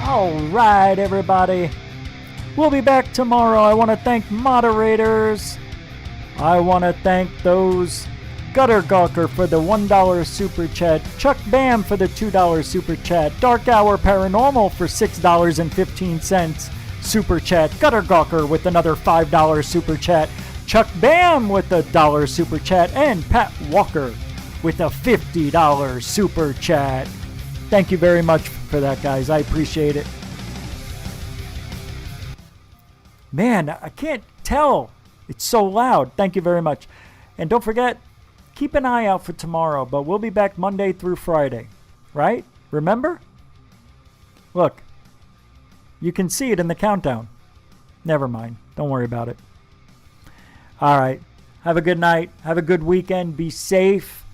All right, everybody. We'll be back tomorrow. I want to thank moderators. I want to thank those Gutter Gawker for the $1 super chat, Chuck Bam for the $2 super chat, Dark Hour Paranormal for $6.15 super chat, Gutter Gawker with another $5 super chat, Chuck Bam with a $1 super chat, and Pat Walker with a $50 super chat. Thank you very much for that, guys. I appreciate it. Man, I can't tell. It's so loud. Thank you very much. And don't forget, keep an eye out for tomorrow, but we'll be back Monday through Friday. Right? Remember? Look, you can see it in the countdown. Never mind. Don't worry about it. All right. Have a good night. Have a good weekend. Be safe.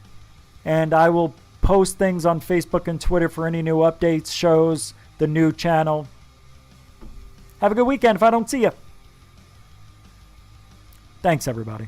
And I will post things on Facebook and Twitter for any new updates, shows, the new channel. Have a good weekend if I don't see you. Thanks, everybody.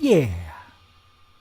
Yeah.